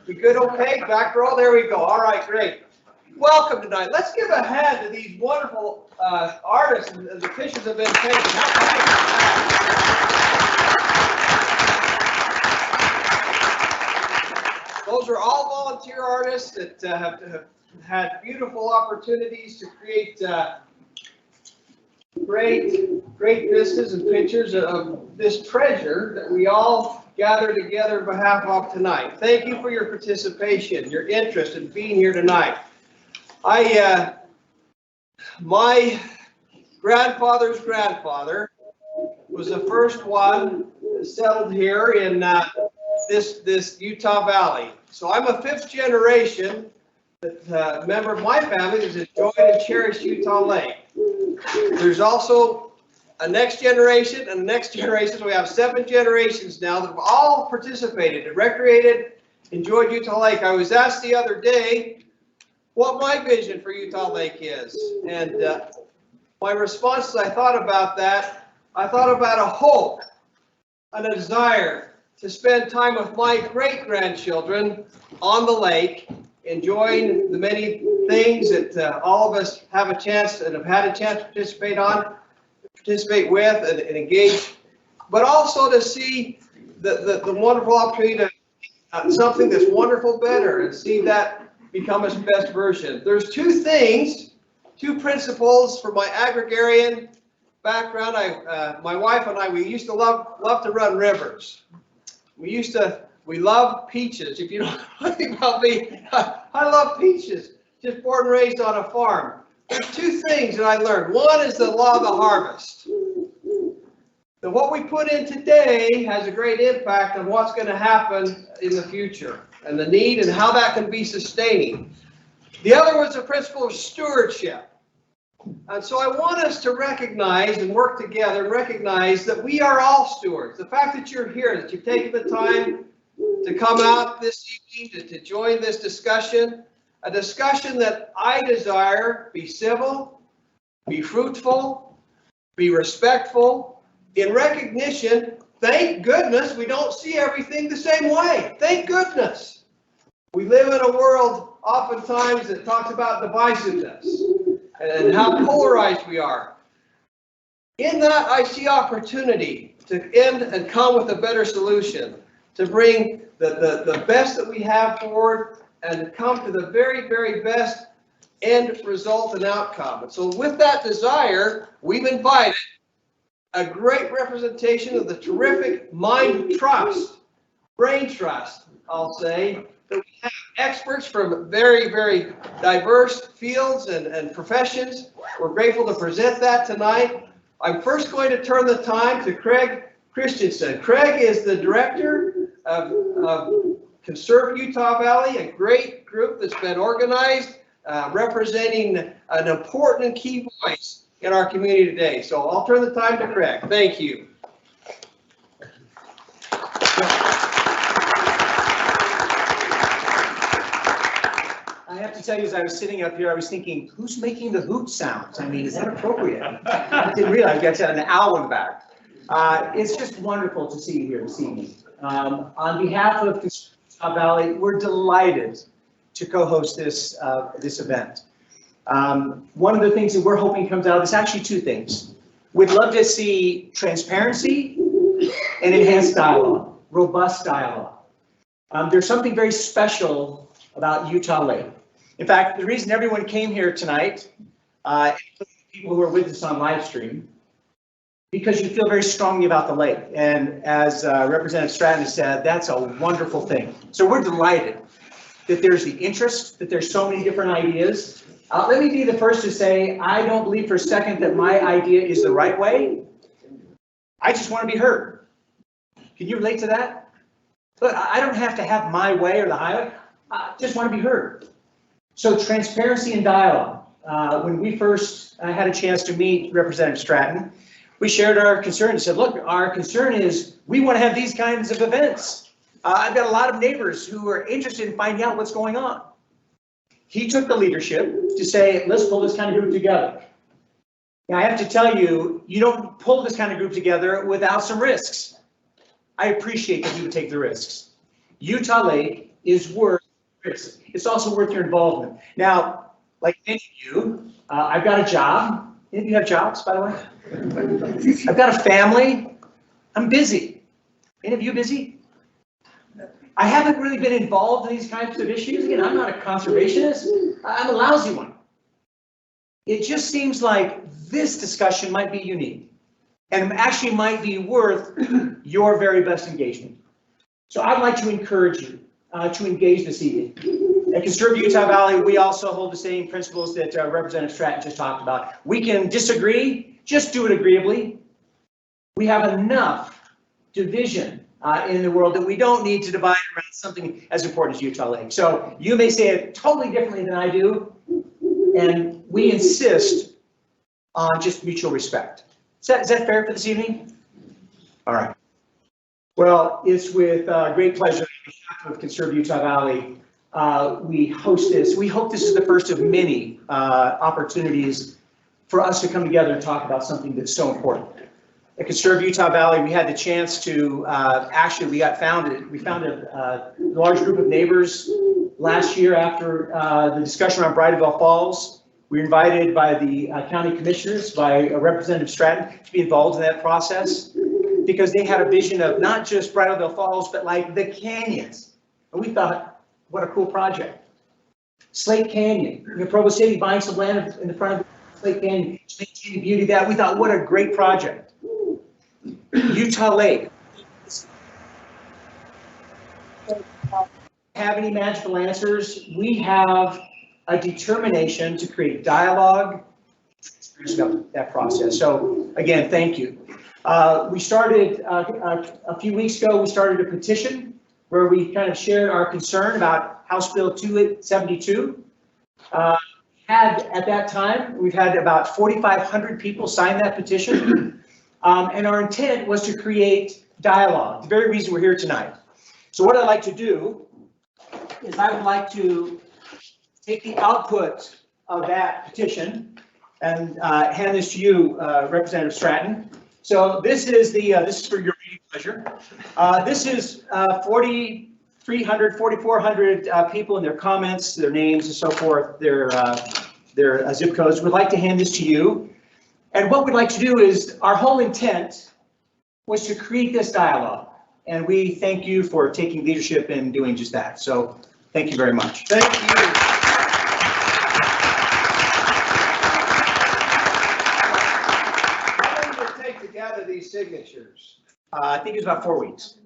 We good, okay? Back row, there we go. All right, great. Welcome tonight. Let's give a hand to these wonderful artists and the pictures have been taken. Those are all volunteer artists that have had beautiful opportunities to create great vistas and pictures of this treasure that we all gather together on behalf of tonight. Thank you for your participation, your interest in being here tonight. My grandfather's grandfather was the first one settled here in this Utah Valley. So I'm a fifth generation member of my family that's enjoyed and cherished Utah Lake. There's also a next generation and the next generation. So we have 7 generations now that have all participated and recreated, enjoyed Utah Lake. I was asked the other day what my vision for Utah Lake is. And my response as I thought about that, I thought about a hope and a desire to spend time with my great-grandchildren on the lake, enjoying the many things that all of us have a chance and have had a chance to participate with and engage, but also to see the wonderful opportunity to something that's wonderful better and see that become its best version. There's 2 things, 2 principles for my agrarian background. My wife and I, we used to love to run rivers. We love peaches. If you don't know anything about me, I love peaches. Just born and raised on a farm. There's 2 things that I learned. One is the law of the harvest. That what we put in today has a great impact on what's going to happen in the future and the need and how that can be sustaining. The other was the principle of stewardship. And so I want us to recognize and work together and recognize that we are all stewards. The fact that you're here, that you've taken the time to come out this evening to join this discussion, a discussion that I desire be civil, be fruitful, be respectful, in recognition, thank goodness we don't see everything the same way. Thank goodness. We live in a world oftentimes that talks about divisiveness and how polarized we are. In that, I see opportunity to end and come with a better solution, to bring the best that we have forward and come to the very, very best end result and outcome. And so with that desire, we've invited a great representation of the terrific mind trust, brain trust, I'll say, that we have experts from very, very diverse fields and professions. We're grateful to present that tonight. I'm first going to turn the time to Craig Christensen. Craig is the director of Conserve Utah Valley, a great group that's been organized, representing an important and key voice in our community today. So I'll turn the time to Craig. Thank you. I have to tell you, as I was sitting up here, I was thinking, who's making the hoot sounds? I mean, is that appropriate? I didn't realize you got an owl in the back. It's just wonderful to see you here this evening. On behalf of Utah Valley, we're delighted to co-host this event. One of the things that we're hoping comes out of this, actually 2 things. We'd love to see transparency and enhanced dialogue, robust dialogue. There's something very special about Utah Lake. In fact, the reason everyone came here tonight, people who are with us on live stream, because you feel very strongly about the lake. And as Representative Stratton has said, that's a wonderful thing. So we're delighted that there's the interest, that there's so many different ideas. Let me be the first to say, I don't believe for a second that my idea is the right way. I just want to be heard. Can you relate to that? Look, I don't have to have my way or the highway. I just want to be heard. So transparency and dialogue. When we first had a chance to meet Representative Stratton, we shared our concern and said, look, our concern is we want to have these kinds of events. I've got a lot of neighbors who are interested in finding out what's going on. He took the leadership to say, let's pull this kind of group together. Now, I have to tell you, you don't pull this kind of group together without some risks. I appreciate that he would take the risks. Utah Lake is worth criticism. It's also worth your involvement. Now, like many of you, I've got a job. Any of you have jobs, by the way? I've got a family. I'm busy. Any of you busy? I haven't really been involved in these kinds of issues. Again, I'm not a conservationist. I'm a lousy one. It just seems like this discussion might be unique and actually might be worth your very best engagement. So I'd like to encourage you to engage this evening. At Conserve Utah Valley, we also hold the same principles that Representative Stratton just talked about. We can disagree, just do it agreeably. We have enough division in the world that we don't need to divide around something as important as Utah Lake. So you may say it totally differently than I do, and we insist on just mutual respect. Is that fair for this evening? All right. Well, it's with great pleasure on behalf of Conserve Utah Valley, we host this. We hope this is the first of many opportunities for us to come together and talk about something that's so important. At Conserve Utah Valley, we had the chance to, actually we found a large group of neighbors last year after the discussion around Bridalveil Falls. We were invited by the county commissioners, by Representative Stratton, to be involved in that process because they had a vision of not just Bridalveil Falls, but like the canyons. And we thought, what a cool project. Slate Canyon, Provo City buying some land in the front of Slate Canyon to maintain the beauty of that. We thought, what a great project. Utah Lake. Have any magical answers? We have a determination to create dialogue, transparency about that process. So again, thank you. We started a few weeks ago. We started a petition where we kind of shared our concern about House Bill 272. At that time, we've had about 4,500 people sign that petition. And our intent was to create dialogue, the very reason we're here tonight. So what I'd like to do is I would like to take the output of that petition and hand this to you, Representative Stratton. So this is for your reading pleasure. This is 4,300, 4,400 people and their comments, their names and so forth, their zip codes. We'd like to hand this to you. And what we'd like to do is, our whole intent was to create this dialogue. And we thank you for taking leadership in doing just that. So thank you very much. Thank you. How long did it take to gather these signatures? I think it was about 4 weeks.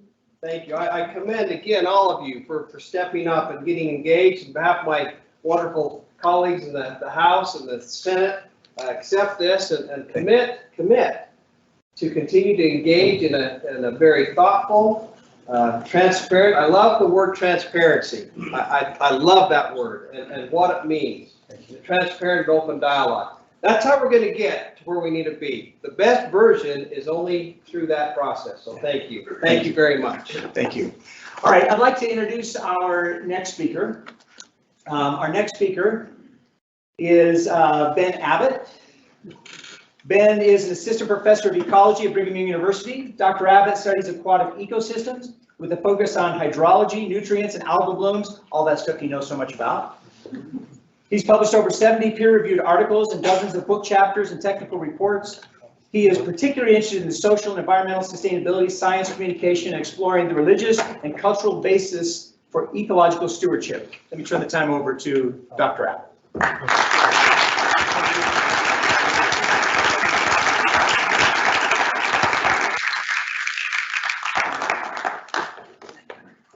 Thank you. I commend again all of you for stepping up and getting engaged. On behalf of my wonderful colleagues in the House and the Senate, accept this and commit to continue to engage in a very thoughtful, transparent. I love the word transparency. I love that word and what it means. Transparent and open dialogue. That's how we're going to get to where we need to be. The best version is only through that process. So thank you. Thank you very much. Thank you. All right, I'd like to introduce our next speaker. Our next speaker is Ben Abbott. Ben is an assistant professor of ecology at Brigham Young University. Dr. Abbott studies aquatic ecosystems with a focus on hydrology, nutrients, and algal blooms, all that stuff you know so much about. He's published over 70 peer-reviewed articles and dozens of book chapters and technical reports. He is particularly interested in the social and environmental sustainability, science communication, and exploring the religious and cultural basis for ecological stewardship. Let me turn the time over to Dr. Abbott.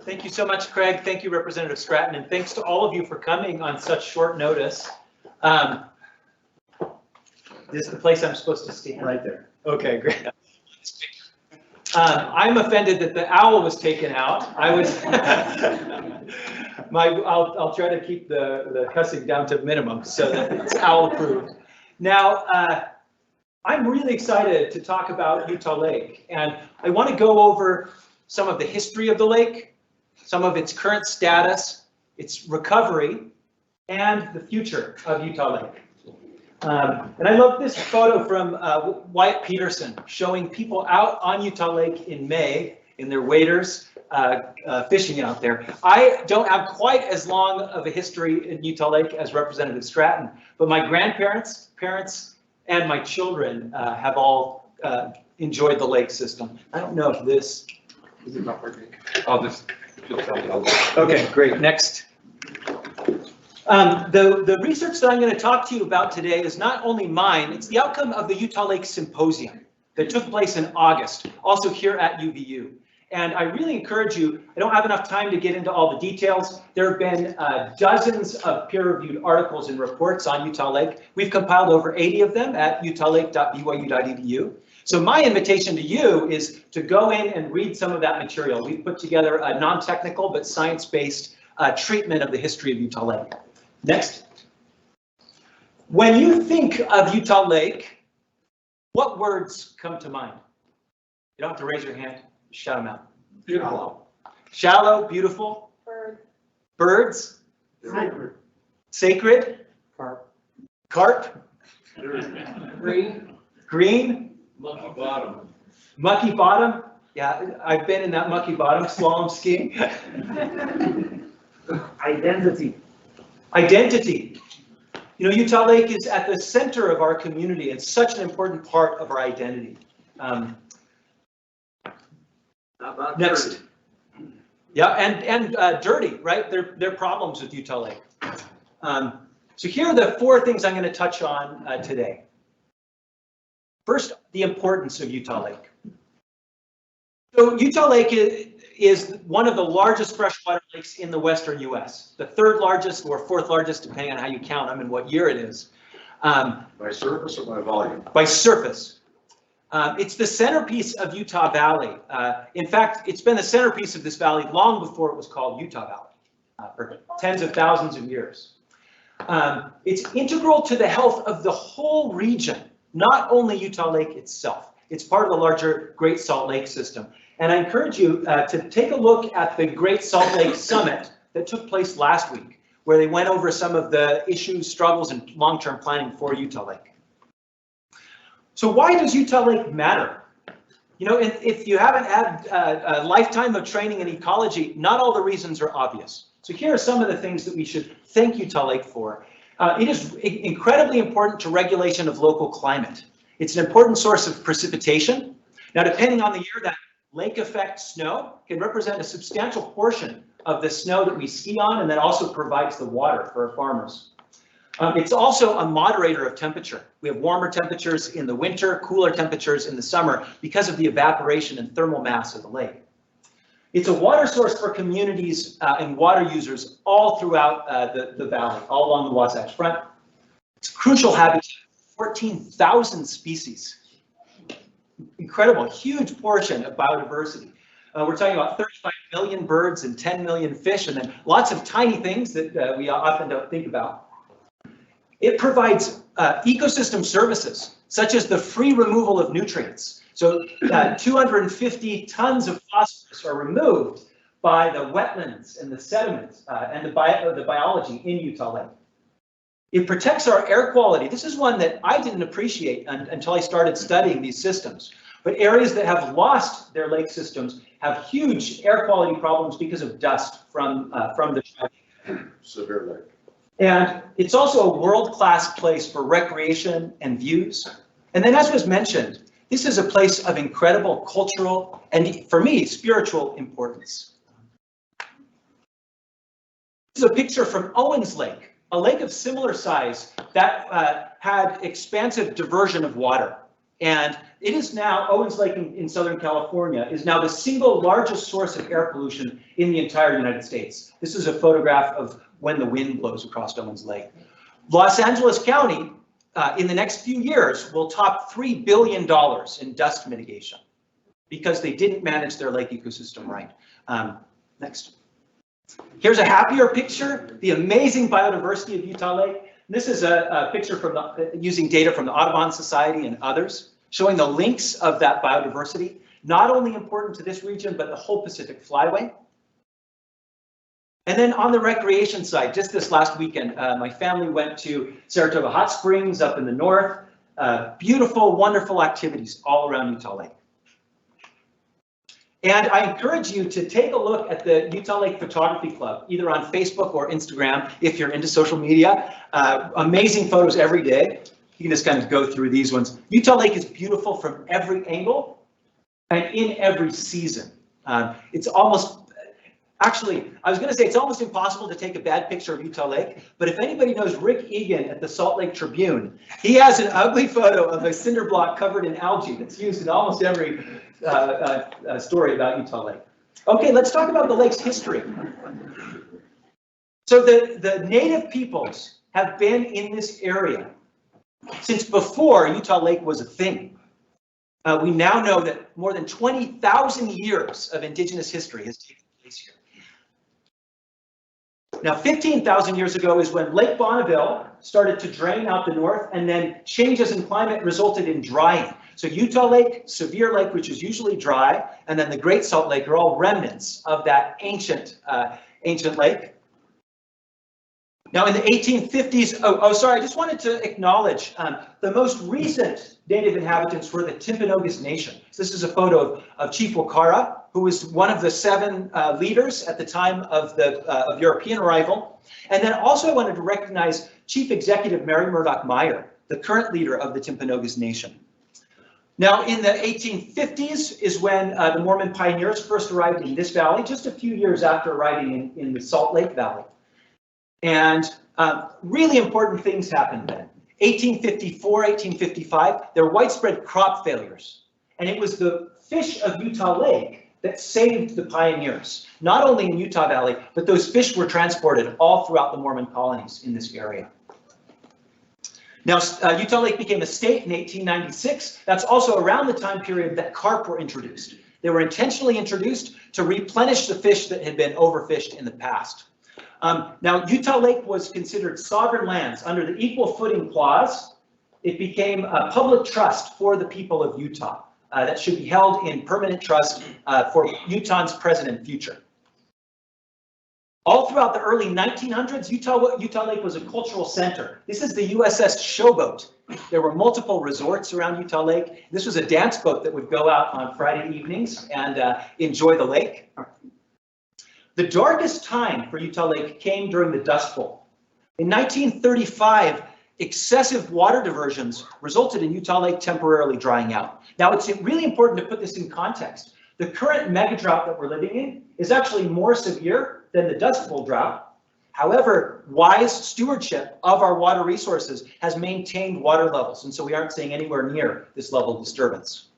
Thank you so much, Craig. Thank you, Representative Stratton, and thanks to all of you for coming on such short notice. This is the place I'm supposed to stand? Right there. Okay, great. I'm offended that the owl was taken out. I was, I'll try to keep the cussing down to minimum so that it's owl approved. Now, I'm really excited to talk about Utah Lake, and I want to go over some of the history of the lake, some of its current status, its recovery, and the future of Utah Lake. And I love this photo from Wyatt Peterson showing people out on Utah Lake in May. in their waders, fishing out there. I don't have quite as long of a history in Utah Lake as Representative Stratton, but my grandparents, parents, and my children have all enjoyed the lake system. I don't know if this is not working. I'll just. Okay, great. Next. The research that I'm going to talk to you about today is not only mine, it's the outcome of the Utah Lake Symposium that took place in August, also here at UVU. And I really encourage you, I don't have enough time to get into all the details. There have been dozens of peer-reviewed articles and reports on Utah Lake. We've compiled over 80 of them at utahlake.byu.edu. So my invitation to you is to go in and read some of that material. We've put together a non-technical but science-based treatment of the history of Utah Lake. Next. When you think of Utah Lake, what words come to mind? You don't have to raise your hand, shout them out. Beautiful. Shallow, beautiful. Bird. Birds. Sacred. Sacred. Carp. Carp. Green. Green. Mucky bottom. Mucky bottom. Yeah, I've been in that mucky bottom slalom skiing. Identity. Identity. You know, Utah Lake is at the center of our community and such an important part of our identity. Next. Yeah, and dirty, right? They're problems with Utah Lake. So here are the 4 things I'm going to touch on today. First, the importance of Utah Lake. So Utah Lake is one of the largest freshwater lakes in the western U.S. The 3rd largest or 4th largest, depending on how you count them and what year it is. By surface or by volume? By surface. It's the centerpiece of Utah Valley. In fact, it's been the centerpiece of this valley long before it was called Utah Valley, for tens of thousands of years. It's integral to the health of the whole region, not only Utah Lake itself. It's part of the larger Great Salt Lake system. And I encourage you to take a look at the Great Salt Lake Summit that took place last week, where they went over some of the issues, struggles, and long-term planning for Utah Lake. So why does Utah Lake matter? You know, if you haven't had a lifetime of training in ecology, not all the reasons are obvious. So here are some of the things that we should thank Utah Lake for. It is incredibly important to regulation of local climate. It's an important source of precipitation. Now, depending on the year, that lake effect snow can represent a substantial portion of the snow that we ski on, and that also provides the water for our farmers. It's also a moderator of temperature. We have warmer temperatures in the winter, cooler temperatures in the summer because of the evaporation and thermal mass of the lake. It's a water source for communities and water users all throughout the valley, all along the Wasatch Front. It's a crucial habitat, 14,000 species. Incredible, huge portion of biodiversity. We're talking about 35 million birds and 10 million fish, and then lots of tiny things that we often don't think about. It provides ecosystem services, such as the free removal of nutrients. So 250 tons of phosphorus are removed by the wetlands and the sediments and the biology in Utah Lake. It protects our air quality. This is one that I didn't appreciate until I started studying these systems. But areas that have lost their lake systems have huge air quality problems because of dust from the traffic. Severe lake. And it's also a world-class place for recreation and views. And then, as was mentioned, this is a place of incredible cultural and, for me, spiritual importance. This is a picture from Owens Lake, a lake of similar size that had expansive diversion of water. And it is now, Owens Lake in Southern California is now the single largest source of air pollution in the entire United States. This is a photograph of when the wind blows across Owens Lake. Los Angeles County, in the next few years, will top $3 billion in dust mitigation because they didn't manage their lake ecosystem right. Next. Here's a happier picture, the amazing biodiversity of Utah Lake. This is a picture from using data from the Audubon Society and others, showing the links of that biodiversity, not only important to this region, but the whole Pacific Flyway. And then on the recreation side, just this last weekend, my family went to Saratova Hot Springs up in the north. Beautiful, wonderful activities all around Utah Lake. And I encourage you to take a look at the Utah Lake Photography Club, either on Facebook or Instagram, if you're into social media. Amazing photos every day. You can just kind of go through these ones. Utah Lake is beautiful from every angle and in every season. It's almost, actually, I was going to say it's almost impossible to take a bad picture of Utah Lake, but if anybody knows Rick Egan at the Salt Lake Tribune, he has an ugly photo of a cinder block covered in algae that's used in almost every story about Utah Lake. Okay, let's talk about the lake's history. So the native peoples have been in this area since before Utah Lake was a thing. We now know that more than 20,000 years of indigenous history has taken place here. Now, 15,000 years ago is when Lake Bonneville started to drain out the north, and then changes in climate resulted in drying. So Utah Lake, Sevier Lake, which is usually dry, and then the Great Salt Lake are all remnants of that ancient lake. Now, in the 1850s, sorry, I just wanted to acknowledge the most recent native inhabitants were the Timpanogos Nation. So this is a photo of Chief Wakara, who was one of the 7 leaders at the time of European arrival. And then also I wanted to recognize Chief Executive Mary Murdoch Meyer, the current leader of the Timpanogos Nation. Now, in the 1850s is when the Mormon Pioneers first arrived in this valley, just a few years after arriving in the Salt Lake Valley. And really important things happened then. 1854, 1855, there were widespread crop failures. And it was the fish of Utah Lake that saved the pioneers, not only in Utah Valley, but those fish were transported all throughout the Mormon colonies in this area. Now, Utah Lake became a state in 1896. That's also around the time period that carp were introduced. They were intentionally introduced to replenish the fish that had been overfished in the past. Now, Utah Lake was considered sovereign lands under the Equal Footing Clause. It became a public trust for the people of Utah that should be held in permanent trust for Utahns present and future. All throughout the early 1900s, Utah Lake was a cultural center. This is the USS Showboat. There were multiple resorts around Utah Lake. This was a dance boat that would go out on Friday evenings and enjoy the lake. The darkest time for Utah Lake came during the Dust Bowl. In 1935, excessive water diversions resulted in Utah Lake temporarily drying out. Now, it's really important to put this in context. The current mega drought that we're living in is actually more severe than the Dust Bowl drought. However, wise stewardship of our water resources has maintained water levels, and so we aren't seeing anywhere near this level of disturbance.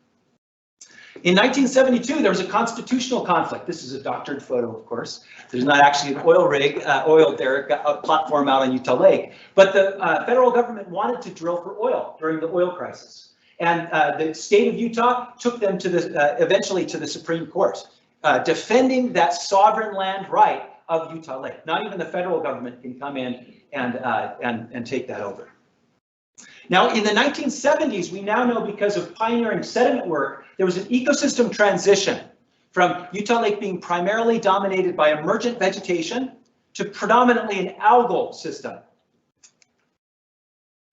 In 1972, there was a constitutional conflict. This is a doctored photo, of course. There's not actually an oil rig, oil derrick platform out on Utah Lake, but the federal government wanted to drill for oil during the oil crisis. And the state of Utah took them to eventually to the Supreme Court, defending that sovereign land right of Utah Lake. Not even the federal government can come in and take that over. Now, in the 1970s, we now know because of pioneering sediment work, there was an ecosystem transition from Utah Lake being primarily dominated by emergent vegetation to predominantly an algal system.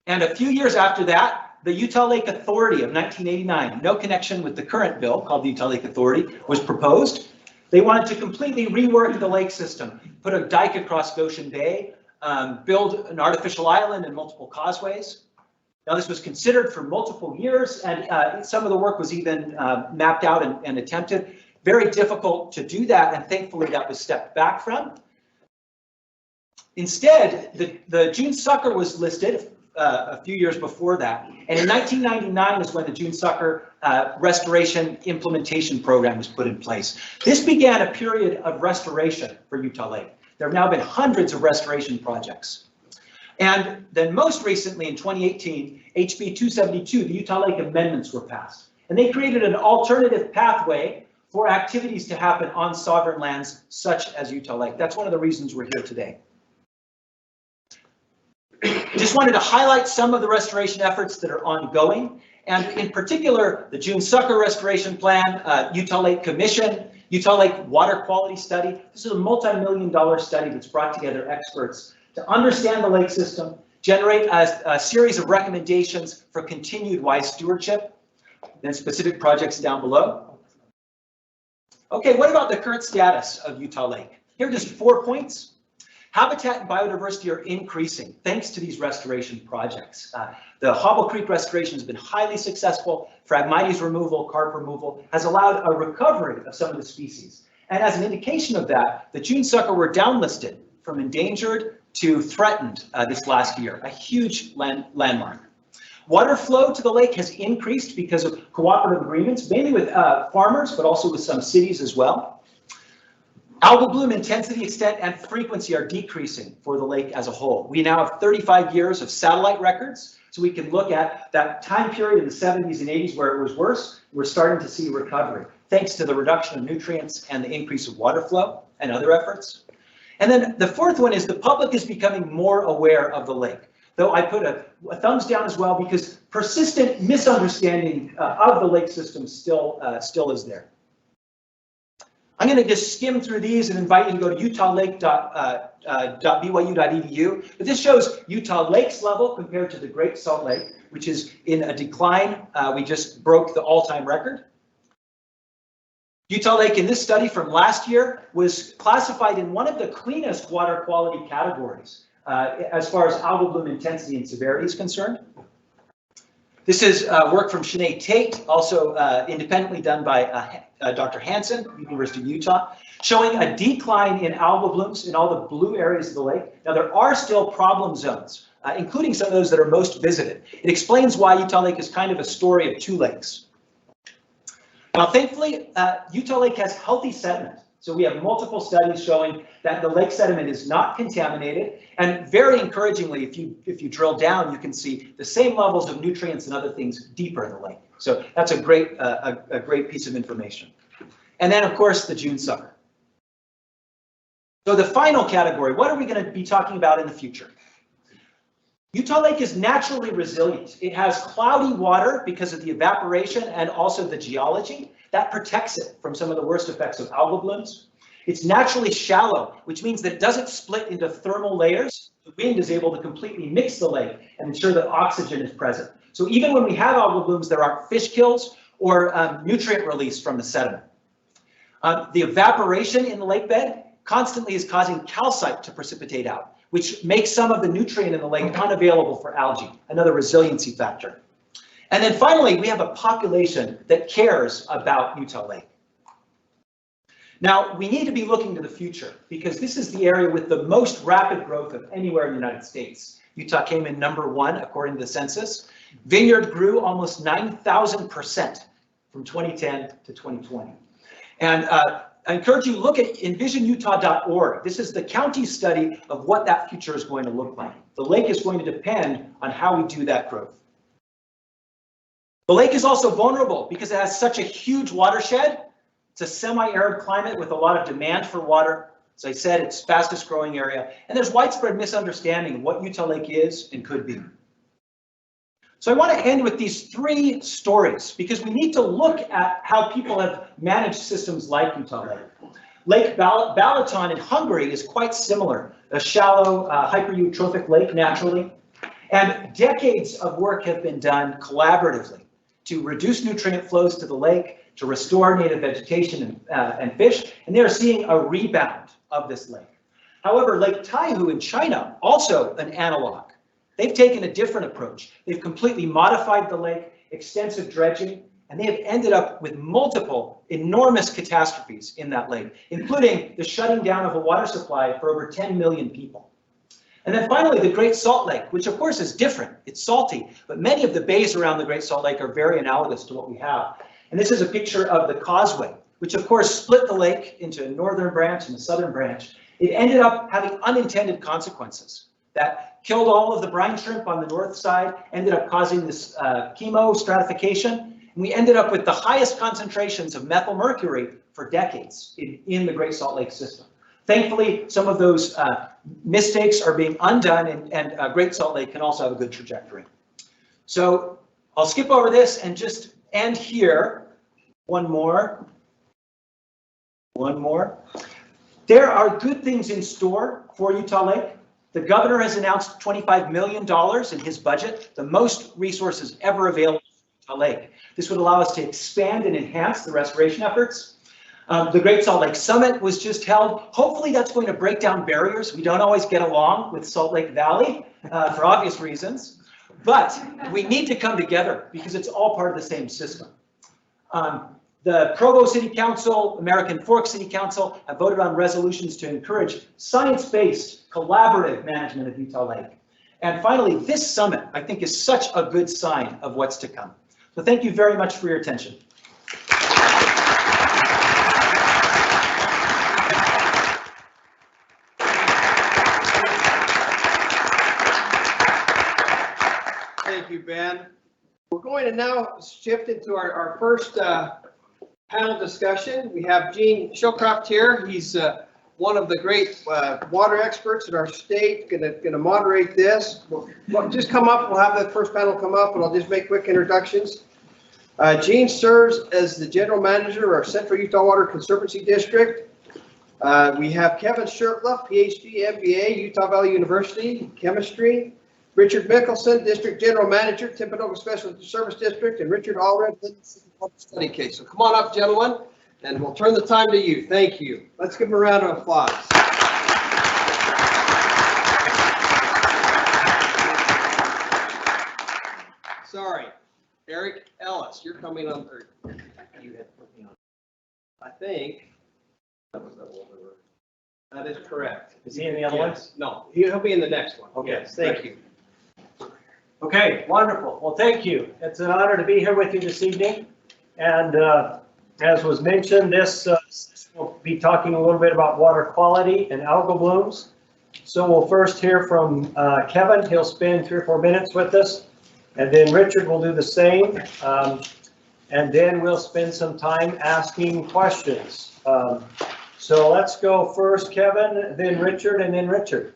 And a few years after that, the Utah Lake Authority of 1989, no connection with the current bill called the Utah Lake Authority, was proposed. They wanted to completely rework the lake system, put a dike across Goshen Bay, build an artificial island and multiple causeways. Now, this was considered for multiple years, and some of the work was even mapped out and attempted. Very difficult to do that, and thankfully that was stepped back from. Instead, the June Sucker was listed a few years before that, and in 1999 is when the June Sucker Restoration Implementation Program was put in place. This began a period of restoration for Utah Lake. There have now been hundreds of restoration projects. And then most recently in 2018, HB 272, the Utah Lake Amendments were passed. And they created an alternative pathway for activities to happen on sovereign lands such as Utah Lake. That's one of the reasons we're here today. Just wanted to highlight some of the restoration efforts that are ongoing. And in particular, the June Sucker Restoration Plan, Utah Lake Commission, Utah Lake Water Quality Study. This is a multi-million-dollar study that's brought together experts to understand the lake system, generate a series of recommendations for continued wise stewardship, then specific projects down below. Okay, what about the current status of Utah Lake? Here are just 4 points. Habitat and biodiversity are increasing thanks to these restoration projects. The Hobble Creek restoration has been highly successful. Phragmites removal, carp removal has allowed a recovery of some of the species. And as an indication of that, the June sucker were downlisted from endangered to threatened this last year, a huge landmark. Water flow to the lake has increased because of cooperative agreements, mainly with farmers, but also with some cities as well. Algal bloom intensity, extent, and frequency are decreasing for the lake as a whole. We now have 35 years of satellite records, so we can look at that time period in the 70s and 80s where it was worse. We're starting to see recovery, thanks to the reduction of nutrients and the increase of water flow and other efforts. And then the fourth one is the public is becoming more aware of the lake. Though I put a thumbs down as well because persistent misunderstanding of the lake system still is there. I'm going to just skim through these and invite you to go to utahlake.byu.edu. But this shows Utah Lake's level compared to the Great Salt Lake, which is in a decline. We just broke the all-time record. Utah Lake in this study from last year was classified in one of the cleanest water quality categories as far as algal bloom intensity and severity is concerned. This is work from Sinead Tate, also independently done by Dr. Hansen, University of Utah, showing a decline in algal blooms in all the blue areas of the lake. Now there are still problem zones, including some of those that are most visited. It explains why Utah Lake is kind of a story of two lakes. Now thankfully, Utah Lake has healthy sediment. So we have multiple studies showing that the lake sediment is not contaminated, and very encouragingly, if you drill down, you can see the same levels of nutrients and other things deeper in the lake. So that's a great piece of information. And then, of course, the June sucker. So the final category, what are we going to be talking about in the future? Utah Lake is naturally resilient. It has cloudy water because of the evaporation and also the geology. That protects it from some of the worst effects of algal blooms. It's naturally shallow, which means that it doesn't split into thermal layers. The wind is able to completely mix the lake and ensure that oxygen is present. So even when we have algal blooms, there aren't fish kills or nutrient release from the sediment. The evaporation in the lake bed constantly is causing calcite to precipitate out, which makes some of the nutrient in the lake unavailable for algae, another resiliency factor. And then finally, we have a population that cares about Utah Lake. Now, we need to be looking to the future because this is the area with the most rapid growth of anywhere in the United States. Utah came in #1 according to the census. Vineyard grew almost 9,000% from 2010 to 2020. And I encourage you to look at envisionutah.org. This is the county study of what that future is going to look like. The lake is going to depend on how we do that growth. The lake is also vulnerable because it has such a huge watershed. It's a semi-arid climate with a lot of demand for water. As I said, it's fastest growing area, and there's widespread misunderstanding of what Utah Lake is and could be. So I want to end with these 3 stories because we need to look at how people have managed systems like Utah Lake. Lake Balaton in Hungary is quite similar, a shallow hypereutrophic lake naturally, and decades of work have been done collaboratively to reduce nutrient flows to the lake, to restore native vegetation and fish, and they're seeing a rebound of this lake. However, Lake Taihu in China, also an analog. They've taken a different approach. They've completely modified the lake, extensive dredging, and they have ended up with multiple enormous catastrophes in that lake, including the shutting down of a water supply for over 10 million people. And then finally, the Great Salt Lake, which of course is different. It's salty, but many of the bays around the Great Salt Lake are very analogous to what we have. And this is a picture of the causeway, which of course split the lake into a northern branch and a southern branch. It ended up having unintended consequences that killed all of the brine shrimp on the north side, ended up causing this chemo stratification. And we ended up with the highest concentrations of methyl mercury for decades in the Great Salt Lake system. Thankfully, some of those mistakes are being undone, and Great Salt Lake can also have a good trajectory. So I'll skip over this and just end here. One more. There are good things in store for Utah Lake. The governor has announced $25 million in his budget, the most resources ever available for Utah Lake. This would allow us to expand and enhance the restoration efforts. The Great Salt Lake Summit was just held. Hopefully that's going to break down barriers. We don't always get along with Salt Lake Valley for obvious reasons, but we need to come together because it's all part of the same system. The Provo City Council, American Fork City Council have voted on resolutions to encourage science-based collaborative management of Utah Lake. And finally, this summit, I think, is such a good sign of what's to come. So thank you very much for your attention. Thank you, Ben. We're going to now shift into our first panel discussion. We have Gene Showcroft here. He's one of the great water experts in our state, gonna moderate this. We'll just come up, we'll have the first panel come up, and I'll just make quick introductions. Gene serves as the general manager of our Central Utah Water Conservancy District. We have Keven Shurtleff, PhD, MBA, Utah Valley University, chemistry. Richard Mickelson, District General Manager, Timpanogos Special Service District, and Richard Allred, Public Study Case. So come on up, gentlemen, and we'll turn the time to you. Thank you. Let's give them a round of applause. Sorry, Eric Ellis, you're coming on third. You had put me on. I think that was the one. That is correct. Is he in the other one? No, he'll be in the next one. Okay, Yes, thank you. Okay, wonderful. Well, thank you. It's an honor to be here with you this evening. And as was mentioned, this we'll be talking a little bit about water quality and algal blooms. So we'll first hear from Keven. He'll spend 3 or 4 minutes with us. And then Richard will do the same. And then we'll spend some time asking questions. So let's go first, Keven, then Richard, and then Richard.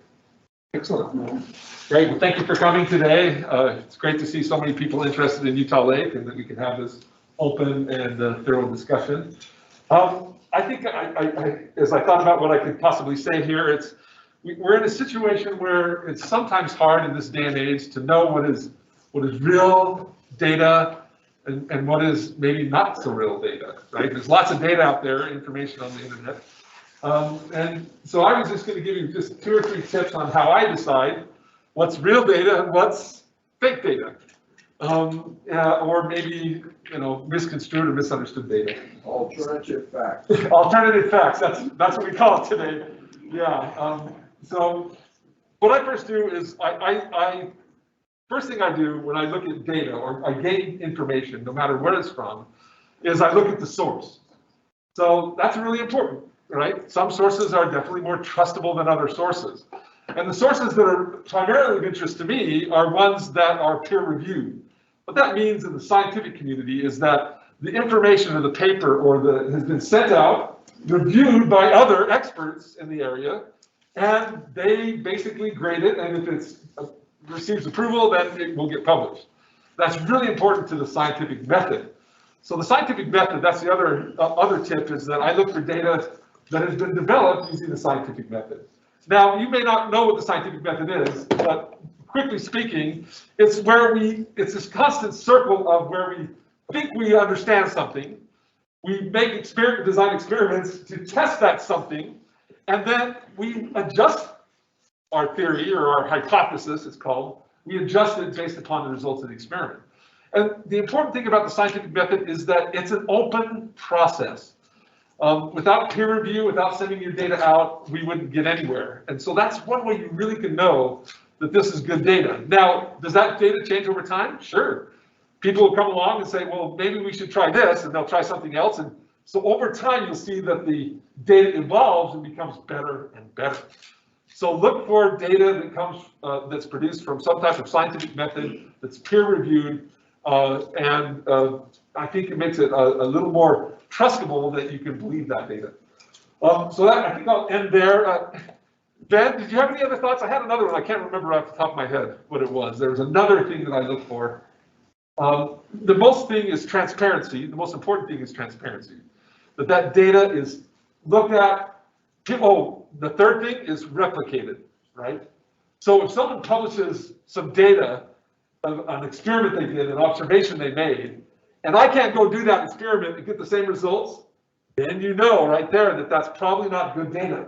Excellent. Great. Well, thank you for coming today. It's great to see so many people interested in Utah Lake and that we can have this open and thorough discussion. I think as I thought about what I could possibly say here, we're in a situation where it's sometimes hard in this day and age to know what is real data and what is maybe not so real data, right? There's lots of data out there, information on the internet. And so I was just going to give you just 2 or 3 tips on how I decide what's real data and what's fake data, or maybe misconstrued or misunderstood data. Alternative facts. Alternative facts. That's what we call it today. Yeah. So what I first do is first thing I do when I look at data or I gain information, no matter where it's from, is I look at the source. So that's really important. Right? Some sources are definitely more trustable than other sources. And the sources that are primarily of interest to me are ones that are peer reviewed. What that means in the scientific community is that the information of the paper has been sent out, reviewed by other experts in the area, and they basically grade it, and if it receives approval, then it will get published. That's really important to the scientific method. So the scientific method, that's the other tip, is that I look for data that has been developed using the scientific method. Now, you may not know what the scientific method is, but quickly speaking, it's this constant circle of where we think we understand something. We make design experiments to test that something, and then we adjust our theory or our hypothesis, it's called. We adjust it based upon the results of the experiment. And the important thing about the scientific method is that it's an open process. Without peer review, without sending your data out, we wouldn't get anywhere. And so that's one way you really can know that this is good data. Now, does that data change over time? Sure. People will come along and say, well, maybe we should try this, and they'll try something else. And so over time, you'll see that the data evolves and becomes better and better. So look for data that comes, that's produced from some type of scientific method that's peer reviewed, and I think it makes it a little more trustable that you can believe that data. So that, I think I'll end there. Ben, did you have any other thoughts? I had another one. I can't remember off the top of my head what it was. There was another thing that I look for. The most thing is transparency. The most important thing is transparency. That data is looked at. Oh, the third thing is replicated, right? So if someone publishes some data, an experiment they did, an observation they made, and I can't go do that experiment and get the same results, then you know right there that that's probably not good data,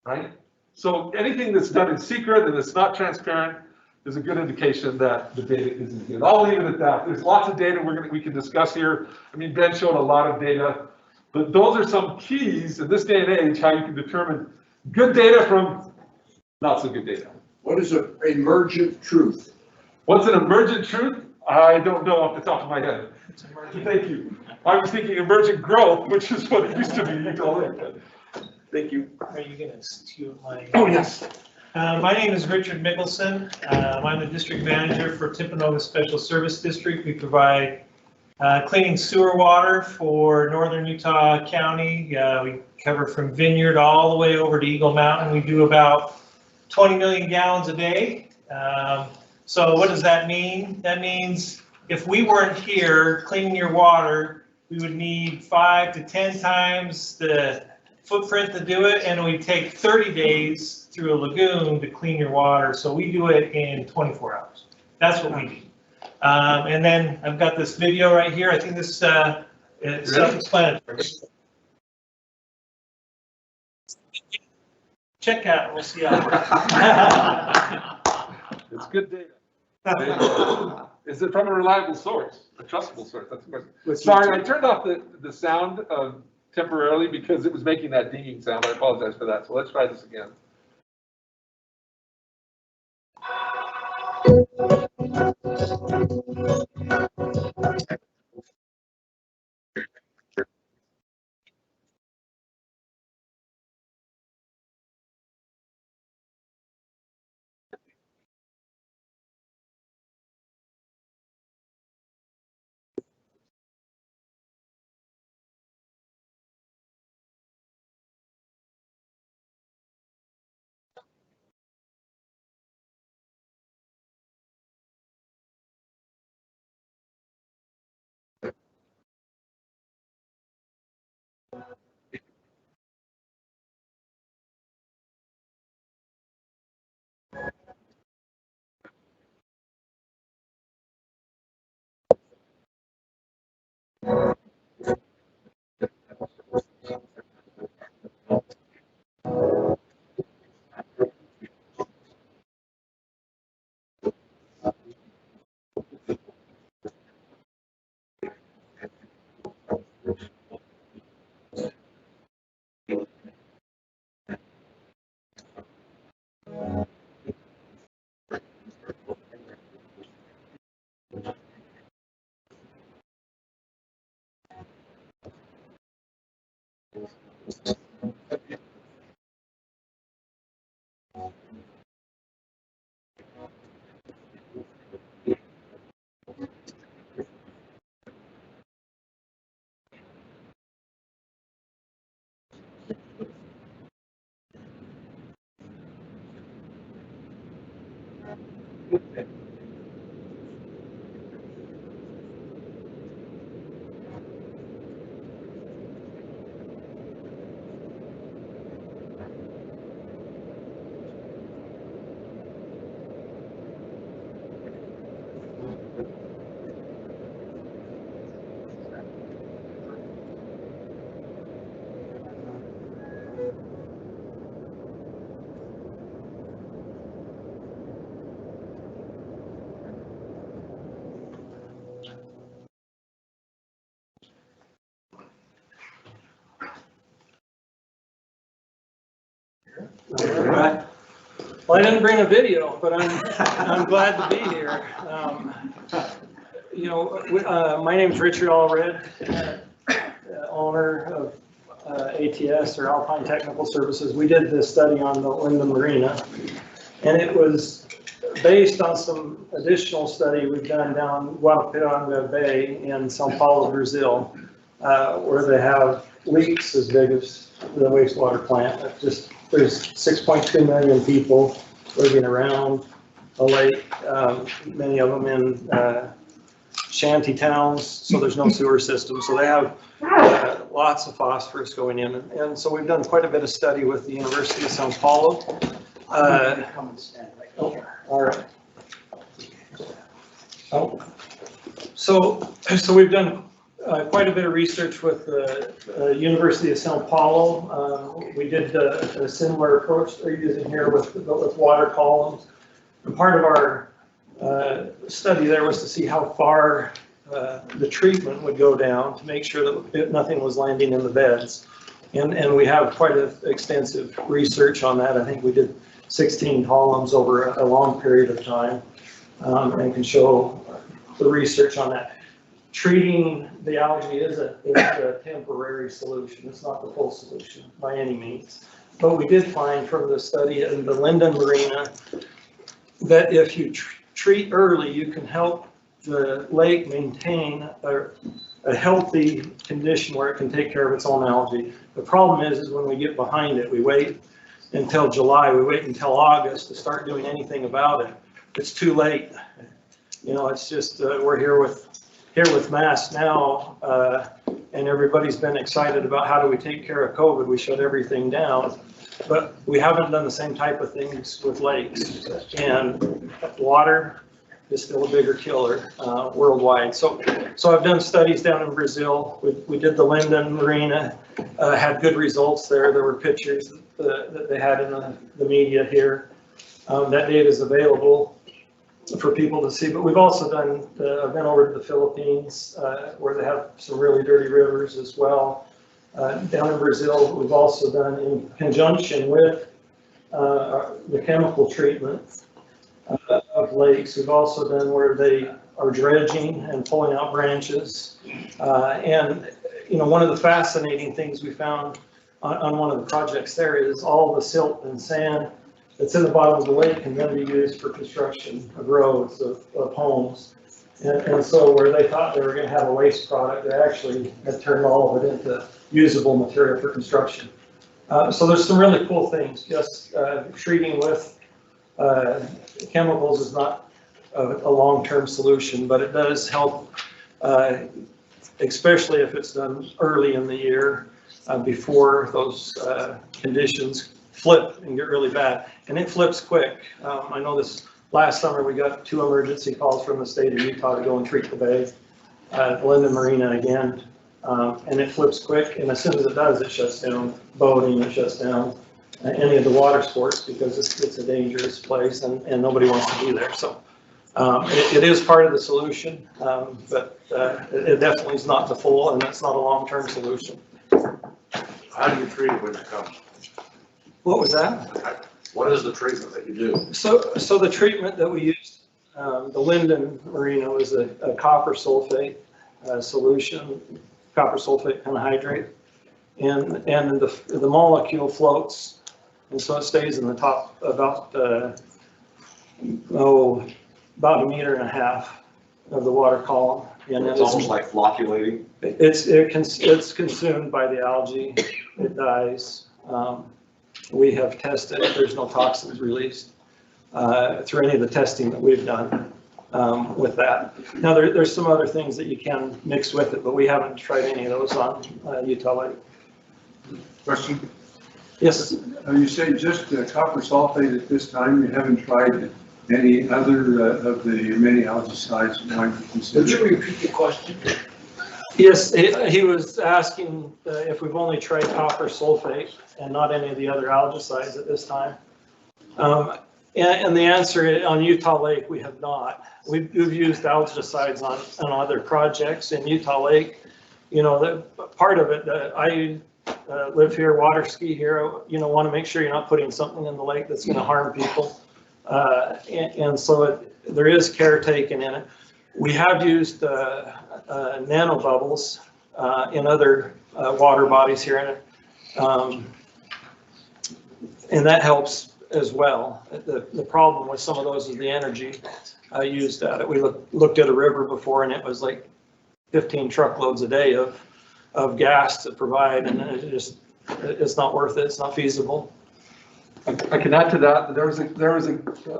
right? So anything that's done in secret and it's not transparent is a good indication that the data isn't good. I'll leave it at that. There's lots of data we can discuss here. I mean, Ben showed a lot of data, but those are some keys in this day and age how you can determine good data from not so good data. What is an emergent truth? What's an emergent truth? I don't know off the top of my head. Thank you. I was thinking emergent growth, which is what it used to be. Thank you. Are you gonna steal my? Oh, yes. My name is Richard Mickelson. I'm the district manager for Timpanogos Special Service District. We provide cleaning sewer water for northern Utah County. We cover from Vineyard all the way over to Eagle Mountain. We do about 20 million gallons a day. So what does that mean? That means if we weren't here cleaning your water, we would need 5 to 10 times the footprint to do it, and we take 30 days through a lagoon to clean your water. So we do it in 24 hours. That's what we do. And then I've got this video right here. I think this is self-explanatory. Check out, we'll see how it works. It's good data. Is it from a reliable source, a trustable source? That's the question. Sorry, I turned off the sound temporarily because it was making that dinging sound. I apologize for that. So let's try this again. Well, I didn't bring a video, but I'm glad to be here. My name's Richard Allred, owner of ATS, or Alpine Technical Services. We did this study on the Linda Marina, and it was based on some additional study we've done down Guadalpiranga Bay in São Paulo, Brazil, where they have leaks as big as the wastewater plant. There's 6.2 million people living around a lake, many of them in shanty towns, so there's no sewer system. So they have lots of phosphorus going in. And so we've done quite a bit of study with the University of São Paulo. Come and stand right here. All right. So we've done quite a bit of research with the University of Sao Paulo. We did a similar approach they're using here with water columns. And part of our study there was to see how far the treatment would go down to make sure that nothing was landing in the beds. And we have quite extensive research on that. I think we did 16 columns over a long period of time, and can show the research on that. Treating the algae is a temporary solution. It's not the full solution by any means. But we did find from the study in the Linden Marina that if you treat early, you can help the lake maintain a healthy condition where it can take care of its own algae. The problem is when we get behind it, we wait until July, we wait until August to start doing anything about it. It's too late. You know, it's just, we're here with masks now, and everybody's been excited about how do we take care of COVID. We shut everything down, but we haven't done the same type of things with lakes, and water is still a bigger killer worldwide. So I've done studies down in Brazil. We did the Linden Marina, had good results there. There were pictures that they had in the media here. That data is available for people to see, but we've also done, I've been over to the Philippines where they have some really dirty rivers as well. Down in Brazil, we've also done in conjunction with the chemical treatment of lakes. We've also done where they are dredging and pulling out branches. And, you know, one of the fascinating things we found on one of the projects there is all the silt and sand that's in the bottom of the lake can then be used for construction of roads, of homes. And so where they thought they were going to have a waste product, they actually had turned all of it into usable material for construction. So there's some really cool things. Just treating with chemicals is not a long-term solution, but it does help, especially if it's done early in the year before those conditions flip and get really bad. And it flips quick. I know this last summer we got 2 emergency calls from the state of Utah to go and treat the bay, Linden Marina again, and it flips quick. And as soon as it does, it shuts down boating, it shuts down any of the water sports because it's a dangerous place and nobody wants to be there. So it is part of the solution, but it definitely is not the full, and it's not a long-term solution. How do you treat it when it comes? What was that? What is the treatment that you do? So the treatment that we used, the Linden Marina was a copper sulfate solution, copper sulfate anhydrate, and the molecule floats, and so it stays in the top about about 1.5 meters of the water column. And It's almost like flocculating. It's consumed by the algae. It dies. We have tested, there's no toxins released through any of the testing that we've done with that. Now there's some other things that you can mix with it, but we haven't tried any of those on Utah Lake. Question? Yes. You say just copper sulfate at this time. You haven't tried any other of the many algicides you might consider? Would you repeat the question? Yes, he was asking if we've only tried copper sulfate and not any of the other algicides at this time. And the answer on Utah Lake, we have not. We've used algicides on other projects in Utah Lake. You know, part of it, I live here, water ski here, you know, want to make sure you're not putting something in the lake that's going to harm people. And so there is care taken in it. We have used nanobubbles in other water bodies here in it, and that helps as well. The problem with some of those is the energy used at it. We looked at a river before, and it was like 15 truckloads a day of gas to provide, and it's not worth it. It's not feasible. I can add to that. There was a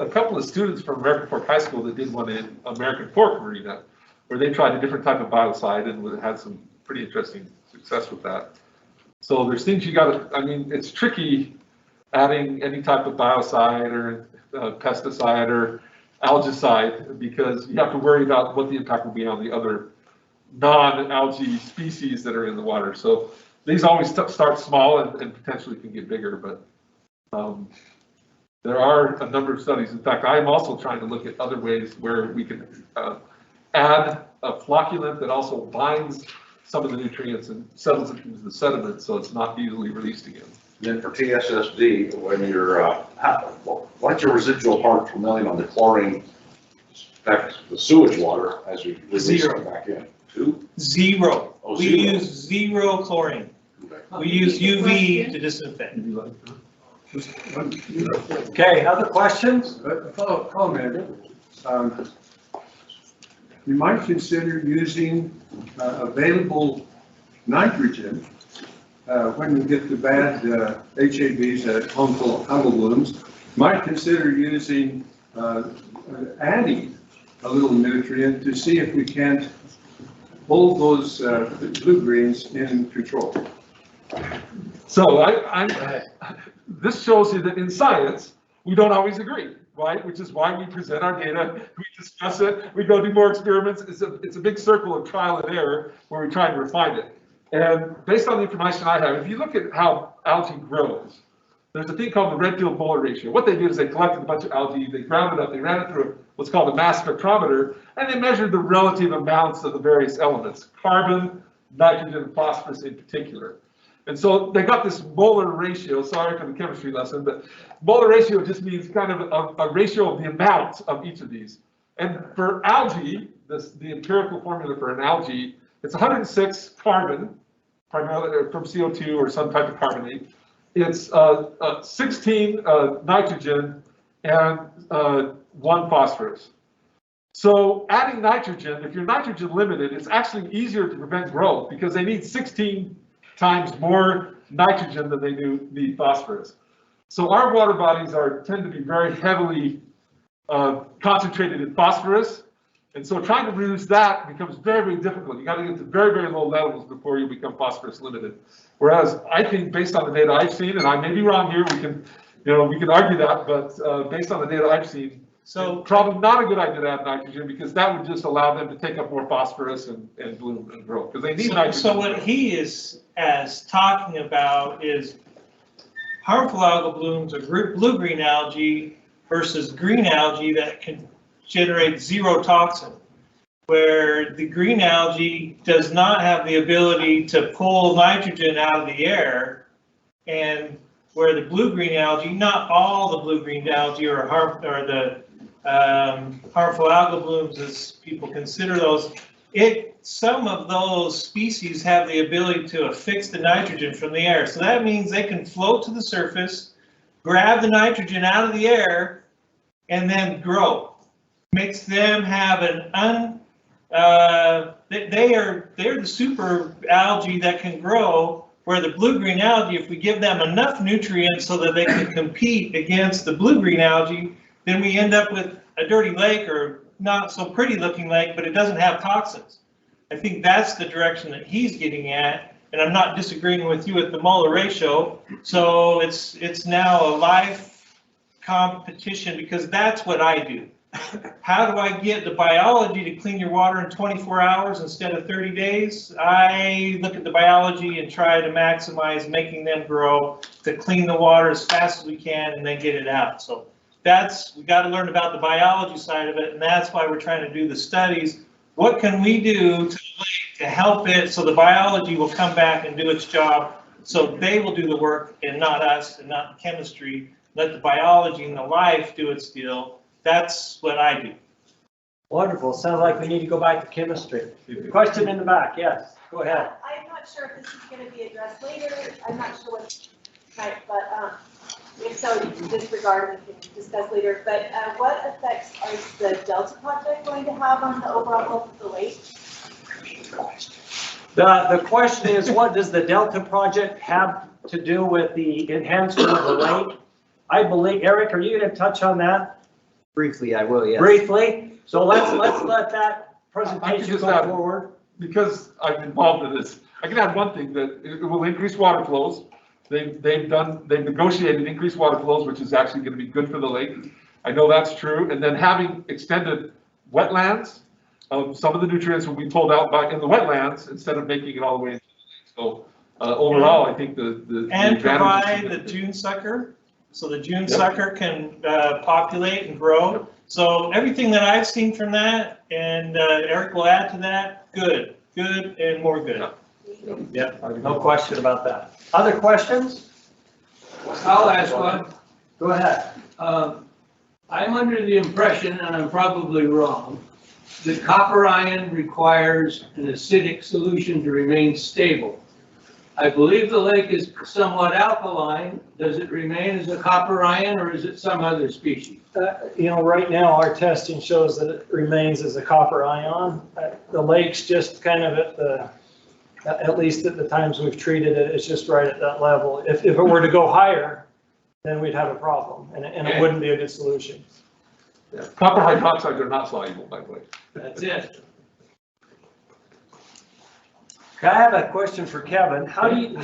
couple of students from American Fork High School that did one in American Fork Marina, where they tried a different type of biocide and had some pretty interesting success with that. So there's things you got to. I mean, it's tricky adding any type of biocide or pesticide or algicide because you have to worry about what the impact will be on the other non-algae species that are in the water. So these always start small and potentially can get bigger, but there are a number of studies. In fact, I am also trying to look at other ways where we can add a flocculant that also binds some of the nutrients and settles it into the sediment so it's not easily released again. Then for TSSD, when you're, what's your residual part per million on the chlorine, the sewage water as you release it back in? 2? Zero. Oh, We zero. use zero chlorine. We use UV to disinfect. Okay, other questions? Comment. You might consider using available nitrogen when we get the bad HABs, harmful algal blooms. Might consider using, adding a little nutrient to see if we can't hold those blue-greens in control. So this shows you that in science, we don't always agree, right? Which is why we present our data, we discuss it, we go do more experiments. It's a big circle of trial and error where we try and refine it. And based on the information I have, if you look at how algae grows, there's a thing called the Redfield-Molar ratio. What they did is they collected a bunch of algae, they ground it up, they ran it through what's called a mass spectrometer, and they measured the relative amounts of the various elements, carbon, nitrogen, and phosphorus in particular. And so they got this molar ratio, sorry for the chemistry lesson, but molar ratio just means kind of a ratio of the amount of each of these. And for algae, the empirical formula for an algae, it's 106 carbon, primarily from CO2 or some type of carbonate. It's 16 nitrogen and 1 phosphorus. So adding nitrogen, if you're nitrogen limited, it's actually easier to prevent growth because they need 16 times more nitrogen than they need phosphorus. So our water bodies tend to be very heavily concentrated in phosphorus. And so trying to reduce that becomes very, very difficult. You got to get to very, very low levels before you become phosphorus limited. Whereas I think based on the data I've seen, and I may be wrong here, we can argue that, but based on the data I've seen, so probably not a good idea to add nitrogen because that would just allow them to take up more phosphorus and bloom and grow because they need nitrogen. So what he is talking about is harmful algal blooms or blue-green algae versus green algae that can generate zero toxin, where the green algae does not have the ability to pull nitrogen out of the air, and where the blue-green algae, not all the blue-green algae or the harmful algal blooms, as people consider those, some of those species have the ability to affix the nitrogen from the air. So that means they can float to the surface, grab the nitrogen out of the air, and then grow. Makes them have they're the super algae that can grow, where the blue-green algae, if we give them enough nutrients so that they can compete against the blue-green algae, then we end up with a dirty lake or not so pretty looking lake, but it doesn't have toxins. I think that's the direction that he's getting at, and I'm not disagreeing with you at the molar ratio. So it's now a life competition because that's what I do. How do I get the biology to clean your water in 24 hours instead of 30 days? I look at the biology and try to maximize making them grow to clean the water as fast as we can and then get it out. So we got to learn about the biology side of it, and that's why we're trying to do the studies. What can we do to the lake to help it so the biology will come back and do its job, so they will do the work and not us and not chemistry. Let the biology and the life do its deal. That's what I do. Wonderful. Sounds like we need to go back to chemistry. Question in the back. Yes, go ahead. I'm not sure if this is going to be addressed later. I'm not sure what tonight, but if so, you can disregard and we can discuss later. But what effects is the Delta project going to have on the overall health of the lake? The question is, what does the Delta project have to do with the enhancement of the lake? I believe, Eric, are you going to touch on that? Briefly, I will, yes. Briefly. So let's let that presentation go forward. Because I'm involved in this, I can add one thing, that it will increase water flows. They've negotiated increased water flows, which is actually going to be good for the lake. I know that's true. And then having extended wetlands some of the nutrients will be pulled out back in the wetlands instead of making it all the way into the lake. So overall, I think the And advantage provide is- the June sucker, so the June Yep. sucker can populate and grow. So everything that I've seen from that, and Eric will add to that, good, and more good. Yep, no question about that. Other questions? I'll ask one. Go ahead. I'm under the impression, and I'm probably wrong, that copper ion requires an acidic solution to remain stable. I believe the lake is somewhat alkaline. Does it remain as a copper ion, or is it some other species? Right now, our testing shows that it remains as a copper ion. The lake's just kind of at least at the times we've treated it, it's just right at that level. If it were to go higher, then we'd have a problem, and it wouldn't be a good solution. Yeah. Copper hydroxides are not soluble, by the way. That's it. Okay, I have a question for Kevin. How do you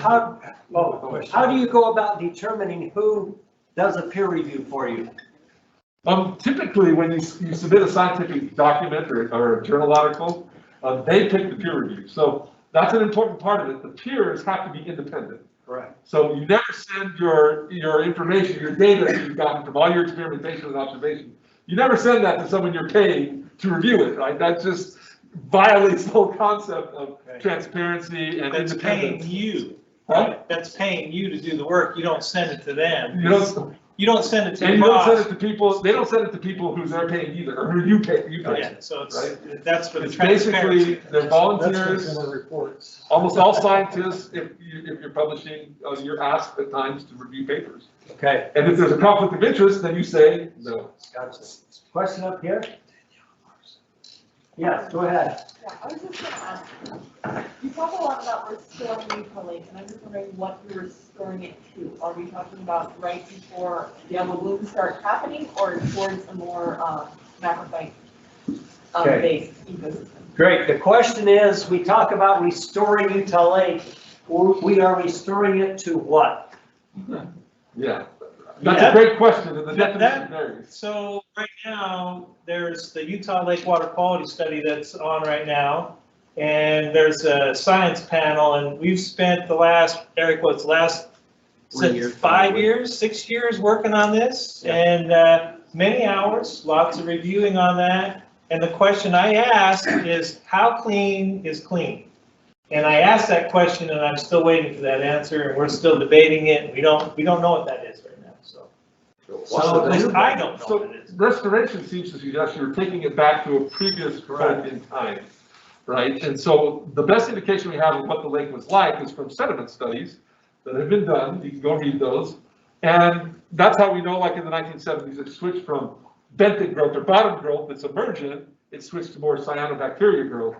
go about determining who does a peer review for you? Typically, when you submit a scientific document or a journal article, they pick the peer review. So that's an important part of it. The peers have to be independent. Correct. So you never send your information, your data that you've gotten from all your experimentation and observation. You never send that to someone you're paying to review it, right? That just violates the whole concept of transparency and That's independence. paying you, Huh? that's paying you to do the work, you don't send it to them. You don't, You don't send it to and your you don't send boss. it to people, they don't send it to people who they're paying either, or who you pay. Yeah, so it's, Right? that's for the It's basically, transparency. they're volunteers. That's consumer reports. Almost all scientists, if you're publishing, you're asked at times to review papers. Okay, And if there's a conflict of interest, then you say no. gotcha. Question up here? Yeah, go ahead. Yeah, I was just gonna ask, you talk a lot about restoring Utah Lake, and I'm just wondering what you're restoring it to. Are we talking about right before the algal blooms start happening, or towards a more macrophyte based ecosystem? Great. The question is, we talk about restoring Utah Lake. We are restoring it to what? Yeah, that's a great question, and the definition varies. So right now, there's the Utah Lake Water Quality Study that's on right now. And there's a science panel, and we've spent the last, Eric, since 5 years, 6 years working on this, and many hours, lots of reviewing on that. And the question I asked is, how clean is clean? And I asked that question, and I'm still waiting for that answer, and we're still debating it, and we don't know what that is right now, so. So at least I don't know what it is. Restoration seems to suggest you're taking it back to a previous point in time, right? And so the best indication we have of what the lake was like is from sediment studies that have been done. You can go read those. And that's how we know, like in the 1970s, it switched from benthic growth or bottom growth that's emergent, it switched to more cyanobacteria growth,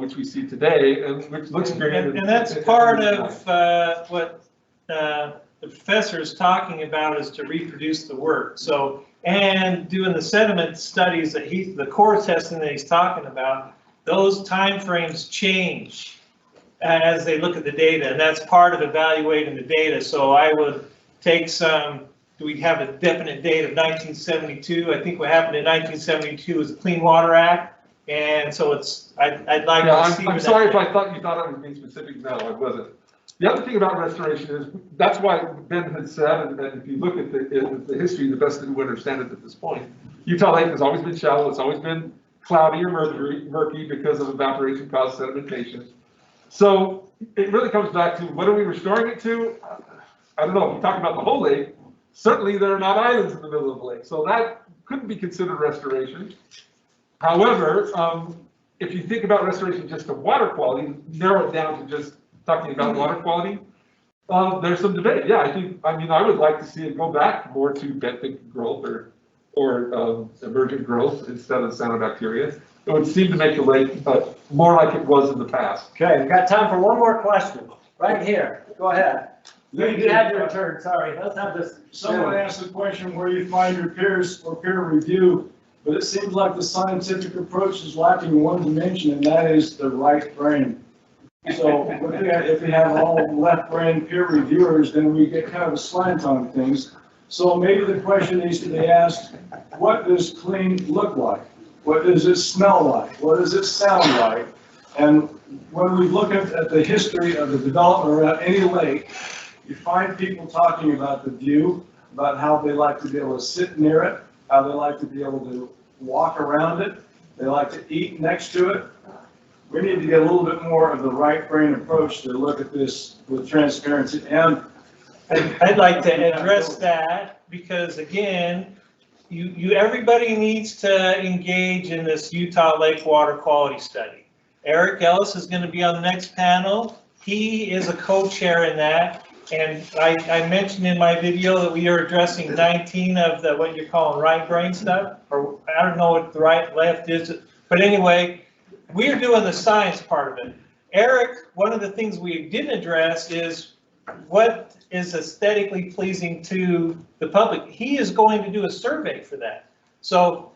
which we see today, and which looks great. And that's part of what the professor is talking about, is to reproduce the work. So, and doing the sediment studies that the core testing that he's talking about, those timeframes change as they look at the data, and that's part of evaluating the data. So I would take do we have a definite date of 1972? I think what happened in 1972 was the Clean Water Act, and so I'd like to see. I'm sorry if I thought you thought I was being specific. No, I wasn't. The other thing about restoration is, that's why Ben had said, and if you look at the history, the best that we understand it at this point, Utah Lake has always been shallow, it's always been cloudy or murky because of evaporation caused sedimentation. So it really comes back to, what are we restoring it to? I don't know, if you talk about the whole lake, certainly there are not islands in the middle of the lake, so that couldn't be considered restoration. However, if you think about restoration just of water quality, narrow it down to just talking about water quality, there's some debate. Yeah, I would like to see it go back more to benthic growth or emergent growth instead of cyanobacteria. It would seem to make the lake more like it was in the past. Okay, we've got time for one more question. Right here, go ahead. You had your turn, sorry, let's have this. Someone asked the question where you find your peers for peer review, but it seems like the scientific approach is lacking one dimension, and that is the right brain. So if we have all left brain peer reviewers, then we get kind of a slant on things. So maybe the question needs to be asked, what does clean look like? What does it smell like? What does it sound like? And when we look at the history of the development around any lake, you find people talking about the view, about how they like to be able to sit near it, how they like to be able to walk around it, they like to eat next to it. We need to get a little bit more of the right brain approach to look at this with transparency. And I'd like to address that because again, everybody needs to engage in this Utah Lake Water Quality Study. Eric Ellis is going to be on the next panel. He is a co-chair in that. And I mentioned in my video that we are addressing 19 of the, what you're calling right brain stuff, or I don't know what the right left is, but anyway, we're doing the science part of it. Eric, one of the things we didn't address is what is aesthetically pleasing to the public. He is going to do a survey for that. So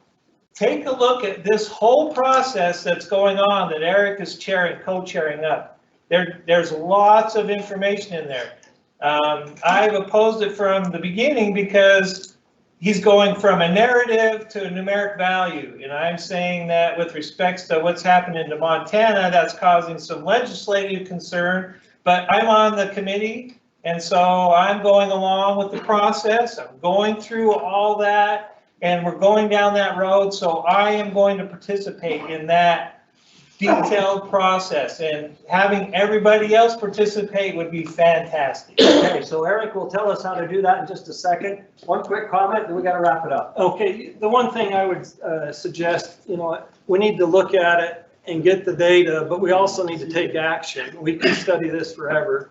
take a look at this whole process that's going on that Eric is chairing, co-chairing up. There's lots of information in there. I've opposed it from the beginning because he's going from a narrative to a numeric value. And I'm saying that with respects to what's happening to Montana, that's causing some legislative concern. But I'm on the committee, and so I'm going along with the process. I'm going through all that, and we're going down that road. So I am going to participate in that detailed process, and having everybody else participate would be fantastic. Okay, so Eric will tell us how to do that in just a second. One quick comment, then we got to wrap it up. Okay, the one thing I would suggest, we need to look at it and get the data, but we also need to take action. We could study this forever.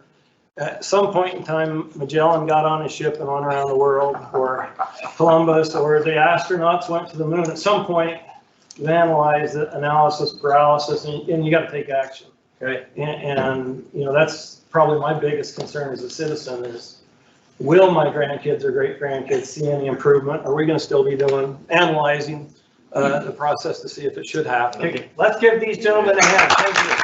At some point in time, Magellan got on a ship and went around the world, or Columbus, or the astronauts went to the moon. At some point, you analyze the analysis paralysis, and you got to take action. Okay. And that's probably my biggest concern as a citizen is, will my grandkids or great grandkids see any improvement? Are we going to still be analyzing the process to see if it should happen? Okay, let's give these gentlemen a hand. Thank you.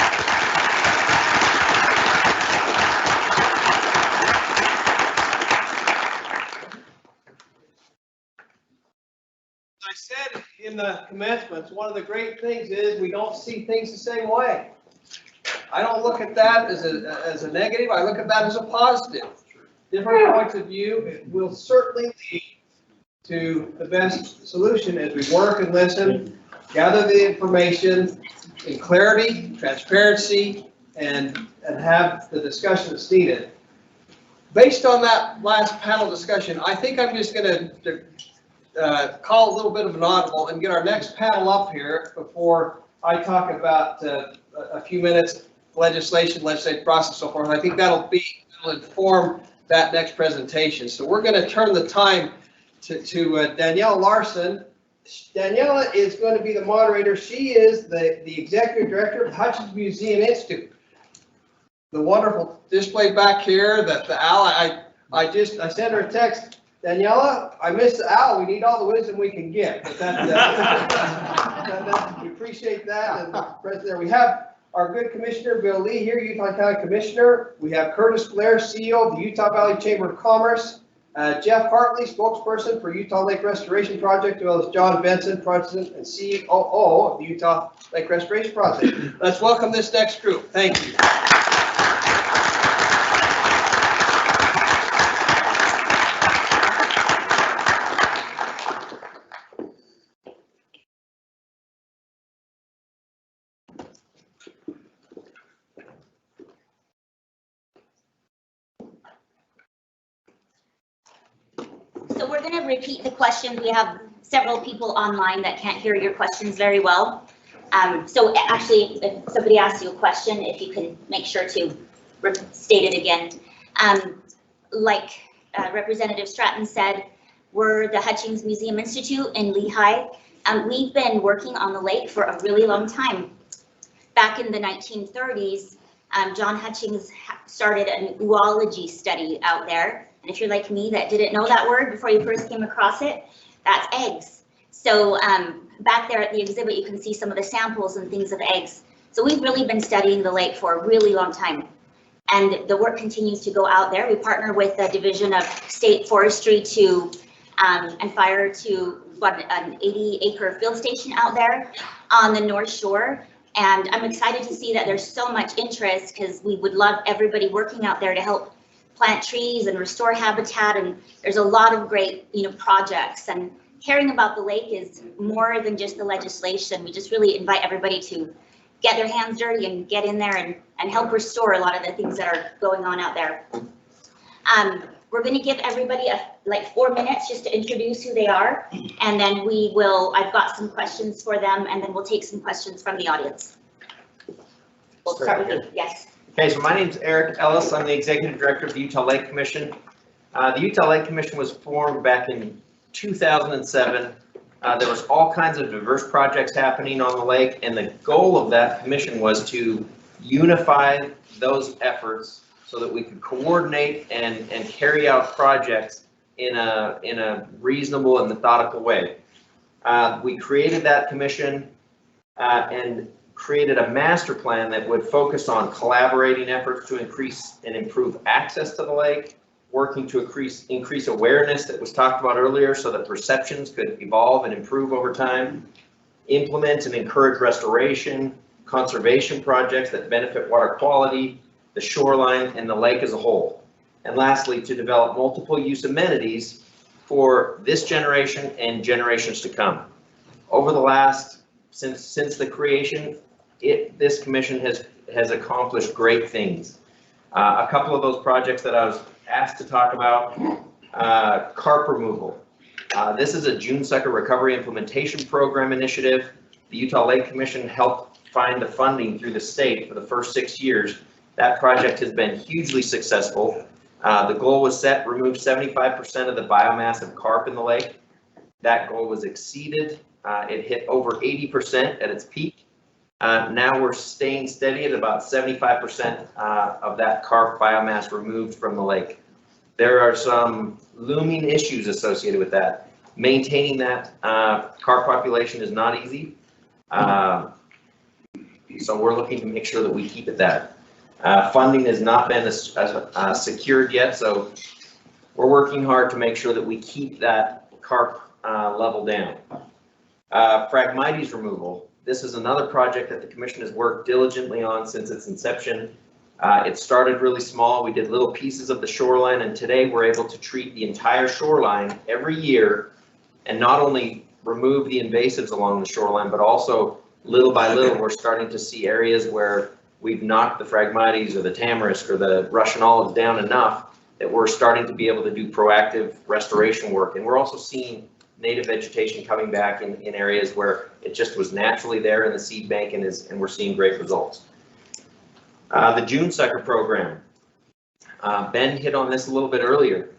I said in the commencements, one of the great things is we don't see things the same way. I don't look at that as a negative. I look at that as a positive. Different points of view will certainly lead to the best solution as we work and listen, gather the information in clarity, transparency, and have the discussion that's needed. Based on that last panel discussion, I think I'm just going to call a little bit of an audible and get our next panel up here before I talk about a few minutes legislative process, so forth. I think that'll inform that next presentation. So we're going to turn the time to Danielle Larson. Daniela is going to be the moderator. She is the executive director of the Hutchins Museum Institute. The wonderful display back here that the owl, I sent her a text. Daniela, I miss the owl. We need all the wisdom we can get. But we appreciate that. And right there, we have our good Commissioner Bill Lee here, Utah County Commissioner. We have Curtis Blair, CEO of the Utah Valley Chamber of Commerce. Jeff Hartley, spokesperson for Utah Lake Restoration Project, as well as John Benson, President and COO of the Utah Lake Restoration Project. Let's welcome this next group. Thank you. So we're going to repeat the questions. We have several people online that can't hear your questions very well. So actually, if somebody asks you a question, if you can make sure to state it again. Like Representative Stratton said, we're the Hutchins Museum Institute in Lehigh. We've been working on the lake for a really long time. Back in the 1930s, John Hutchins started an oology study out there. And if you're like me that didn't know that word before you first came across it, that's eggs. So back there at the exhibit, you can see some of the samples and things of eggs. So we've really been studying the lake for a really long time. And the work continues to go out there. We partner with the Division of State Forestry to and fire to an 80-acre field station out there on the North Shore. And I'm excited to see that there's so much interest because we would love everybody working out there to help plant trees and restore habitat. And there's a lot of great, projects, and caring about the lake is more than just the legislation. We just really invite everybody to get their hands dirty and get in there and help restore a lot of the things that are going on out there. We're going to give everybody like 4 minutes just to introduce who they are, and then I've got some questions for them, and then we'll take some questions from the audience. We'll start with you. Yes. Okay, so my name's Eric Ellis. I'm the Executive Director of the Utah Lake Commission. The Utah Lake Commission was formed back in 2007. There was all kinds of diverse projects happening on the lake, and the goal of that commission was to unify those efforts so that we could coordinate and carry out projects in a reasonable and methodical way. We created that commission and created a master plan that would focus on collaborating efforts to increase and improve access to the lake, working to increase awareness that was talked about earlier so that perceptions could evolve and improve over time, implement and encourage restoration, conservation projects that benefit water quality, the shoreline, and the lake as a whole. And lastly, to develop multiple use amenities for this generation and generations to come. Over the last, since the creation, this commission has accomplished great things. A couple of those projects that I was asked to talk about, Carp Removal. This is a June sucker recovery implementation program initiative. The Utah Lake Commission helped find the funding through the state for the first 6 years. That project has been hugely successful. The goal was set, remove 75% of the biomass of carp in the lake. That goal was exceeded. It hit over 80% at its peak. Now we're staying steady at about 75% of that carp biomass removed from the lake. There are some looming issues associated with that. Maintaining that carp population is not easy. So we're looking to make sure that we keep it that. Funding has not been secured yet, so we're working hard to make sure that we keep that carp level down. Phragmites Removal. This is another project that the commission has worked diligently on since its inception. It started really small. We did little pieces of the shoreline, and today we're able to treat the entire shoreline every year and not only remove the invasives along the shoreline, but also little by little we're starting to see areas where we've knocked the Phragmites or the tamarisk or the Russian olives down enough that we're starting to be able to do proactive restoration work. And we're also seeing native vegetation coming back in areas where it just was naturally there in the seed bank, and we're seeing great results. The June sucker program. Ben hit on this a little bit earlier.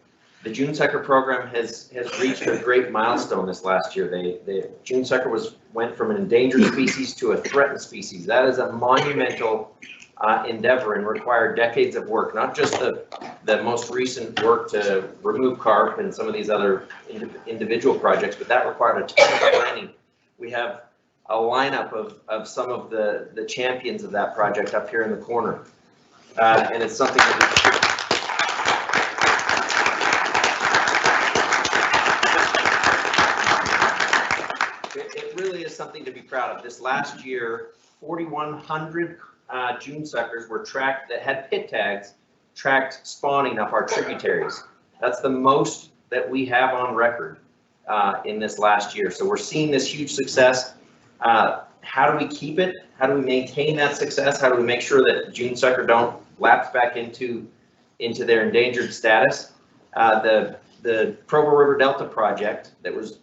The June sucker program has reached a great milestone this last year. The June sucker went from an endangered species to a threatened species. That is a monumental endeavor and required decades of work, not just the most recent work to remove carp and some of these other individual projects, but that required a ton of planning. We have a lineup of some of the champions of that project up here in the corner. And it's something that it really is something to be proud of. This last year, 4,100 June suckers were tracked that had pit tags, tracked spawning up our tributaries. That's the most that we have on record in this last year. So we're seeing this huge success. How do we keep it? How do we maintain that success? How do we make sure that June sucker don't lapse back into their endangered status? The Provo River Delta project that was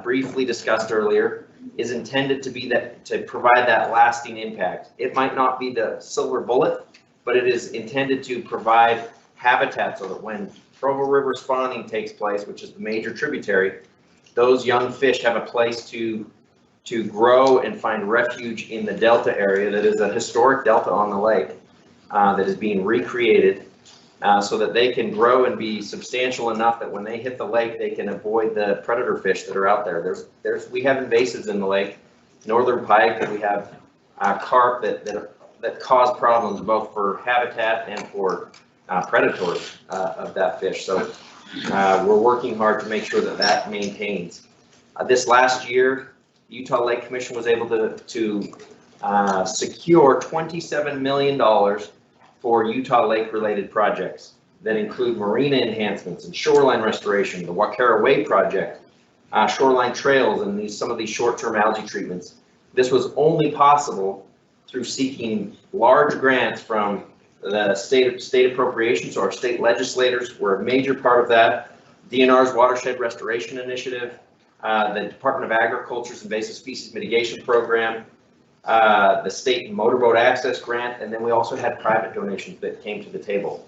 briefly discussed earlier is intended to provide that lasting impact. It might not be the silver bullet, but it is intended to provide habitat so that when Provo River spawning takes place, which is the major tributary, those young fish have a place to grow and find refuge in the delta area that is a historic delta on the lake that is being recreated so that they can grow and be substantial enough that when they hit the lake, they can avoid the predator fish that are out there. We have invasives in the lake, northern pike, and we have carp that cause problems both for habitat and for predators of that fish. So We're working hard to make sure that that maintains. This last year, the Utah Lake Commission was able to secure $27 million for Utah Lake-related projects that include marina enhancements and shoreline restoration, the Wacara Way project, shoreline trails, and some of these short-term algae treatments. This was only possible through seeking large grants from the state appropriations. So our state legislators were a major part of that. DNR's Watershed Restoration Initiative, the Department of Agriculture's Invasive Species Mitigation Program, the state motorboat access grant, and then we also had private donations that came to the table.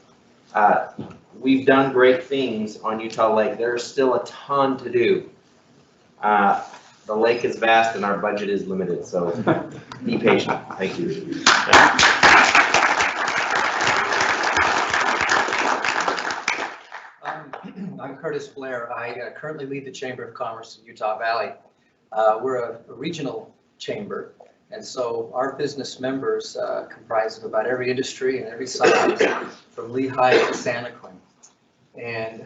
We've done great things on Utah Lake. There's still a ton to do. The lake is vast and our budget is limited, so be patient. Thank you. I'm Curtis Blair. I currently lead the Chamber of Commerce in Utah Valley. We're a regional chamber, and so our business members comprise of about every industry and every size, from Lehigh to Santaquin. And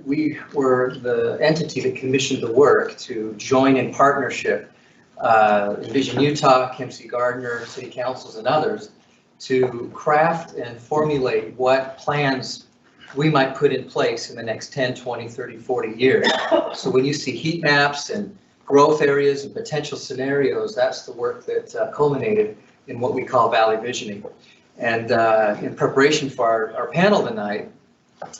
we were the entity that commissioned the work to join in partnership, Envision Utah, Kim C. Gardner, city councils, and others, to craft and formulate what plans we might put in place in the next 10, 20, 30, 40 years. So when you see heat maps and growth areas and potential scenarios, that's the work that culminated in what we call Valley Visioning. And in preparation for our panel tonight,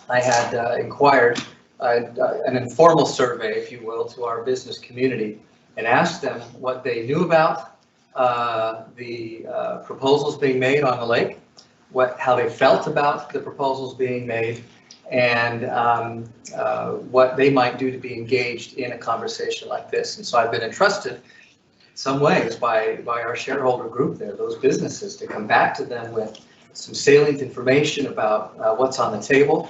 I had inquired an informal survey, if you will, to our business community and asked them what they knew about the proposals being made on the lake, how they felt about the proposals being made, and what they might do to be engaged in a conversation like this. And so I've been entrusted in some ways by our shareholder group there, those businesses, to come back to them with some salient information about what's on the table,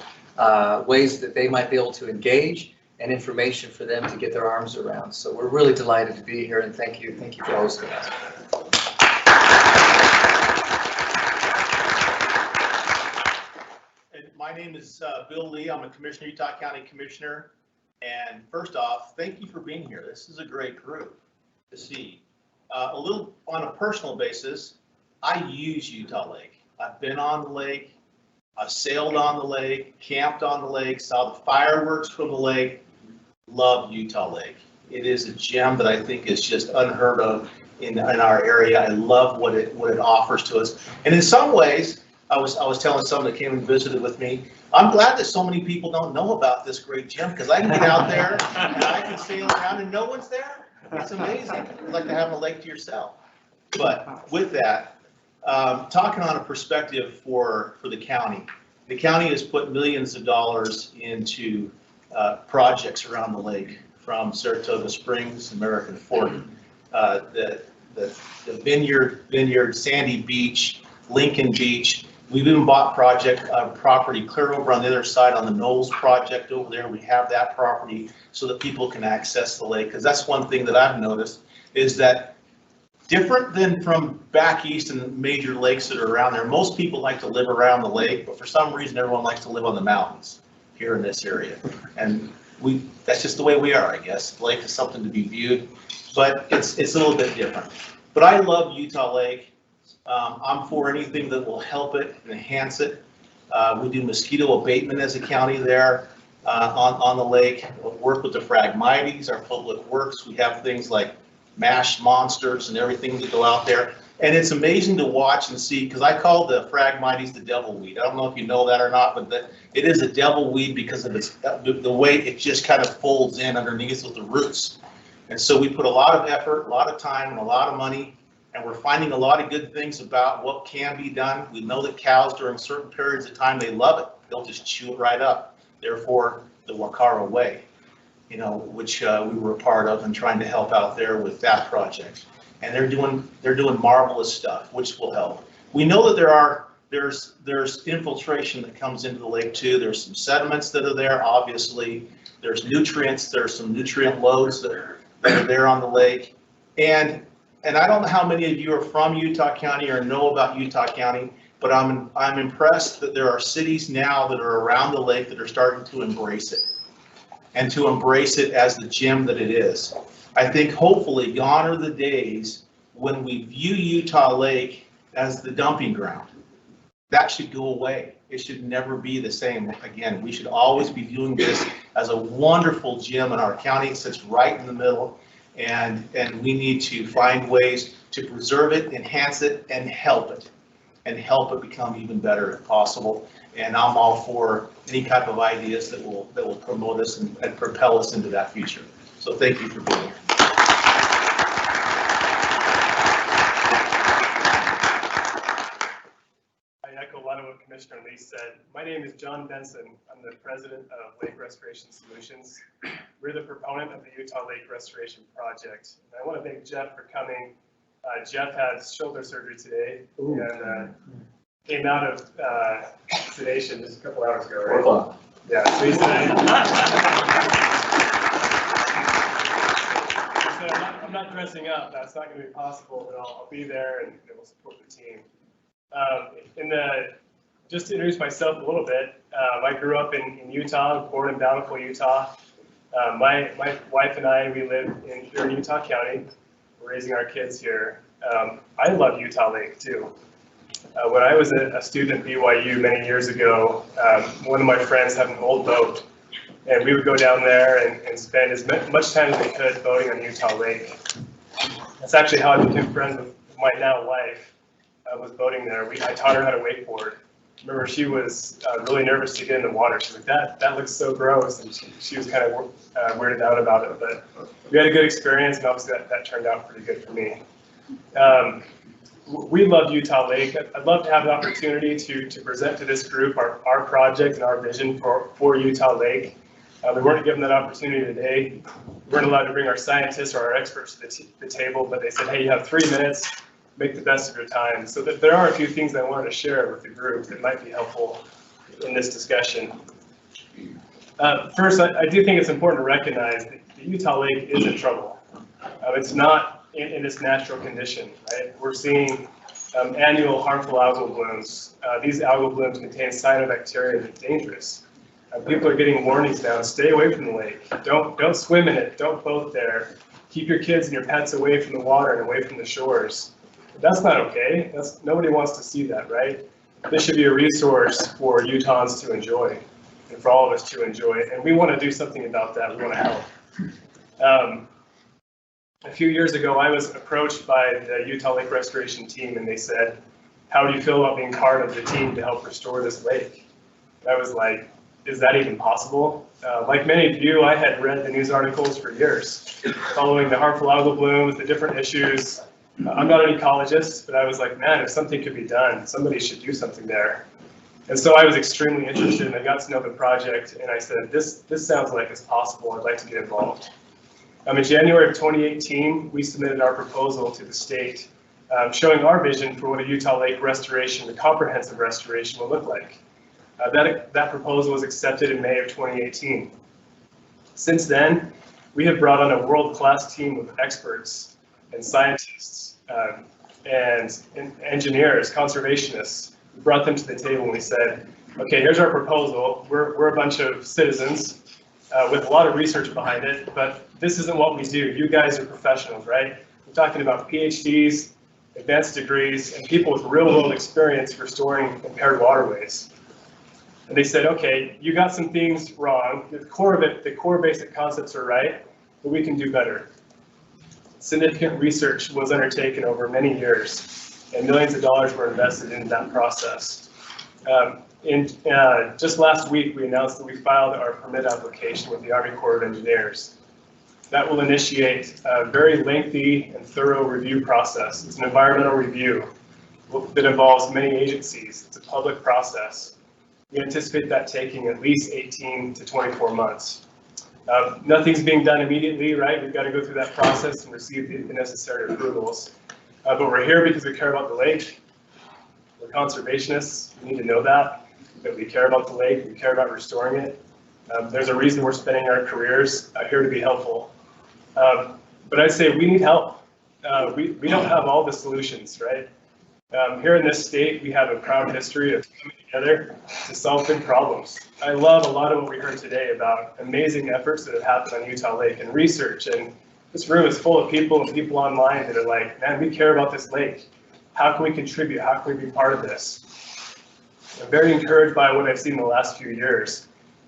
ways that they might be able to engage, and information for them to get their arms around. So we're really delighted to be here, and thank you for hosting us. My name is Bill Lee. I'm a commissioner, Utah County Commissioner. And first off, thank you for being here. This is a great group to see. A little on a personal basis, I use Utah Lake. I've been on the lake, I've sailed on the lake, camped on the lake, saw the fireworks from the lake. Love Utah Lake. It is a gem that I think is just unheard of in our area. I love what it offers to us. And in some ways, I was telling someone that came and visited with me, I'm glad that so many people don't know about this great gem, because I can get out there and I can sail around and no one's there. It's amazing. It's like to have a lake to yourself. But with that, talking on a perspective for the county has put millions of dollars into projects around the lake, from Saratova Springs, American Fork, the Vineyard, Sandy Beach, Lincoln Beach. We've even bought property clear over on the other side on the Knowles project over there. We have that property so that people can access the lake, because that's one thing that I've noticed is that different than from back east and major lakes that are around there, most people like to live around the lake, but for some reason everyone likes to live on the mountains here in this area. And that's just the way we are, I guess. The lake is something to be viewed, but it's a little bit different. But I love Utah Lake. I'm for anything that will help it and enhance it. We do mosquito abatement as a county there on the lake. We'll work with the Phragmites, our public works. We have things like mash monsters and everything that go out there. And it's amazing to watch and see, because I call the Phragmites the devil weed. I don't know if you know that or not, but it is a devil weed because of its, the way it just kind of folds in underneath with the roots. And so we put a lot of effort, a lot of time, and a lot of money, and we're finding a lot of good things about what can be done. We know that cows during certain periods of time, they love it. They'll just chew it right up. Therefore, the Wacara Way, which we were a part of and trying to help out there with that project. And they're doing marvelous stuff, which will help. We know that there's infiltration that comes into the lake too. There's some sediments that are there, obviously. There's nutrients. There's some nutrient loads that are there on the lake. And I don't know how many of you are from Utah County or know about Utah County, But I'm impressed that there are cities now that are around the lake that are starting to embrace it, and to embrace it as the gem that it is. I think hopefully gone are the days when we view Utah Lake as the dumping ground. That should go away. It should never be the same again. We should always be viewing this as a wonderful gem in our county. It sits right in the middle, and we need to find ways to preserve it, enhance it, and help it become even better if possible. And I'm all for any type of ideas that will promote us and propel us into that future. So thank you for being here. I echo a lot of what Commissioner Lee said. My name is John Benson. I'm the president of Lake Restoration Solutions. We're the proponent of the Utah Lake Restoration Project. And I want to thank Jeff for coming. Jeff had shoulder surgery today and came out of sedation just a couple hours ago, right? Yeah, so he said, I'm not dressing up. That's not going to be possible, but I'll be there and we'll support the team. Just to introduce myself a little bit, I grew up in Utah, born in Bountiful, Utah. My wife and I, we live here in Utah County. We're raising our kids here. I love Utah Lake too. When I was a student at BYU many years ago, one of my friends had an old boat, and we would go down there and spend as much time as we could boating on Utah Lake. That's actually how I became friends with my now wife, was boating there. I taught her how to wakeboard. Remember, she was really nervous to get in the water. She was like, that looks so gross, and she was kind of weirded out about it, but we had a good experience, and obviously that turned out pretty good for me. We love Utah Lake. I'd love to have an opportunity to present to this group our project and our vision for Utah Lake. We weren't given that opportunity today. We weren't allowed to bring our scientists or our experts to the table, but they said, hey, you have 3 minutes, make the best of your time. So there are a few things I wanted to share with the group that might be helpful in this discussion. First, I do think it's important to recognize that the Utah Lake is in trouble. It's not in its natural condition, right? We're seeing annual harmful algal blooms. These algal blooms contain cyanobacteria that's dangerous. People are getting warnings now, stay away from the lake. Don't swim in it, don't boat there. Keep your kids and your pets away from the water and away from the shores. That's not okay. Nobody wants to see that, right? This should be a resource for Utahns to enjoy and for all of us to enjoy. And we want to do something about that. We want to help. A few years ago, I was approached by the Utah Lake Restoration team, and they said, how do you feel about being part of the team to help restore this lake? And I was like, is that even possible? Like many of you, I had read the news articles for years, following the harmful algal blooms, the different issues. I'm not an ecologist, but I was like, man, if something could be done, somebody should do something there. And so I was extremely interested, and I got to know the project, and I said, this sounds like it's possible. I'd like to get involved. In January of 2018, we submitted our proposal to the state, showing our vision for what a Utah Lake restoration, the comprehensive restoration, will look like. That proposal was accepted in May of 2018. Since then, we have brought on a world-class team of experts and scientists and engineers, conservationists. We brought them to the table and we said, okay, here's our proposal. We're a bunch of citizens with a lot of research behind it, but this isn't what we do. You guys are professionals, right? We're talking about PhDs, advanced degrees, and people with real-world experience restoring impaired waterways. And they said, okay, you got some things wrong. The core of it, the core basic concepts are right, but we can do better. Significant research was undertaken over many years, and millions of dollars were invested in that process. Just last week, we announced that we filed our permit application with the Army Corps of Engineers. That will initiate a very lengthy and thorough review process. It's an environmental review that involves many agencies. It's a public process. We anticipate that taking at least 18 to 24 months. Nothing's being done immediately, right? We've got to go through that process and receive the necessary approvals. But we're here because we care about the lake. We're conservationists. We need to know that we care about the lake, we care about restoring it. There's a reason we're spending our careers here to be helpful. But I'd say we need help. We don't have all the solutions, right? Here in this state, we have a proud history of coming together to solve big problems. I love a lot of what we heard today about amazing efforts that have happened on Utah Lake and research. And this room is full of people and people online that are like, man, we care about this lake. How can we contribute? How can we be part of this? I'm very encouraged by what I've seen in the last few years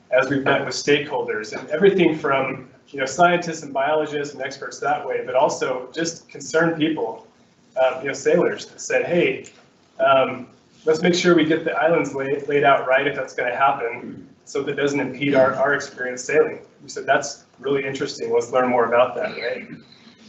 as we've met with stakeholders and everything from scientists and biologists and experts that way, but also just concerned people, sailors that said, hey, let's make sure we get the islands laid out right if that's going to happen, so that it doesn't impede our experience sailing. We said, that's really interesting. Let's learn more about that, right?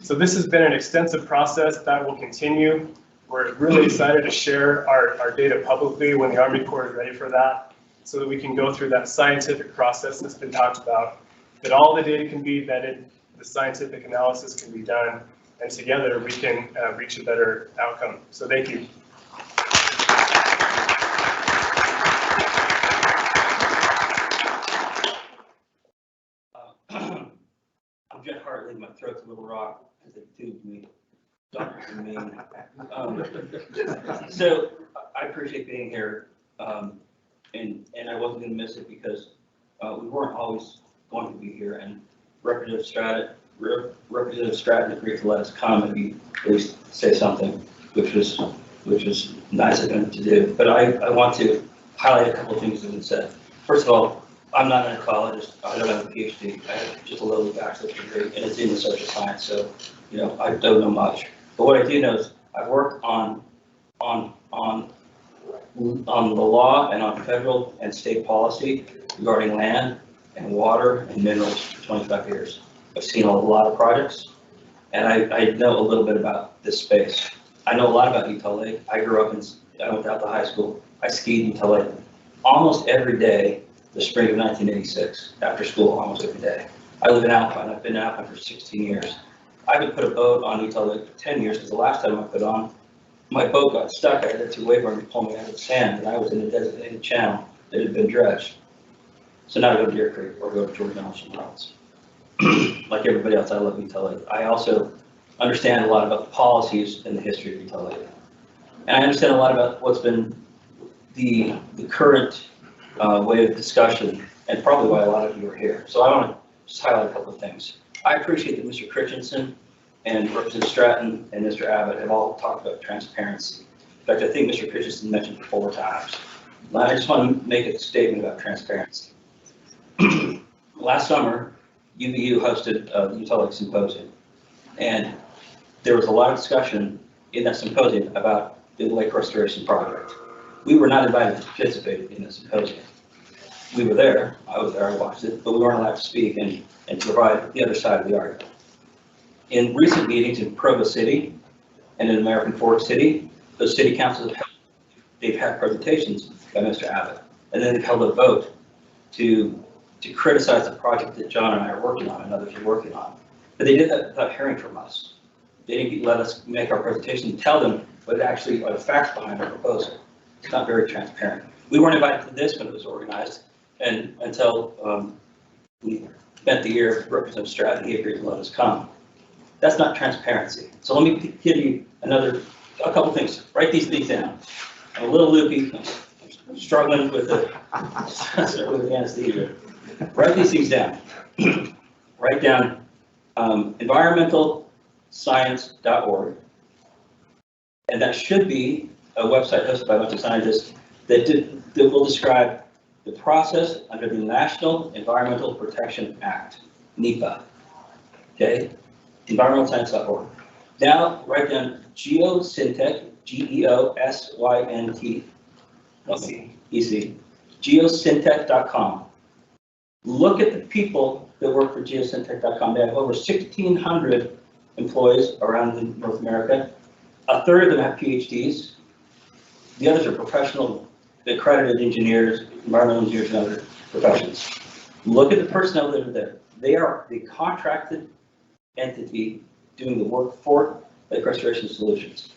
So this has been an extensive process that will continue. We're really excited to share our data publicly when the Army Corps is ready for that, so that we can go through that scientific process that's been talked about, that all the data can be vetted, the scientific analysis can be done, and together we can reach a better outcome. So thank you. I'm Jet Hartley, my throat's a little rock because they tubed me. Doctors in Maine. So I appreciate being here, and I wasn't going to miss it because we weren't always going to be here, and Representative Stratton agreed to let us come and at least say something, which was nice of him to do. But I want to highlight a couple of things that have been said. First of all, I'm not an ecologist. I don't have a PhD. I have just a lowly bachelor's degree, and it's in the social science. So, I don't know much. But what I do know is I've worked on the law and on federal and state policy regarding land and water and minerals for 25 years. I've seen a lot of projects, and I know a little bit about this space. I know a lot about Utah Lake. I went out to high school. I skied Utah Lake almost every day the spring of 1986, after school almost every day. I live in Alpine. I've been in Alpine for 16 years. I haven't put a boat on Utah Lake for 10 years because the last time I put on, my boat got stuck. I had 2 waverunners pull me out of the sand, and I was in a designated channel that had been dredged. So now I go to Deer Creek or go to Georgia National Parks. Like everybody else, I love Utah Lake. I also understand a lot about the policies and the history of Utah Lake. And I understand a lot about what's been the current way of discussion, and probably why a lot of you are here. So I want to just highlight a couple of things. I appreciate that Mr. Christensen and Representative Stratton and Mr. Abbott have all talked about transparency. In fact, I think Mr. Christensen mentioned it 4 times. I just want to make a statement about transparency. Last summer, UVU hosted the Utah Lake Symposium, and there was a lot of discussion in that symposium about the lake restoration project. We were not invited to participate in the symposium. We were there, I was there, I watched it, but we weren't allowed to speak and provide the other side of the argument. In recent meetings in Provo City and in American Fork City, those city councils they've had presentations by Mr. Abbott, and then they've held a vote to criticize the project that John and I are working on and others are working on. But they did that without hearing from us. They didn't let us make our presentation and tell them what actually are the facts behind our proposal. It's not very transparent. We weren't invited to this when it was organized, and until we spent the year with Representative Stratton, he agreed to let us come. That's not transparency. So let me give you a couple things. Write these things down. I'm a little loopy. I'm struggling with the anesthesia. Write these things down. Write down environmentalscience.org, and that should be a website hosted by a bunch of scientists that will describe the process under the National Environmental Protection Act, NEPA. Okay, environmentalscience.org. Now write down geosyntec, Geosynt, geosyntec.com. Look at the people that work for geosyntec.com. They have over 1,600 employees around North America. A third of them have PhDs. The others are professional, accredited engineers, environmental engineers, and other professions. Look at the personnel that are there. They are the contracted entity doing the work for Lake Restoration Solutions.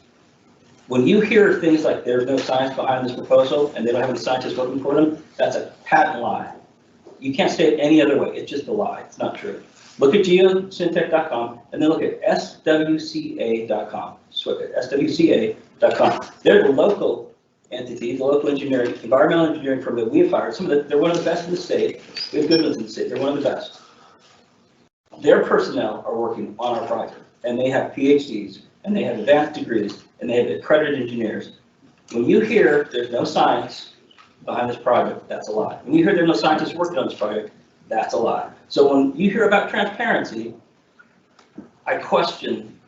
When you hear things like there's no science behind this proposal and they don't have any scientists working for them, that's a patent lie. You can't say it any other way. It's just a lie. It's not true. Look at geosyntech.com and then look at swca.com. swca.com. They're the local entity, the local engineering, environmental engineering firm that we have hired. They're one of the best in the state. We have good ones in the state. They're one of the best. Their personnel are working on our project, and they have PhDs, and they have advanced degrees, and they have accredited engineers. When you hear there's no science behind this project, that's a lie. When you hear there's no scientists working on this project, that's a lie. So when you hear about transparency, I question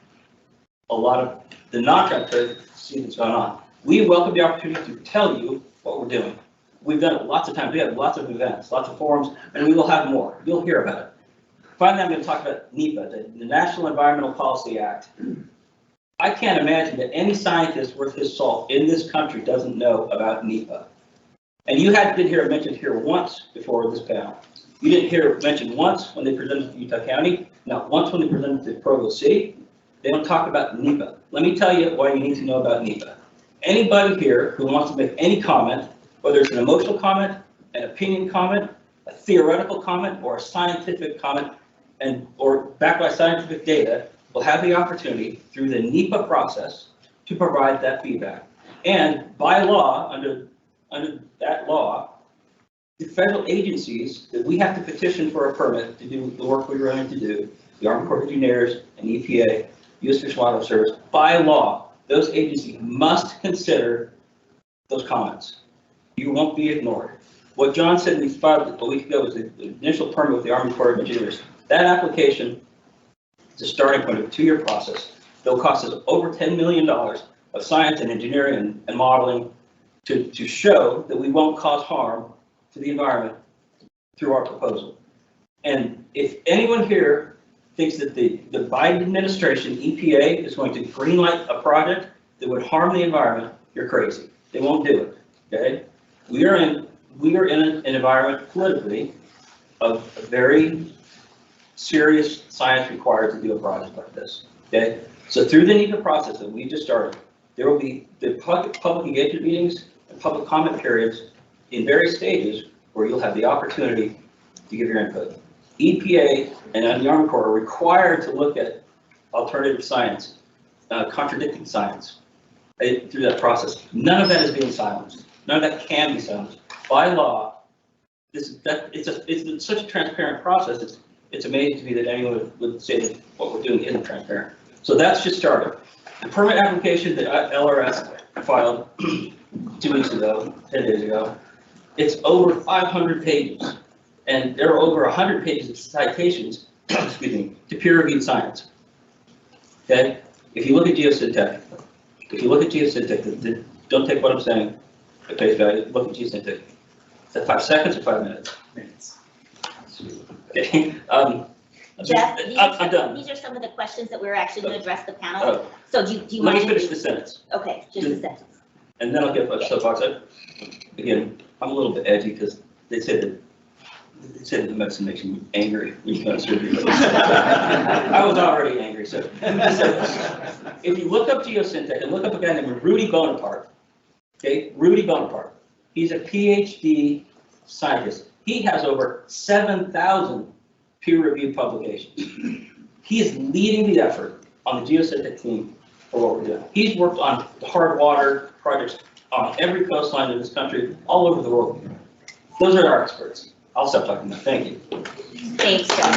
a lot of the non-transparency that's going on. We welcome the opportunity to tell you what we're doing. We've done it lots of times. We have lots of events, lots of forums, and we will have more. You'll hear about it. Finally, I'm going to talk about NEPA, the National Environmental Policy Act. I can't imagine that any scientist worth his salt in this country doesn't know about NEPA. And you didn't hear it mentioned here once before this panel. You didn't hear it mentioned once when they presented to Utah County, not once when they presented to Provo City. They don't talk about NEPA. Let me tell you why you need to know about NEPA. Anybody here who wants to make any comment, whether it's an emotional comment, an opinion comment, a theoretical comment, or a scientific comment, or backed by scientific data, will have the opportunity through the NEPA process to provide that feedback. And by law, under that law, the federal agencies that we have to petition for a permit to do the work we're going to do, the Army Corps of Engineers and EPA, U.S. Fish and Wildlife Service, by law, those agencies must consider those comments. You won't be ignored. What John said we filed a week ago was the initial permit with the Army Corps of Engineers. That application is a starting point of a 2-year process. It'll cost us over $10 million of science and engineering and modeling to show that we won't cause harm to the environment through our proposal. And if anyone here thinks that the Biden administration, EPA, is going to greenlight a project that would harm the environment, you're crazy. They won't do it, okay? We are in an environment politically of a very serious science required to do a project like this, okay? So through the NEPA process that we just started, there will be the public engagement meetings and public comment periods in various stages where you'll have the opportunity to give your input. EPA and the Army Corps are required to look at alternative science, contradicting science through that process. None of that is being silenced. None of that can be silenced. By law, it's such a transparent process. It's amazing to me that anyone would say that what we're doing isn't transparent. So that's just started. The permit application that LRS filed 2 weeks ago, 10 days ago, it's over 500 pages. And there are over 100 pages of citations, excuse me, to peer-reviewed science. Okay? If you look at geosyntech, don't take what I'm saying at face value. Look at geosyntech. Is that 5 seconds or 5 minutes? Minutes. Okay. Jeff, I'm done. these are some of the questions that we're actually going to address the panel. Oh. So do you Let mind? me finish the sentence. Okay, just a sentence. And then I'll get my soapbox. Again, I'm a little bit edgy because they said that the medicine makes you angry when you go to surgery. I was already angry, so if you look up geosyntech and look up a guy named Rudy Bonaparte, okay, Rudy Bonaparte, he's a PhD scientist. He has over 7,000 peer-reviewed publications. He is leading the effort on the geosyntech team for what we're doing. He's worked on hard water projects on every coastline in this country, all over the world. Those are our experts. I'll stop talking now. Thank you. Thanks, John.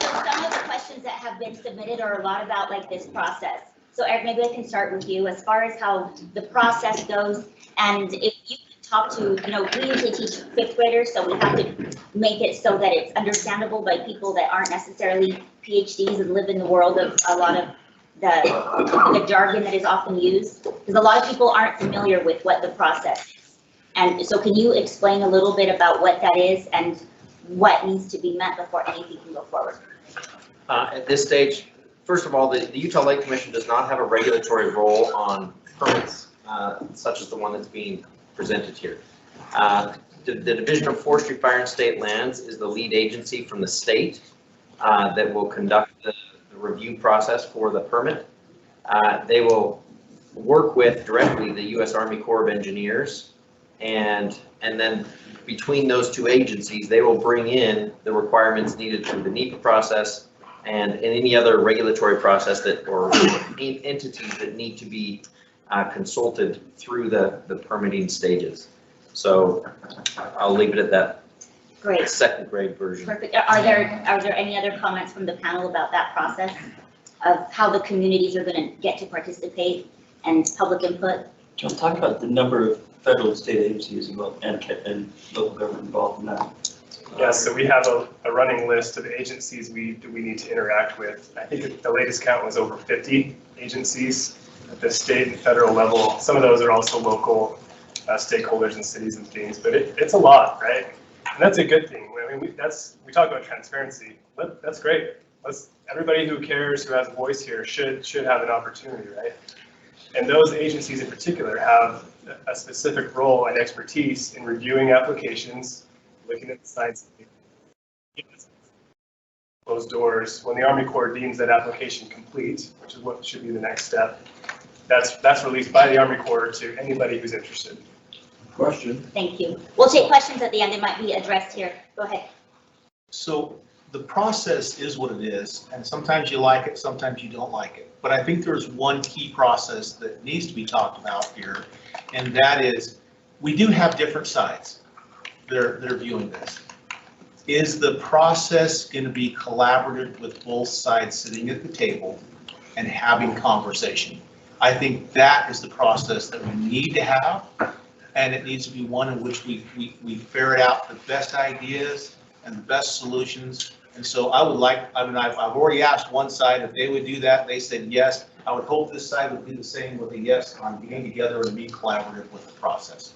So some of the questions that have been submitted are a lot about like this process. So Eric, maybe I can start with you as far as how the process goes, and if you could talk to, we usually teach 5th graders, so we have to make it so that it's understandable by people that aren't necessarily PhDs and live in the world of a lot of the jargon that is often used, because a lot of people aren't familiar with what the process is. And so can you explain a little bit about what that is and what needs to be met before anything can go forward? At this stage, first of all, the Utah Lake Commission does not have a regulatory role on permits such as the one that's being presented here. The Division of Forestry, Fire, and State Lands is the lead agency from the state that will conduct the review process for the permit. They will work with directly the U.S. Army Corps of Engineers And then between those two agencies, they will bring in the requirements needed through the NEPA process and any other regulatory process that, or entities that need to be consulted through the permitting stages. So I'll leave it at that. Great. Second grade version. Perfect. Are there any other comments from the panel about that process of how the communities are going to get to participate and public input? Can we talk about the number of federal and state agencies involved and local government involved in that? Yeah, so we have a running list of agencies we need to interact with. I think the latest count was over 50 agencies at the state and federal level. Some of those are also local stakeholders in cities and things, but it's a lot, right? And that's a good thing. I mean, we talk about transparency. That's great. Everybody who cares, who has a voice here, should have an opportunity, right? And those agencies in particular have a specific role and expertise in reviewing applications, looking at the science, closed doors. When the Army Corps deems that application complete, which is what should be the next step, that's released by the Army Corps to anybody who's interested. Question. Thank you. We'll take questions at the end. They might be addressed here. Go ahead. So the process is what it is, and sometimes you like it, sometimes you don't like it. But I think there's one key process that needs to be talked about here, and that is we do have different sides that are viewing this. Is the process going to be collaborative with both sides sitting at the table and having conversation? I think that is the process that we need to have, and it needs to be one in which we ferret out the best ideas and the best solutions. And so I've already asked one side if they would do that. They said yes. I would hope this side would do the same with a yes on being together and be collaborative with the process.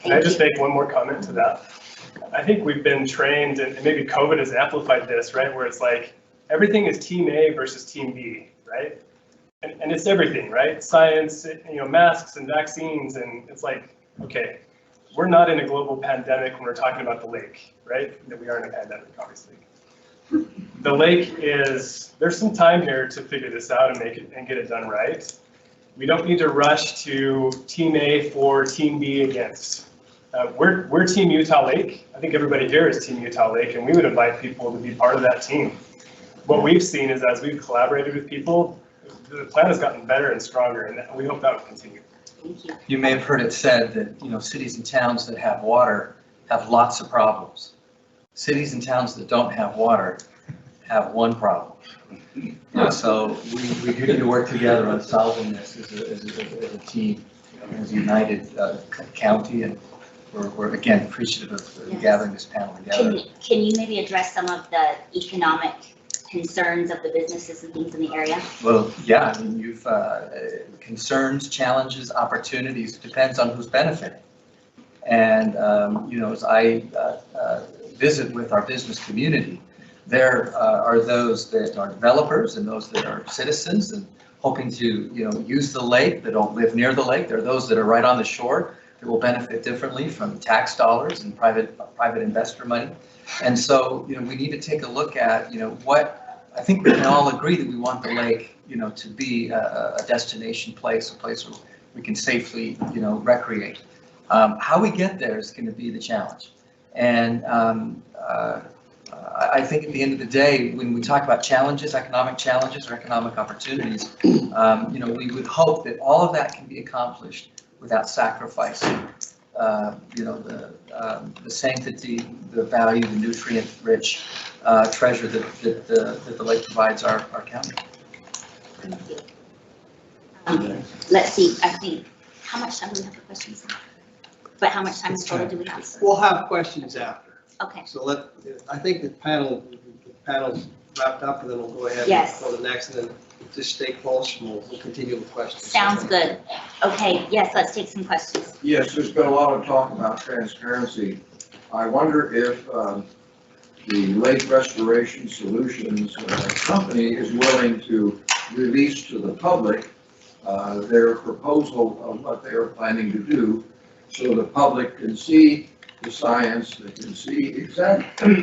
Can I just make one more comment to that? I think we've been trained, and maybe COVID has amplified this, right? Where it's like everything is team A versus team B, right? And it's everything, right? Science, masks and vaccines, and it's like, okay, we're not in a global pandemic when we're talking about the lake, right? That we are in a pandemic, obviously. The lake there's some time here to figure this out and make it and get it done right. We don't need to rush to team A for team B against. We're Team Utah Lake. I think everybody here is Team Utah Lake, and we would invite people to be part of that team. What we've seen is as we've collaborated with people, the plan has gotten better and stronger, and we hope that will continue. Thank you. You may have heard it said that, cities and towns that have water have lots of problems. Cities and towns that don't have water have one problem. So we do need to work together on solving this as a team, as a united county, and we're again appreciative of gathering this panel together. Can you maybe address some of the economic concerns of the businesses and things in the area? Well, yeah, I mean, you've concerns, challenges, opportunities, depends on who's benefiting. And, as I visit with our business community, there are those that are developers and those that are citizens and hoping to, use the lake, that don't live near the lake. There are those that are right on the shore that will benefit differently from tax dollars and private investor money. And so, we need to take a look at, what I think we can all agree that we want the lake, to be a destination place, a place where we can safely, recreate. How we get there is going to be the challenge. And I think at the end of the day, when we talk about challenges, economic challenges or economic opportunities, we would hope that all of that can be accomplished without sacrificing, the sanctity, the value, the nutrient-rich treasure that the lake provides our county. Thank you. Let's see, I think, how much time do we have for questions? But how much time total do we have? We'll have questions after. Okay. So I think the panel's wrapped up, and then we'll go ahead Yes. and go to the next, and then just stay close, and we'll continue with questions. Sounds good. Okay, yes, let's take some questions. Yes, there's been a lot of talk about transparency. I wonder if the Lake Restoration Solutions company is willing to release to the public their proposal of what they are planning to do, so the public can see the science, they can see exactly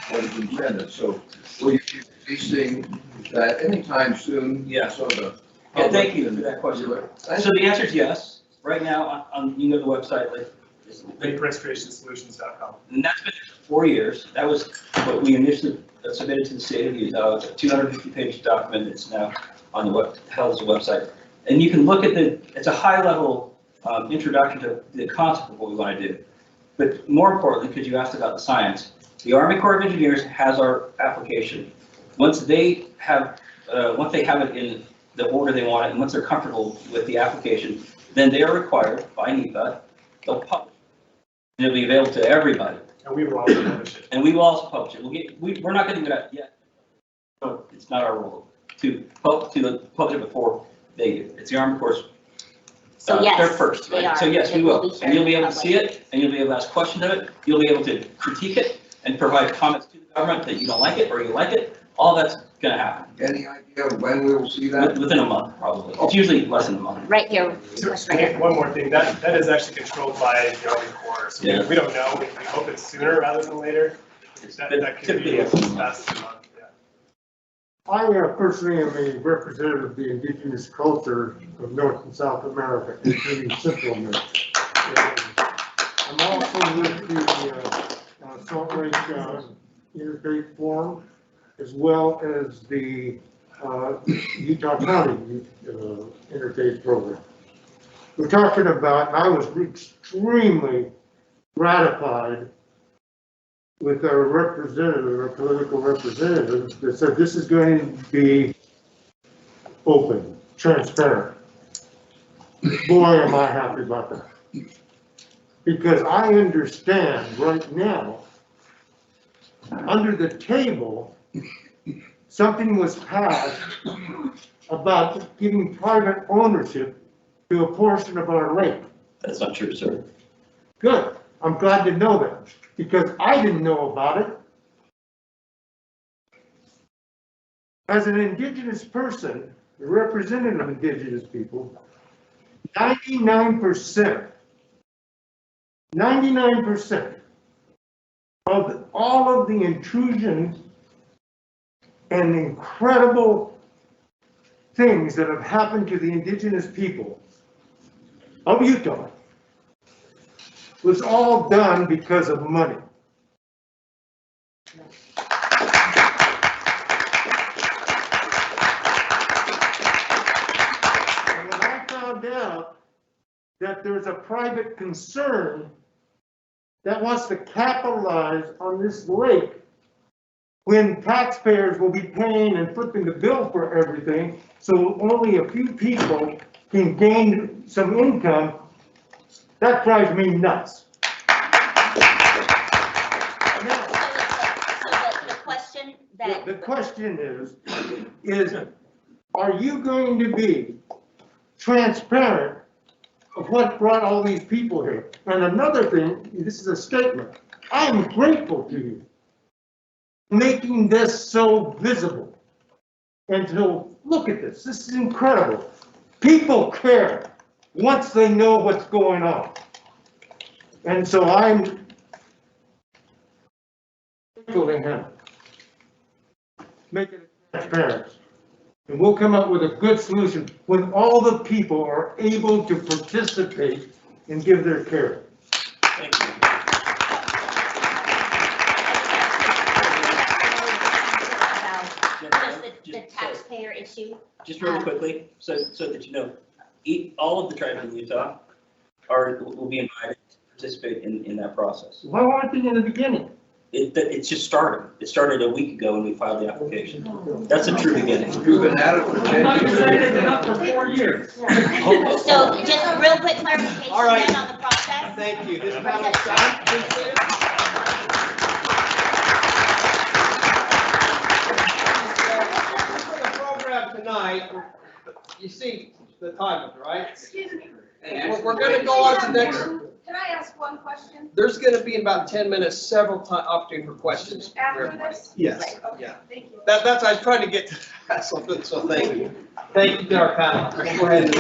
what is intended. So will you be releasing that anytime soon? Yeah. So the Yeah, thank you for that question. So the answer is yes. right now, you know the website, like. LakeRestorationSolutions.com. And that's been there for 4 years. That was what we initially submitted to the state of Utah. It's a 250-page document that's now on the HEL's website. And you can look at it's a high-level introduction to the concept of what we want to do. But more importantly, because you asked about the science, the Army Corps of Engineers has our application. Once they have it in the order they want it, and once they're comfortable with the application, then they are required by Nepa, they'll publish. And it'll be available to everybody. And we will also publish it. And we will also publish it. We're not getting it out yet. So it's not our role to publish it before they do. It's the Army Corps. So yes, they're first, they right? are. So yes, we It will will. be And you'll be able to shared see it, and you'll be able to ask questions of it. You'll be able to critique it and provide comments to the government that you don't like it or you like it. All that's gonna happen. Any idea of when we will see that? Within a month, probably. It's usually less than a month. Right here. One more thing, that is actually controlled by the Army Corps, so Yeah. we don't know, we hope it's sooner rather than later. That could be as fast as a month, yeah. I personally am a representative of the indigenous culture of North and South America, including Central America. And I'm also with the Salt Lake Interfaith Forum, as well as the Utah County Interfaith Program. We're talking about, and I was extremely gratified with our representative, our political representative, that said this is going to be open, transparent. Boy, am I happy about that. Because I understand right now, under the table, something was passed about giving private ownership to a portion of our lake. That's not true, sir. Good. I'm glad to know that, because I didn't know about it. As an indigenous person, a representative of indigenous people, 99% of all of the intrusions and incredible things that have happened to the indigenous people of Utah was all done because of money. And when I found out that there's a private concern that wants to capitalize on this lake when taxpayers will be paying and flipping the bill for everything, so only a few people can gain some income, that drives me nuts. The question is, are you going to be transparent of what brought all these people here? And another thing, this is a statement, I am grateful to you making this so visible. And so, look at this, this is incredible. People care once they know what's going on. And so I'm grateful to him. Make it transparent. And we'll come up with a good solution when all the people are able to participate and give their care. Thank you. The taxpayer issue. Just really quickly, so that you know, all of the tribes in Utah will be invited to participate in that process. Why weren't they in the beginning? It's just started. It started a week ago when we filed the application. That's a true beginning. You've been at it for 10 years. They've been up for 4 years. So just a real quick clarification All right. then on the process. Thank you. This panel is for the program tonight, you see the time, right? Excuse me. We're going to go on to the next. Can I ask one question There's going to be in about 10 minutes, several opportunity for questions. for after everybody. this? Yes, Okay, yeah. thank you. That's, I was trying to get to that, so good, so thank you. Thank you to our panel. Go ahead and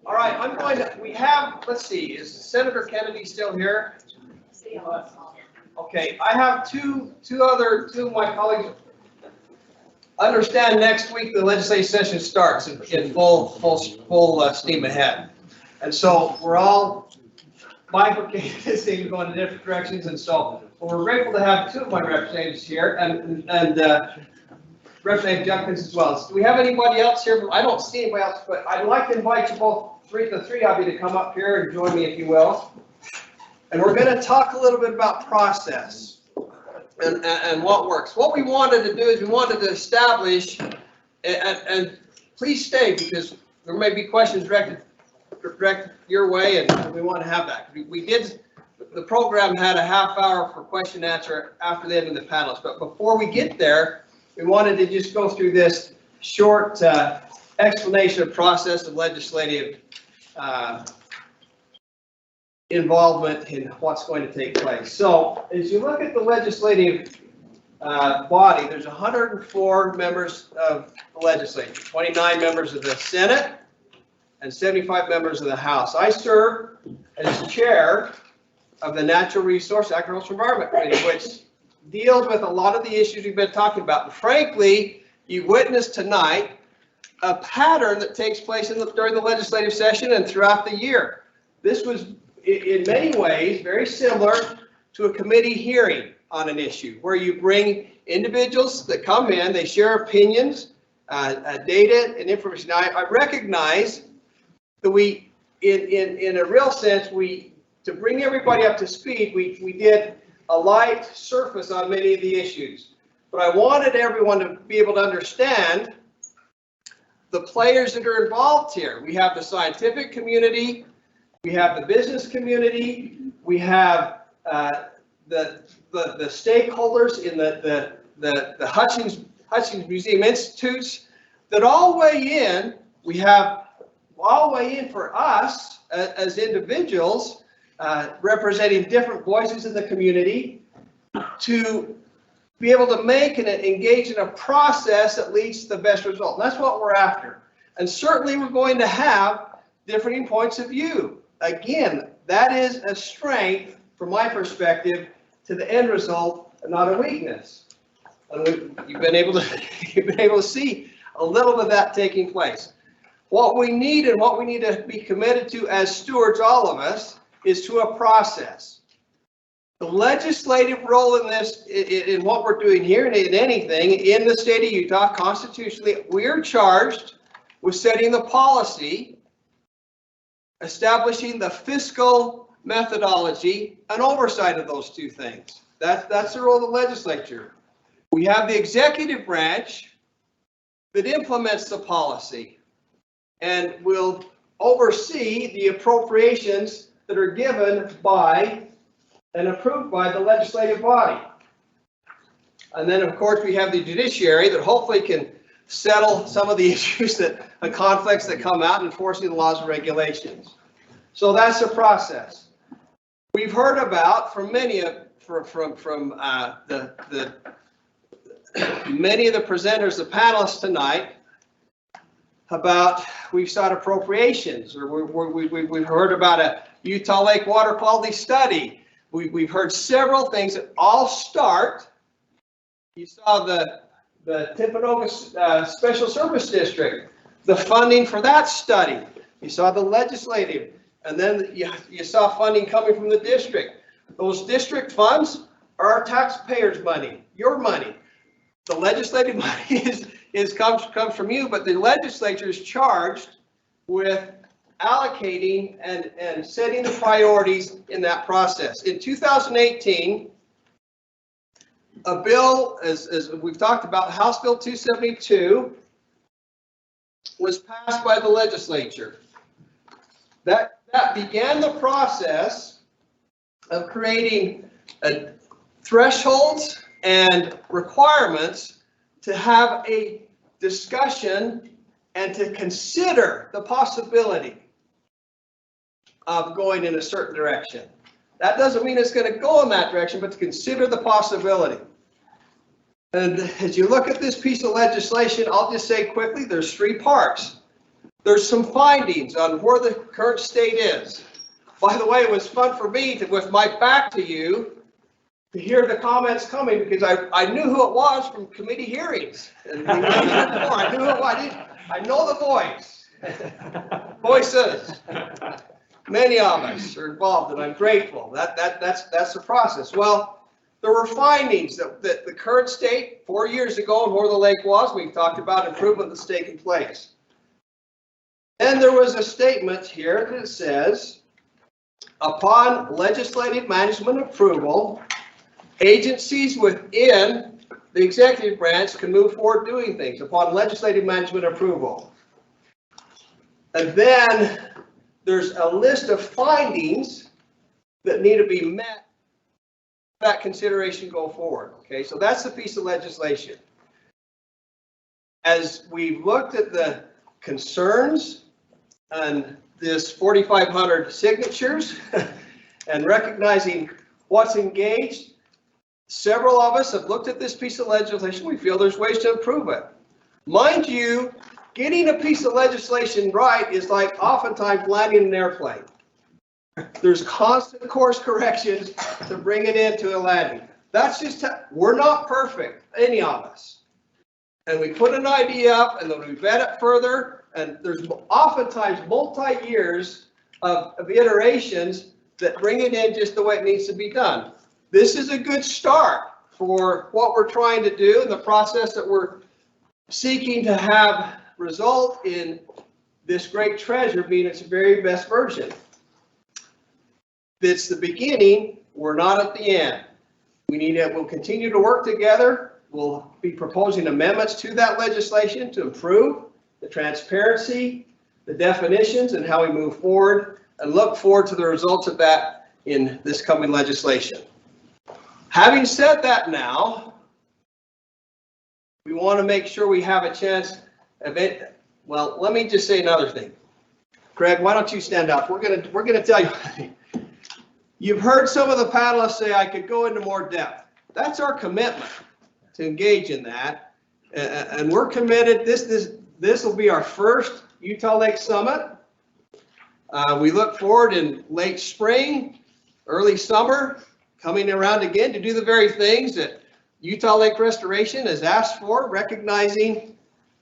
All right, I'm going to, have, let's see, is Senator Kennedy still here? Okay, I have two of my colleagues understand next week the legislative session starts in full steam ahead. And so we're all bifurcated, things going in different directions, and so we're grateful to have two of my representatives here, and Representative Junkins as well. Do we have anybody else here? I don't see anybody else, but I'd like to invite you both, the three of you, to come up here and join me, if you will. And we're going to talk a little bit about process and what works. What we wanted to do is we wanted to establish, and please stay because there may be questions directed your way, and we want to have that. The program had a half hour for question and answer after the end of the panels, but before we get there, we wanted to just go through this short explanation of process of legislative involvement in what's going to take place. So as you look at the legislative body, there's 104 members of the legislature, 29 members of the Senate, and 75 members of the House. I serve as chair of the Natural Resource Agricultural Environment Committee, which deals with a lot of the issues we've been talking about. And frankly, you witnessed tonight a pattern that takes place during the legislative session and throughout the year. This was, in many ways, very similar to a committee hearing on an issue, where you bring individuals that come in, they share opinions, data, and information. Now, I recognize that we, in a real sense, to bring everybody up to speed, we did a light surface on many of the issues. But I wanted everyone to be able to understand the players that are involved here. We have the scientific community, we have the business community, we have the stakeholders in the Hutchins Museum Institutes that all weigh in. We have all weigh in for us as individuals representing different voices in the community to be able to make and engage in a process that leads to the best result. And that's what we're after. And certainly we're going to have differing points of view. Again, that is a strength from my perspective to the end result and not a weakness. And you've been able to see a little bit of that taking place. What we need and what we need to be committed to as stewards, all of us, is to a process. The legislative role in this, in what we're doing here and in anything in the state of Utah, constitutionally, we're charged with setting the policy, establishing the fiscal methodology and oversight of those two things. That's the role of the legislature. We have the executive branch that implements the policy and will oversee the appropriations that are given by and approved by the legislative body. And then, of course, we have the judiciary that hopefully can settle some of the issues the conflicts that come out in enforcing the laws and regulations. So that's the process. We've heard about from many of many of the presenters, the panelists tonight, about we've sought appropriations, or we've heard about a Utah Lake water quality study. We've heard several things that all start. You saw the Timpanogos Special Service District, the funding for that study. You saw the legislative, and then you saw funding coming from the district. Those district funds are our taxpayers' money, your money. The legislative money comes from you, but the legislature is charged with allocating and setting the priorities in that process. In 2018, a bill, as we've talked about, House Bill 272, was passed by the legislature. That began the process of creating thresholds and requirements to have a discussion and to consider the possibility of going in a certain direction. That doesn't mean it's going to go in that direction, but to consider the possibility. And as you look at this piece of legislation, I'll just say quickly, there's three parts. there's some findings on where the current state is. By the way, it was fun for me to, with my back to you, to hear the comments coming because I knew who it was from committee hearings. And I knew who it was. I know the voice. Voices. Many of us are involved, and I'm grateful. That's the process. Well, there were findings that the current state 4 years ago and where the lake was. We've talked about improvement that's taken place. And there was a statement here that says, upon legislative management approval, agencies within the executive branch can move forward doing things upon legislative management approval. And then there's a list of findings that need to be met for that consideration go forward. Okay, so that's the piece of legislation. As we've looked at the concerns and this 4,500 signatures and recognizing what's engaged, several of us have looked at this piece of legislation. We feel there's ways to improve it. Mind you, getting a piece of legislation right is like oftentimes landing an airplane. There's constant course corrections to bring it into a landing. That's just, we're not perfect, any of us. And we put an idea up and then we vet it further, and there's oftentimes multi-years of iterations that bring it in just the way it needs to be done. This is a good start for what we're trying to do in the process that we're seeking to have result in this great treasure being its very best version. It's the beginning, we're not at the end. We'll continue to work together. We'll be proposing amendments to that legislation to improve the transparency, the definitions, and how we move forward, and look forward to the results of that in this coming legislation. Having said that now, we want to make sure we have a chance of it. Well, let me just say another thing. Greg, why don't you stand up? We're gonna tell you. You've heard some of the panelists say I could go into more depth. That's our commitment to engage in that, and we're committed. This will be our first Utah Lake Summit. We look forward in late spring, early summer, coming around again to do the very things that Utah Lake Restoration has asked for, recognizing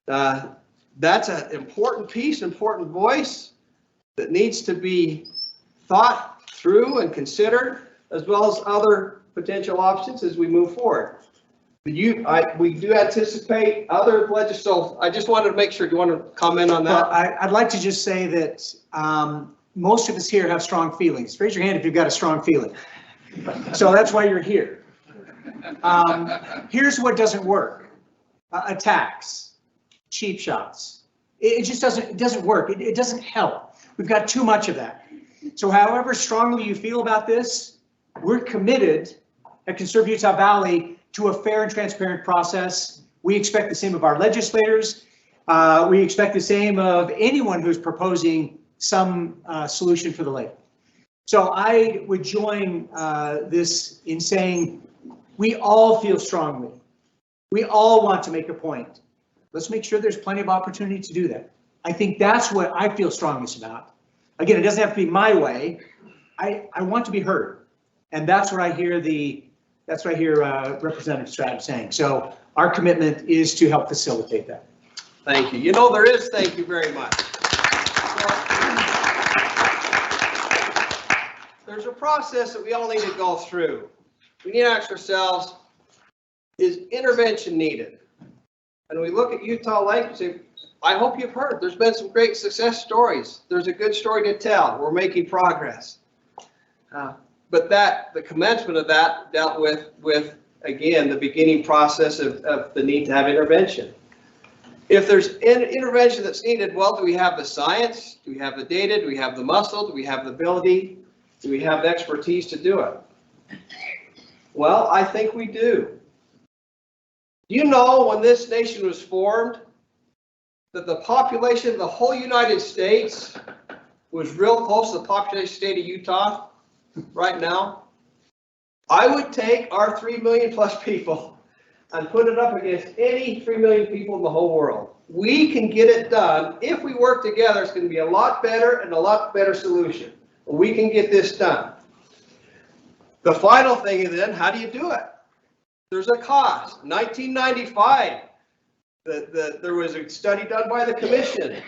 that's an important piece, important voice that needs to be thought through and considered, as well as other potential options as we move forward. We do anticipate other legislation. I just wanted to make sure, do you want to comment on that? Well, I'd like to just say that most of us here have strong feelings. Raise your hand if you've got a strong feeling. So that's why you're here. Here's what doesn't work. Attacks, cheap shots. It just doesn't work. It doesn't help. We've got too much of that. So however strongly you feel about this, we're committed at Conserve Utah Valley to a fair and transparent process. We expect the same of our legislators. We expect the same of anyone who's proposing some solution for the lake. So I would join this in saying we all feel strongly. We all want to make a point. Let's make sure there's plenty of opportunity to do that. I think that's what I feel strongest about. Again, it doesn't have to be my way. I want to be heard. And that's what I hear Representative Stratton saying. So our commitment is to help facilitate that. Thank you. You know, there is, thank you very much. There's a process that we all need to go through. We need to ask ourselves, is intervention needed? And we look at Utah Lake and say, I hope you've heard, there's been some great success stories. There's a good story to tell. We're making progress. But the commencement of that dealt with again, the beginning process of the need to have intervention. If there's intervention that's needed, well, do we have the science? Do we have the data? Do we have the muscle? Do we have the ability? Do we have the expertise to do it? Well, I think we do. You know, when this nation was formed, that the population of the whole United States was real close to the population of the state of Utah right now. I would take our 3 million plus people and put it up against any 3 million people in the whole world. We can get it done. If we work together, it's going to be a lot better and a lot better solution. We can get this done. The final thing is then, how do you do it? There's a cost. 1995, there was a study done by the commission,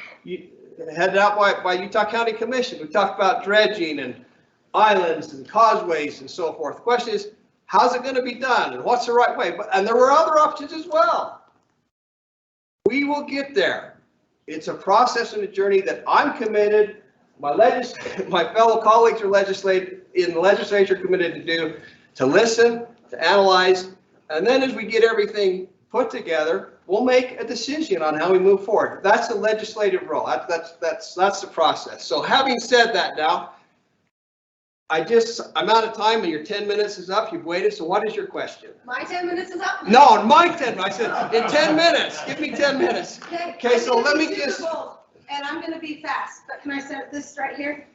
headed out by Utah County Commission. We talked about dredging and islands and causeways and so forth. The question is, how's it going to be done and what's the right way? And there were other options as well. We will get there. It's a process and a journey that I'm committed, my fellow colleagues are in the legislature committed to do, to listen, to analyze, and then as we get everything put together, we'll make a decision on how we move forward. That's the legislative role. That's the process. So having said that now, I'm out of time and your 10 minutes is up. You've waited. So what is your question? My 10 minutes is up? No, my 10. I said in 10 minutes. Give me 10 minutes. Okay, so let me just. And I'm going to be fast, but can I set this right here?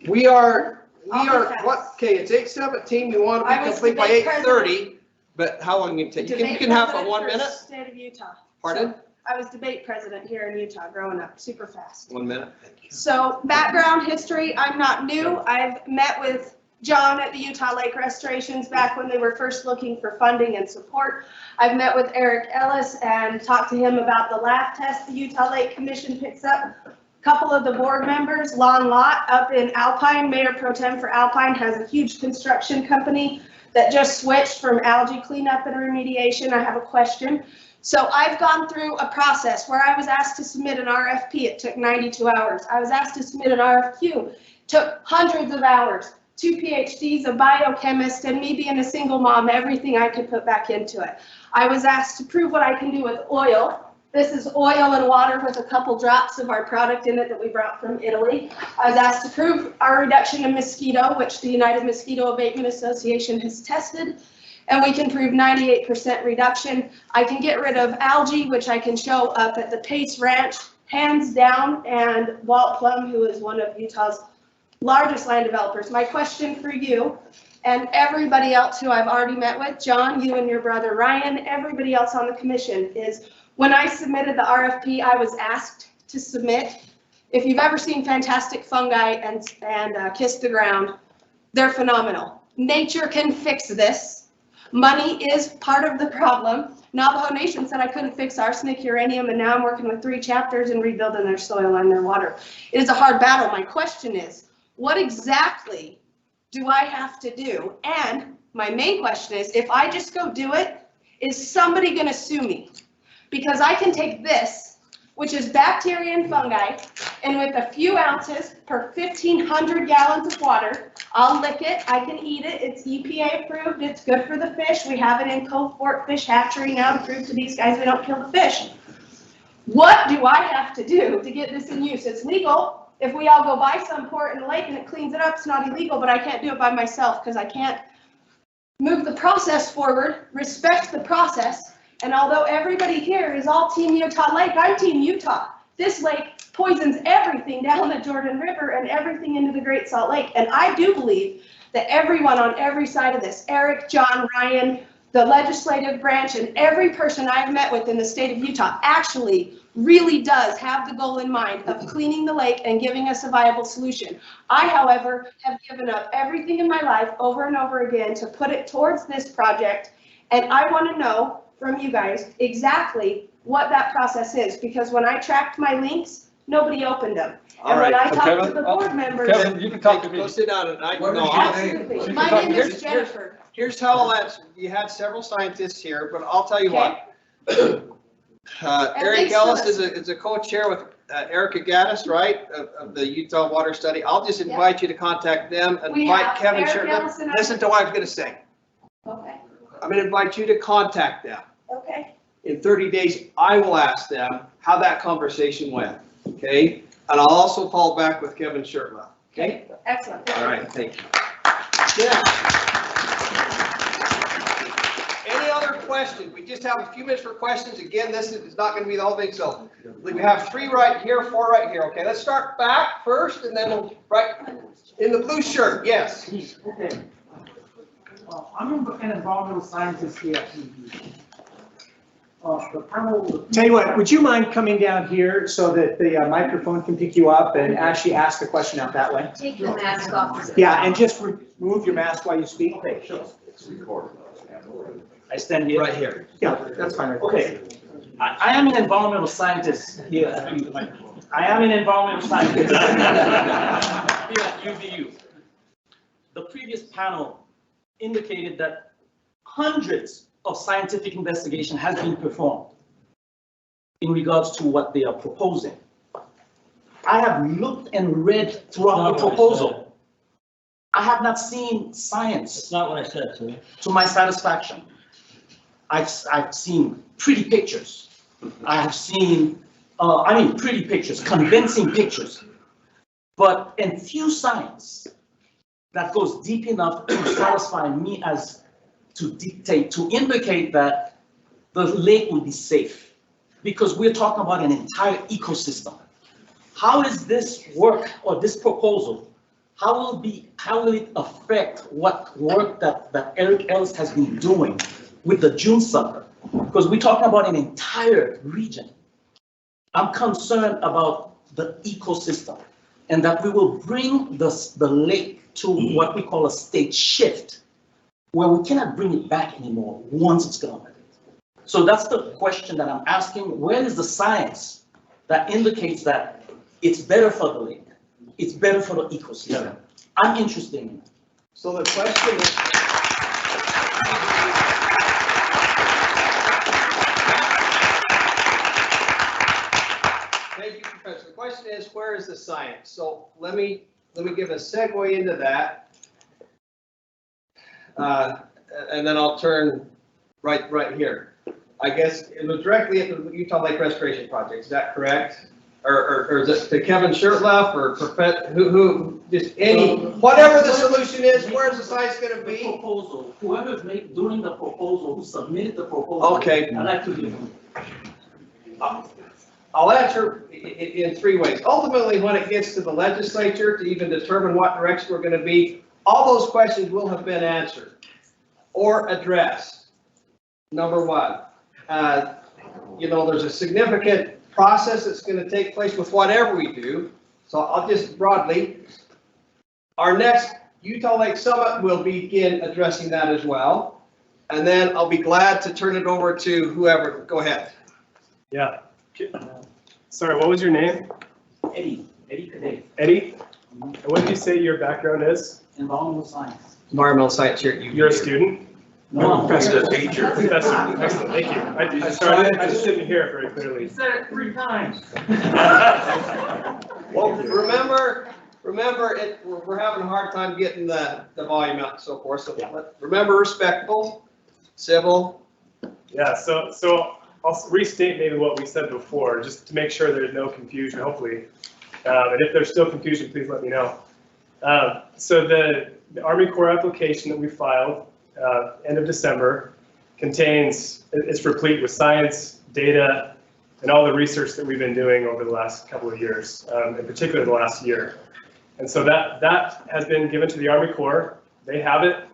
We are what? Okay, it's 8:17. We want to be complete by 8:30. But how long can you take? You can have for 1 minute. State of Utah. Pardon? So I was debate president here in Utah growing up, super fast. 1 minute. So background history, I'm not new. I've met with John at the Utah Lake Restorations back when they were first looking for funding and support. I've met with Eric Ellis and talked to him about the laugh test the Utah Lake Commission picks up. A couple of the board members, Lon Lott up in Alpine, Mayor Pro Tem for Alpine, has a huge construction company that just switched from algae cleanup and remediation. I have a question. So I've gone through a process where I was asked to submit an RFP. It took 92 hours. I was asked to submit an RFQ. It took hundreds of hours. 2 PhDs, a biochemist, and me being a single mom, everything I could put back into it. I was asked to prove what I can do with oil. This is oil and water with a couple drops of our product in it that we brought from Italy. I was asked to prove our reduction in mosquito, which the United Mosquito Abatement Association has tested, and we can prove 98% reduction. I can get rid of algae, which I can show up at the Pace Ranch, hands down, and Walt Plum, who is one of Utah's largest land developers. My question for you and everybody else who I've already met with, John, you and your brother Ryan, everybody else on the commission, is when I submitted the RFP, I was asked to submit. If you've ever seen Fantastic Fungi and Kiss the Ground, they're phenomenal. Nature can fix this. Money is part of the problem. Navajo Nation said I couldn't fix arsenic, uranium, and now I'm working with 3 chapters and rebuilding their soil and their water. It is a hard battle. My question is, what exactly do I have to do? And my main question is, if I just go do it, is somebody going to sue me? Because I can take this, which is bacteria and fungi, and with a few ounces per 1,500 gallons of water, I'll lick it, I can eat it, it's EPA approved, it's good for the fish. We have it in Cove Fort Fish Hatchery now to prove to these guys we don't kill the fish. What do I have to do to get this in use? It's legal. If we all go buy some, pour it in the lake and it cleans it up, it's not illegal, but I can't do it by myself because I can't move the process forward, respect the process. And although everybody here is all Team Utah Lake, I'm Team Utah. This lake poisons everything down the Jordan River and everything into the Great Salt Lake. And I do believe that everyone on every side of this, Eric, John, Ryan, the legislative branch, and every person I've met with in the state of Utah actually really does have the goal in mind of cleaning the lake and giving us a viable solution. I, however, have given up everything in my life over and over again to put it towards this project. And I want to know from you guys exactly what that process is, because when I tracked my links, nobody opened them. And when I talked to the board members. Kevin, you can talk to me. Go sit down and I What no, is your absolutely. name? My name is Jennifer. Here's how I'll answer. You had several scientists here, but I'll tell you what. Eric Ellis is a co-chair with Erica Gaddis, right, of the Utah Water Study. I'll just invite you to contact them and invite Keven Sherman. Listen to what I was going to say. Okay. I'm going to invite you to contact them. Okay. In 30 days, I will ask them how that conversation went, okay? And I'll also follow back with Keven Sherman, okay? Excellent. All right, thank you. Yeah. Any other questions? We just have a few minutes for questions. Again, this is not going to be the whole thing, so we have 3 right here, 4 right here, okay? Let's start back first, and then we'll, right in the blue shirt, yes. Okay. I'm an environmental scientist here at UU. The panel. Tell you what, would you mind coming down here so that the microphone can pick you up and actually ask the question out that way? Take your mask off. Yeah, and just remove your mask while you speak. Okay, sure. I stand here. Right here. Yeah, that's fine. Okay. I am an environmental scientist here. I am an environmental scientist here at UVU. The previous panel indicated that hundreds of scientific investigation has been performed in regards to what they are proposing. I have looked and read throughout the proposal. I have not seen science. That's not what I said, sir. To my satisfaction. I've seen pretty pictures. I have seen, pretty pictures, convincing pictures, but few science that goes deep enough to satisfy me as to dictate, to indicate that the lake will be safe, because we're talking about an entire ecosystem. How is this work or this proposal? How will it affect what work that Eric Ellis has been doing with the June sucker? Because we're talking about an entire region. I'm concerned about the ecosystem and that we will bring the lake to what we call a state shift, where we cannot bring it back anymore once it's gone. So that's the question that I'm asking. Where is the science that indicates that it's better for the lake? It's better for the ecosystem. Yeah. I'm interested in it. So the question is, thank you, Professor. The question is, where is the science? So let me give a segue into that. And then I'll turn right here. I guess it was directly at the Utah Lake Restoration Project. Is that correct? Or is it to Keven Shirtleff or who just any, whatever the solution is, where's the science going to be? The proposal, whoever's made during the proposal, who submitted the proposal. Okay. I'd like to hear. I'll answer in three ways. Ultimately, when it gets to the legislature to even determine what direction we're going to be, all those questions will have been answered or addressed. Number one, there's a significant process that's going to take place with whatever we do. So I'll just broadly, our next Utah Lake Summit will begin addressing that as well. And then I'll be glad to turn it over to whoever. Go ahead. Yeah. Sorry, what was your name? Eddie Cadet. Eddie? And what did you say your background is? Environmental science. Environmental science here at UVU. You're a student? No. Professor, teacher. Professor, excellent, thank you. I just didn't hear it very clearly. You said it 3 times. Well, remember, we're having a hard time getting the volume out and so forth. So remember, respectful, civil. Yeah, so I'll restate maybe what we said before, just to make sure there's no confusion, hopefully. And if there's still confusion, please let me know. So the Army Corps application that we filed end of December is replete with science, data, and all the research that we've been doing over the last couple of years, in particular the last year. And so that has been given to the Army Corps. They have it.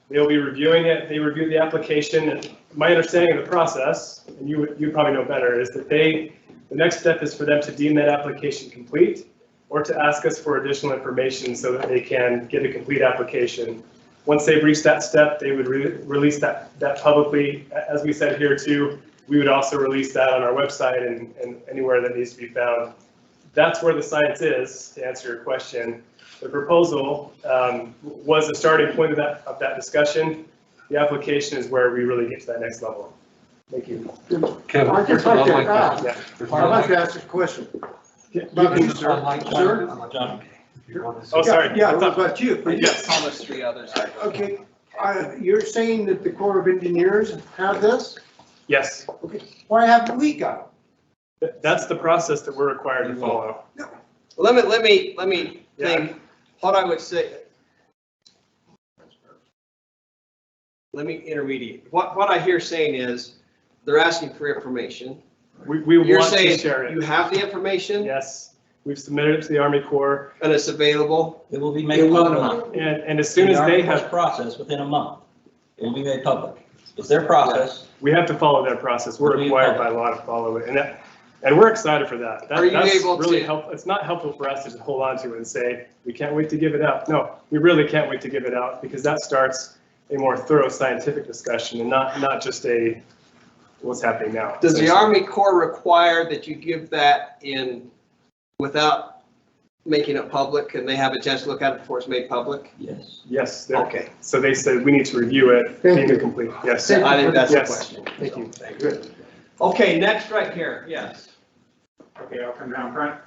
They'll be reviewing it. They review the application. And my understanding of the process, and you probably know better, is that the next step is for them to deem that application complete, or to ask us for additional information so that they can get a complete application. Once they've reached that step, they would release that publicly. As we said here too, we would also release that on our website and anywhere that needs to be found. That's where the science is, to answer your question. The proposal was a starting point of that discussion. The application is where we really get to that next level. Thank you. Keven, I'd like to ask a question. Sir? Oh, sorry. Yeah, what about you? Yes. Almost 3 others. Okay, you're saying that the Corps of Engineers have this? Yes. Okay, why haven't we got it? That's the process that we're required to follow. Let me think what I would say. Let me intermediate. What I hear saying is they're asking for information. You're want saying to share it. You have the information? Yes. We've submitted it to the Army Corps. And it's available? It will be made public. And as soon as they have process within a month, it will be made public. It's their process. We have to follow their process. We're required by law to follow it, and we're excited for that. Are you That's able really to- helpful. It's not helpful for us to just hold on to it and say, we can't wait to give it out. No, we really can't wait to give it out, because that starts a more thorough scientific discussion and not just a what's happening now. Does the Army Corps require that you give that in without making it public, and they have a chance to look at it before it's made public? Yes. Yes. Okay. So they said we need to review it, deem it complete. Yes. I think that's the Yes. question. Thank you. Good. Okay, next right here, yes. Okay, I'll come down front.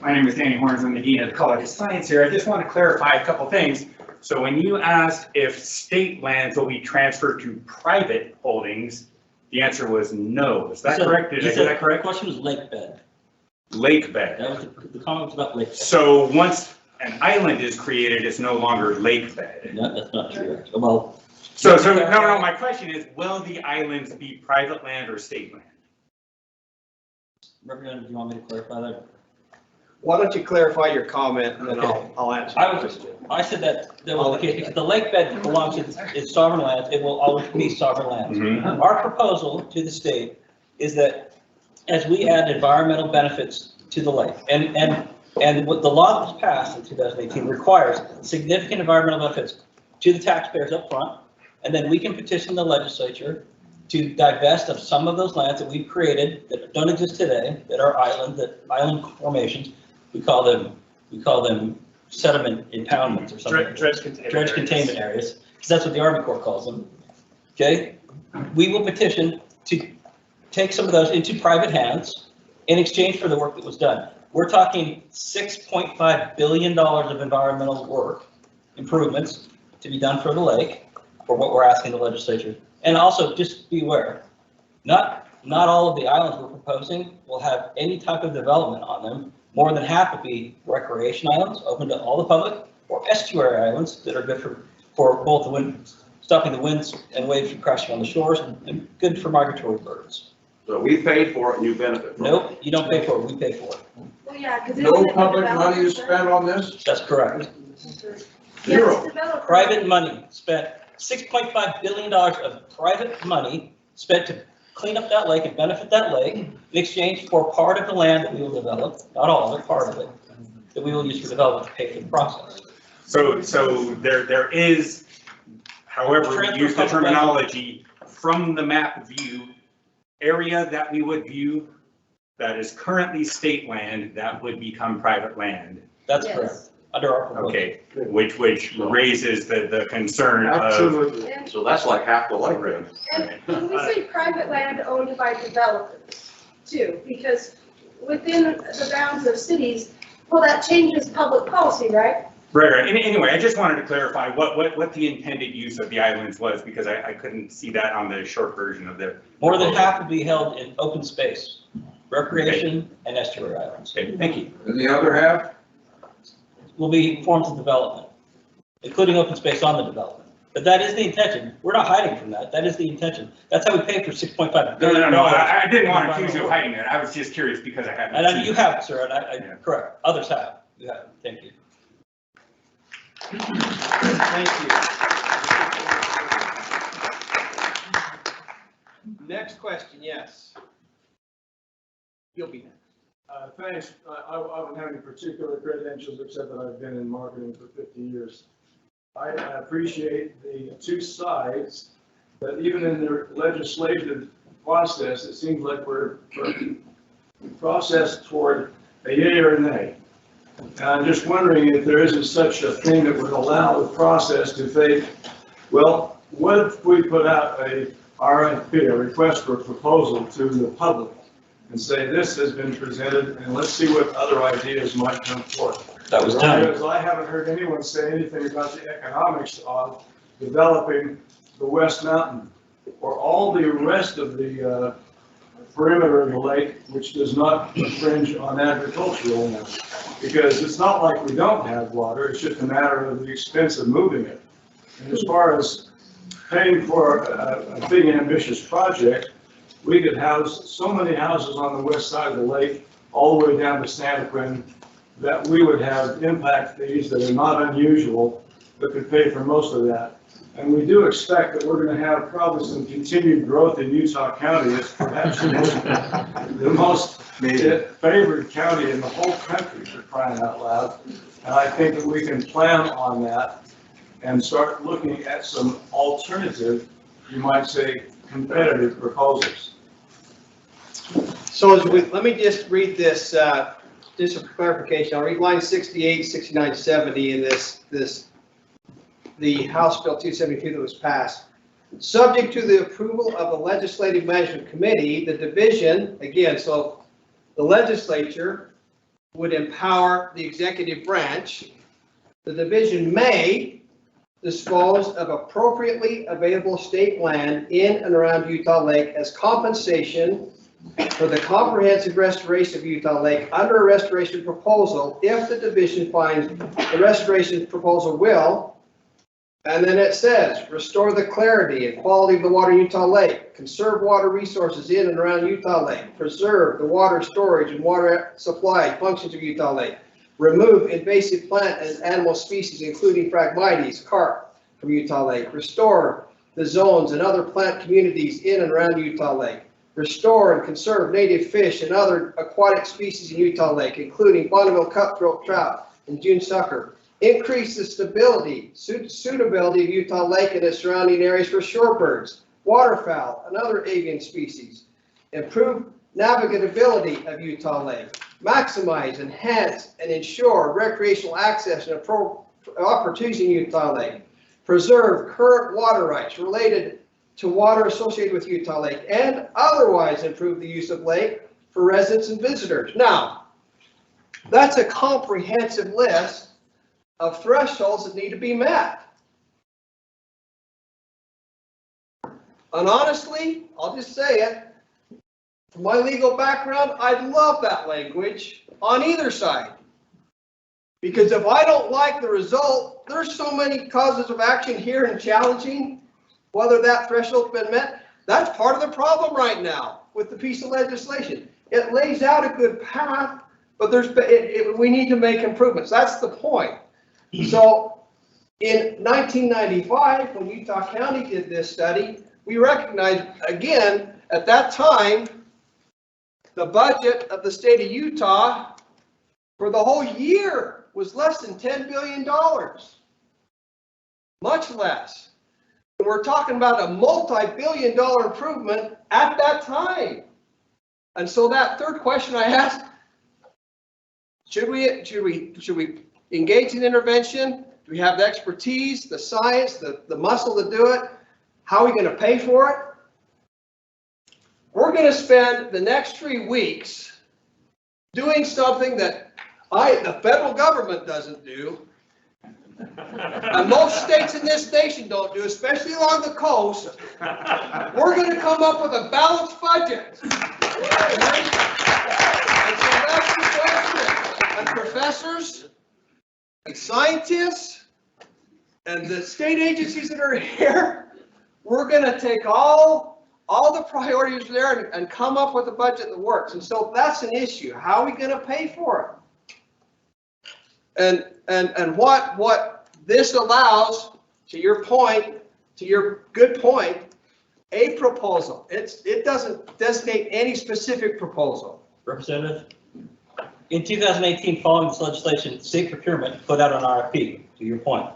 My name is Danny Horns, I'm the Dean of the College of Science here. I just want to clarify a couple things. So when you asked if state lands will be transferred to private holdings, the answer was no. Is that correct? Did I get that correct? The question was lake bed. Lake bed. That was the comment was about lake bed. So once an island is created, it's no longer lake bed. No, that's not true. Well. So no, my question is, will the islands be private land or state land? Representative, do you want me to clarify that? Why don't you clarify your comment, and then I'll answer. I said that there was the case, because the lake bed belongs to, it's sovereign lands, it will always be sovereign lands. Mhm. Our proposal to the state is that as we add environmental benefits to the lake, and what the law that was passed in 2018 requires significant environmental benefits to the taxpayers up front, and then we can petition the legislature to divest of some of those lands that we've created that don't exist today, that are island formations. We call them sediment impoundments or something. Dredge containment areas, because that's what the Army Corps calls them. Okay, we will petition to take some of those into private hands in exchange for the work that was done. We're talking $6.5 billion of environmental work improvements to be done for the lake, for what we're asking the legislature. And also, just be aware, not all of the islands we're proposing will have any type of development on them. More than half will be recreation islands, open to all the public, or estuary islands that are good for both the wind, stopping the winds and waves from crashing on the shores, and good for migratory birds. So we paid for it and you benefit from it? Nope, you don't pay for it, we pay for it. Well, yeah, because. No public money is spent on this? That's correct. Zero. Private money spent, $6.5 billion of private money spent to clean up that lake and benefit that lake in exchange for part of the land that we will develop, not all of it, part of it, that we will use for development to pay for the process. So there is, however we use the terminology, from the map view, area that we would view that is currently state land, that would become private land. That's correct. Under our proposal. Okay, which raises the concern of. Absolutely. So that's like half the lake then. And when we say private land owned by developers too, because within the bounds of cities, well, that changes public policy, right? Right. Anyway, I just wanted to clarify what the intended use of the islands was, because I couldn't see that on the short version of the. More than half will be held in open space, recreation and estuary islands. Okay, thank you. And the other half? Will be forms of development, including open space on the development. But that is the intention. We're not hiding from that. That is the intention. That's how we pay for $6.5 billion. No, I didn't want to accuse you of hiding it. I was just curious because I hadn't. And you have, sir, and I correct. Others have. You have. Thank you. Thank you. Next question, yes. You'll be next. Thanks. I don't have any particular credentials except that I've been in marketing for 50 years. I appreciate the two sides, that even in their legislative process, it seems like we're processed toward a yea or a nay. And I'm just wondering if there isn't such a thing that would allow the process to say, well, what if we put out a RFP, a request for proposal, to the public, and say, this has been presented, and let's see what other ideas might come forth. That was done. Because I haven't heard anyone say anything about the economics of developing the West Mountain or all the rest of the perimeter of the lake, which does not infringe on agricultural land. Because it's not like we don't have water, it's just a matter of the expense of moving it. And as far as paying for a big ambitious project, we could house so many houses on the west side of the lake, all the way down to Santaquin, that we would have impact fees that are not unusual that could pay for most of that. And we do expect that we're gonna have probably some continued growth in Utah County. It's perhaps the most favored county in the whole country, for crying out loud. And I think that we can plan on that and start looking at some alternative, you might say, competitive proposals. So let me just read this, just for clarification. I'll read line 68, 69, 70 in the House Bill 272 that was passed. Subject to the approval of the Legislative Management Committee, the division, again, so the legislature would empower the executive branch. The division may dispose of appropriately available state land in and around Utah Lake as compensation for the comprehensive restoration of Utah Lake under a restoration proposal if the division finds the restoration proposal will. And then it says, restore the clarity and quality of the water in Utah Lake, conserve water resources in and around Utah Lake, preserve the water storage and water supply functions of Utah Lake, remove invasive plant and animal species, including Phragmites, carp from Utah Lake, restore the zones and other plant communities in and around Utah Lake, restore and conserve native fish and other aquatic species in Utah Lake, including Bonneville cutthroat trout and June sucker, increase the stability, suitability of Utah Lake and its surrounding areas for shorebirds, waterfowl, and other avian species. Improve navigability of Utah Lake. Maximize, enhance, and ensure recreational access and opportunities in Utah Lake. Preserve current water rights related to water associated with Utah Lake and otherwise improve the use of lake for residents and visitors. Now, that's a comprehensive list of thresholds that need to be met. And honestly, I'll just say it, from my legal background, I love that language on either side. Because if I don't like the result, there's so many causes of action here and challenging whether that threshold's been met. That's part of the problem right now with the piece of legislation. It lays out a good path, but we need to make improvements. That's the point. So in 1995, when Utah County did this study, we recognized, again, at that time, the budget of the state of Utah for the whole year was less than $10 billion, much less. And we're talking about a multi-billion-dollar improvement at that time. And so that third question I asked, should we engage in intervention? Do we have the expertise, the science, the muscle to do it? How are we going to pay for it? We're going to spend the next 3 weeks doing something that the federal government doesn't do, and most states in this nation don't do, especially along the coast. We're going to come up with a balanced budget. And so that's the question. And professors, and scientists, and the state agencies that are here, we're going to take all the priorities there and come up with a budget that works. And so that's an issue. How are we going to pay for it? And what this allows, to your point, to your good point, a proposal. It doesn't designate any specific proposal. Representative, in 2018, following this legislation, state procurement put out an RFP, to your point.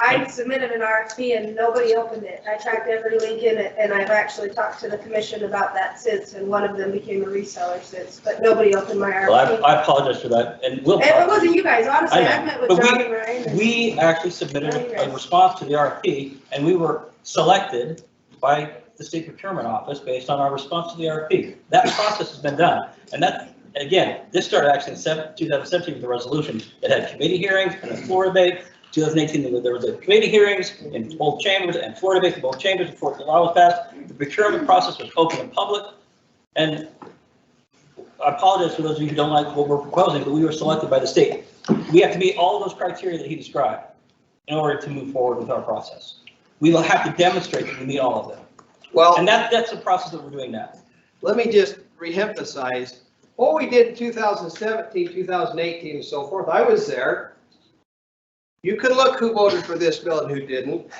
I submitted an RFP and nobody opened it. I tracked every link in it, and I've actually talked to the commission about that since, and one of them became a reseller since, but nobody opened my RFP. Well, I apologize for that, and we'll. It wasn't you guys, honestly. I've met with John and Ryan. We actually submitted a response to the RFP, and we were selected by the state procurement office based on our response to the RFP. That process has been done, and that, again, this started actually in 2017 with the resolution. It had committee hearings and a floor debate. 2018, there was a committee hearings in both chambers and floor debates in both chambers before the law was passed. The procurement process was open and public. And I apologize for those of you who don't like what we're proposing, but we were selected by the state. We have to meet all of those criteria that he described in order to move forward with our process. We will have to demonstrate that we meet all of them. Well, and that's the process that we're doing now. Let me just reemphasize what we did in 2017, 2018, and so forth. I was there. You can look who voted for this bill and who didn't.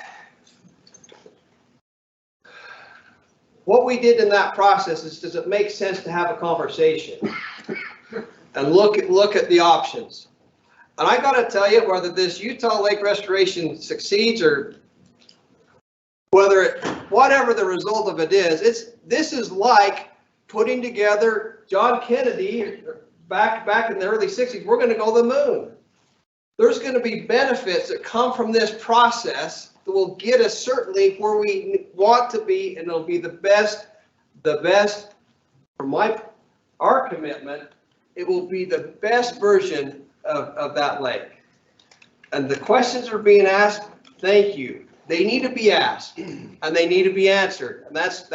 What we did in that process is, does it make sense to have a conversation and look at the options? And I gotta tell you, whether this Utah Lake Restoration succeeds or whatever the result of it is, this is like putting together John Kennedy back in the early 60s. We're gonna go to the moon. There's gonna be benefits that come from this process that will get us certainly where we want to be, and it'll be the best for our commitment. It will be the best version of that lake. And the questions are being asked. Thank you. They need to be asked and they need to be answered. And that's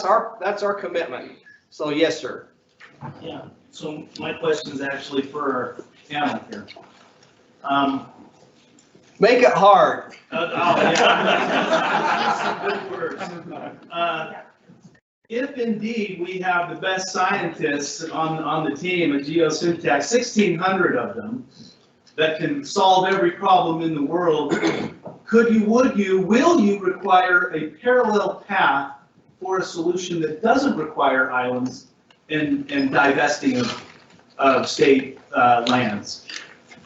our commitment. So yes, sir. Yeah, so my question is actually for our panel here. Make it hard. If indeed we have the best scientists on the team at geosyntax, 1,600 of them, that can solve every problem in the world, will you require a parallel path for a solution that doesn't require islands and divesting of state lands?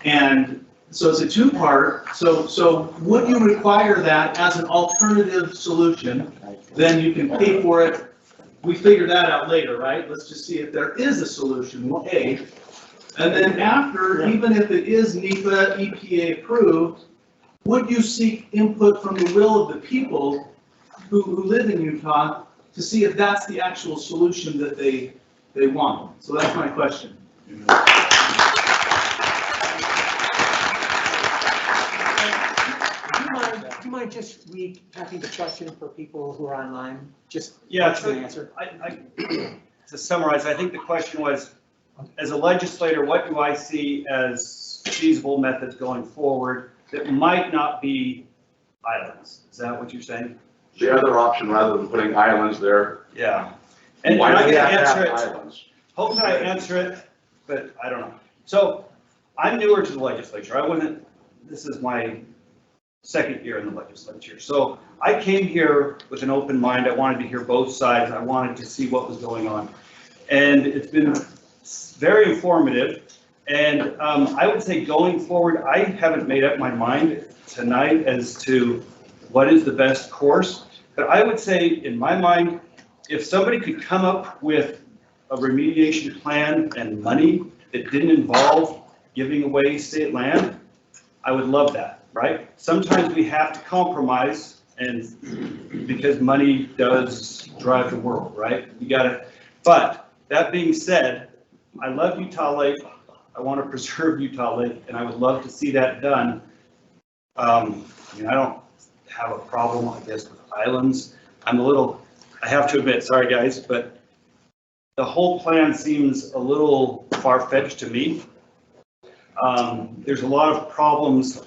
And so it's a two-part. So would you require that as an alternative solution? Then you can pay for it. We figure that out later, right? Let's just see if there is a solution, A. And then after, even if it is NEPA, EPA approved, would you seek input from the will of the people who live in Utah to see if that's the actual solution that they want? So that's my question. Do you mind just recapping the question for people who are online? Just yeah, the answer. To summarize, I think the question was, as a legislator, what do I see as feasible methods going forward that might not be islands? Is that what you're saying? The other option, rather than putting islands there. Yeah. And why I do we can have to answer have it. islands? Hope I answer it, but I don't know. So I'm newer to the legislature. This is my second year in the legislature. So I came here with an open mind. I wanted to hear both sides. I wanted to see what was going on. And it's been very informative. And I would say going forward, I haven't made up my mind tonight as to what is the best course. But I would say, in my mind, if somebody could come up with a remediation plan and money that didn't involve giving away state land, I would love that, right? Sometimes we have to compromise, and because money does drive the world, right? You gotta, but that being said, I love Utah Lake. I want to preserve Utah Lake, and I would love to see that done. I don't have a problem, I guess, with islands. I have to admit, sorry guys, but the whole plan seems a little far-fetched to me. There's a lot of problems.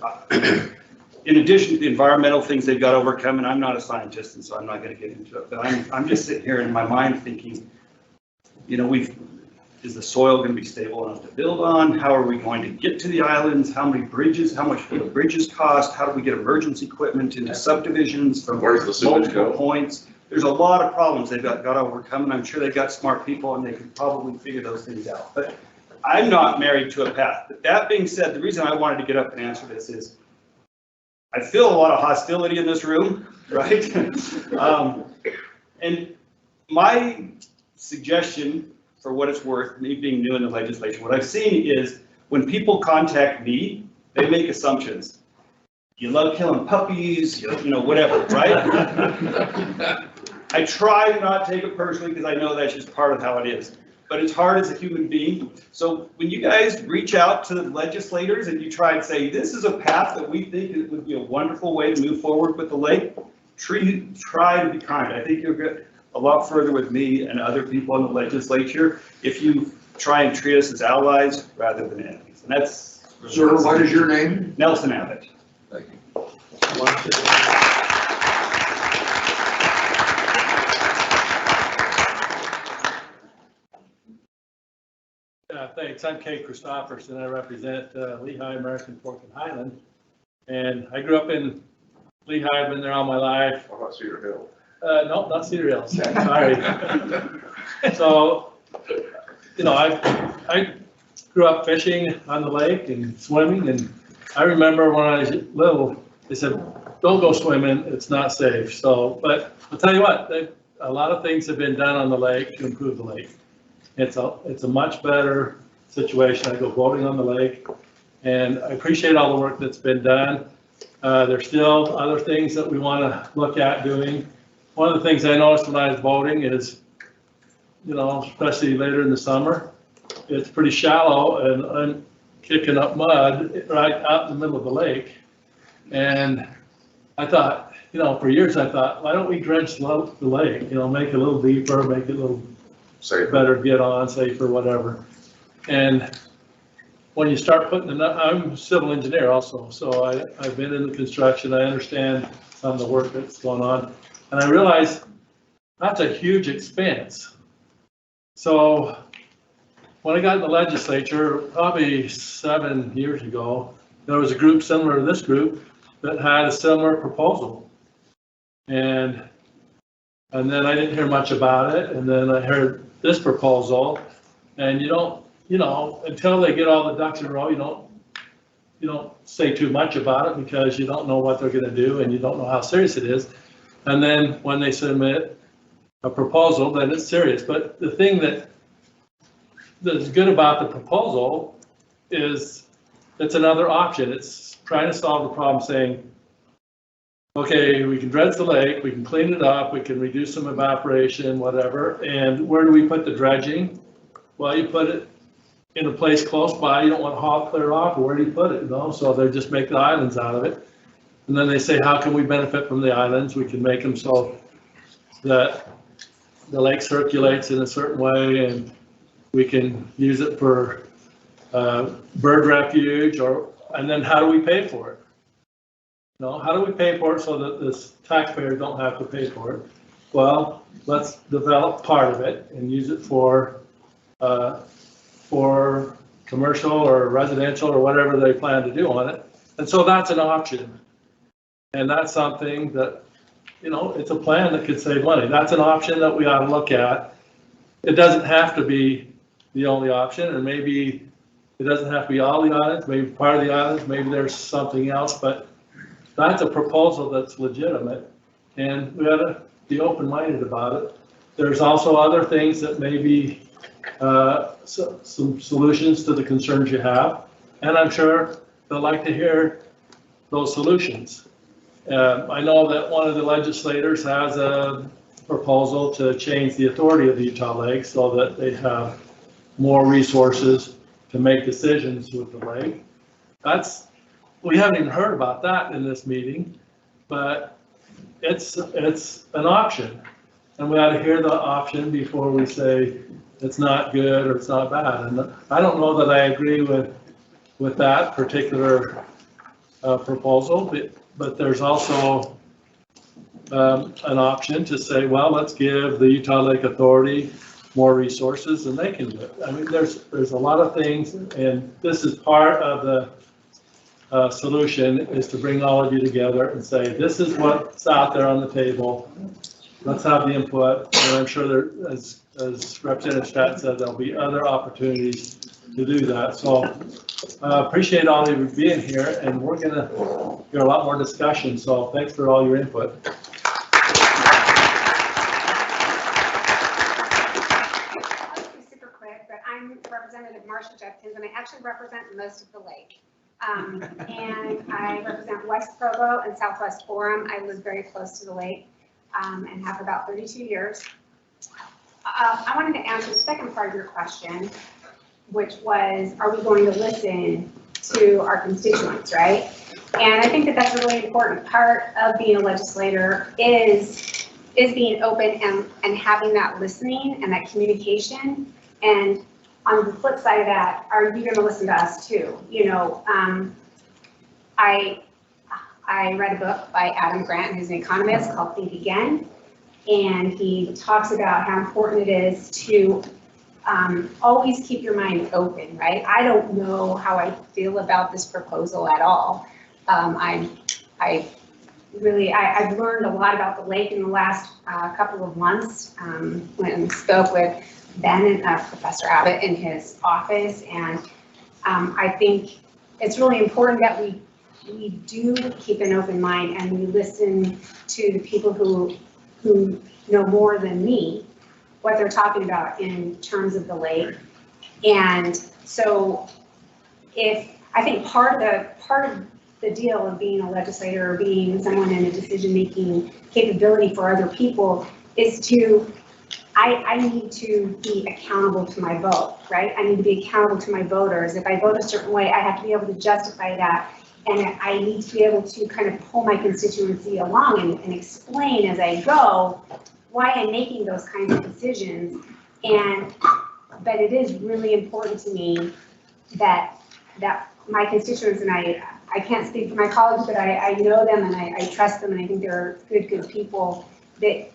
In addition to the environmental things they've got to overcome, and I'm not a scientist, and so I'm not going to get into it, but I'm just sitting here in my mind thinking, is the soil going to be stable enough to build on? How are we going to get to the islands? How many bridges? How much do the bridges cost? How do we get emergency equipment into subdivisions from multiple points? There's a lot of problems they've got to overcome, and I'm sure they've got smart people and they can probably figure those things out. But I'm not married to a path. But that being said, the reason I wanted to get up and answer this is I feel a lot of hostility in this room, right? And my suggestion, for what it's worth, me being new in the legislation, what I've seen is when people contact me, they make assumptions. You love killing puppies, whatever, right? I try to not take it personally because I know that's just part of how it is. But it's hard as a human being. So when you guys reach out to the legislators and you try and say, this is a path that we think it would be a wonderful way to move forward with the lake, try to be kind. I think you'll get a lot further with me and other people in the legislature if you try and treat us as allies rather than enemies. And that's. Sir, what is your name? Nelson Abbott. Thank you. Thanks. I'm Kay Christopherson. I represent Lehigh American Fork and Highland. And I grew up in Lehigh, I've been there all my life. How about Cedar Hill? No, not Cedar Hills, sorry. So, you know, I grew up fishing on the lake and swimming, and I remember when I was little, they said, don't go swimming, it's not safe. So, but I'll tell you what, a lot of things have been done on the lake to improve the lake. It's a much better situation. I go boating on the lake, and I appreciate all the work that's been done. There's still other things that we want to look at doing. One of the things I noticed when I was boating is, you know, especially later in the summer, it's pretty shallow, and I'm kicking up mud right out in the middle of the lake. And I thought, you know, for years I thought, why don't we dredge the lake, you know, make it a little deeper, make it a little safer, better get on, safer, whatever. And when you start putting I'm a civil engineer also, so I've been in the construction, I understand some of the work that's going on. And I realized that's a huge expense. So when I got in the legislature, probably 7 years ago, there was a group similar to this group that had a similar proposal. And then I didn't hear much about it, and then I heard this proposal, and you don't, you know, until they get all the ducks in a row, you don't say too much about it because you don't know what they're gonna do and you don't know how serious it is. And then when they submit a proposal, then it's serious. But the thing that's good about the proposal is it's another option. It's trying to solve the problem, saying, okay, we can dredge the lake, we can clean it up, we can reduce some evaporation, whatever. And where do we put the dredging? Well, you put it in a place close by. You don't want to haul clear off. Where do you put it? You know, so they just make the islands out of it. And then they say, how can we benefit from the islands? We can make them so that the lake circulates in a certain way, and we can use it for bird refuge, and then how do we pay for it? You know, how do we pay for it so that the taxpayers don't have to pay for it? Well, let's develop part of it and use it for commercial or residential or whatever they plan to do on it. And so that's an option. And that's something that, you know, it's a plan that could save money. That's an option that we ought to look at. It doesn't have to be the only option, and maybe it doesn't have to be all the islands, maybe part of the islands, maybe there's something else, but that's a proposal that's legitimate, and we ought to be open-minded about it. There's also other things that may be some solutions to the concerns you have, and I'm sure they'll like to hear those solutions. I know that one of the legislators has a proposal to change the authority of the Utah Lake so that they have more resources to make decisions with the lake. We haven't even heard about that in this meeting, but it's an option, and we ought to hear the option before we say it's not good or it's not bad. And I don't know that I agree with that particular proposal, but there's also an option to say, well, let's give the Utah Lake Authority more resources and they can do it. I mean, there's a lot of things, and this is part of the solution, is to bring all of you together and say, this is what's out there on the table. Let's have the input, and I'm sure there, as Representative Stratton said, there'll be other opportunities to do that. So appreciate all of you being here, and we're gonna get a lot more discussion. So thanks for all your input. Super quick, but I'm Representative Marcia Judkins, and I actually represent most of the lake. And I represent West Provo and Southwest Forum. I live very close to the lake and have about 32 years. I wanted to answer the second part of your question, which was, are we going to listen to our constituents, right? And I think that that's a really important part of being a legislator is being open and having that listening and that communication. And on the flip side of that, are you going to listen to us too? You know, I read a book by Adam Grant, who's an economist, called Think Again. And he talks about how important it is to always keep your mind open, right? I don't know how I feel about this proposal at all, I've learned a lot about the lake in the last couple of months when I spoke with Ben and Professor Abbott in his office, and I think it's really important that we do keep an open mind and we listen to the people who know more than me what they're talking about in terms of the lake. And so I think part of the deal of being a legislator or being someone in a decision-making capability for other people is I need to be accountable to my vote, right? I need to be accountable to my voters. If I vote a certain way, I have to be able to justify that. And I need to be able to kind of pull my constituency along and explain as I go why I'm making those kinds of decisions. But it is really important to me that my constituents, and I can't speak for my colleagues, but I know them and I trust them, and I think they're good people, that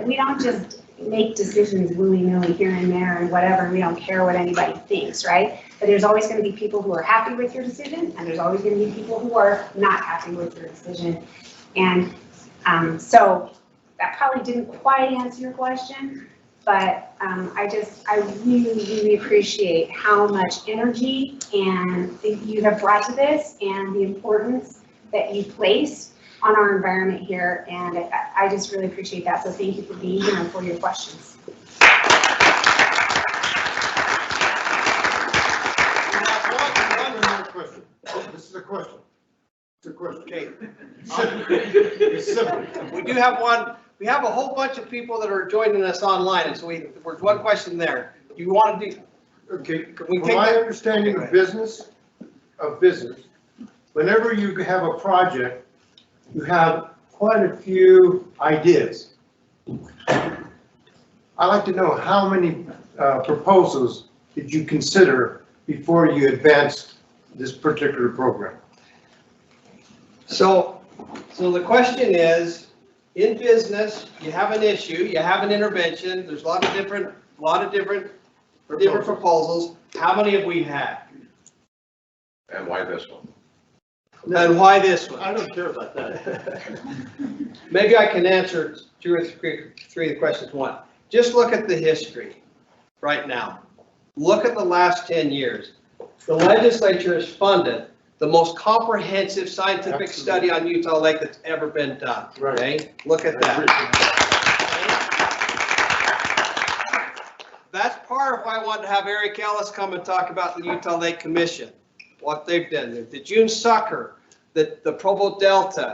we don't just make decisions willy-nilly here and there and whatever, and we don't care what anybody thinks, right? But there's always going to be people who are happy with your decision, and there's always going to be people who are not happy with your decision. And so that probably didn't quite answer your question, but I really appreciate how much energy and you have brought to this and the importance that you place on our environment here, and I just really appreciate that. So thank you for being here and for your questions. This is a question. It's a question. Okay. It's simple. We do have one. We have a whole bunch of people that are joining us online, and so we're one question there. Do you want to do? Okay. Can we From take my that? understanding of business, whenever you have a project, you have quite a few ideas. I'd like to know how many proposals did you consider before you advanced this particular program? So the question is, in business, you have an issue, you have an intervention, there's a lot of different proposals. How many have we had? And why this one? And why this one? I don't care about that. Maybe I can answer two or three of the questions. One, just look at the history right now. Look at the last 10 years. The legislature has funded the most comprehensive scientific study on Utah Lake that's ever been done. Right. Okay? Look at that. That's part of why I wanted to have Eric Ellis come and talk about the Utah Lake Commission, what they've done. The June Sucker, the Provo Delta,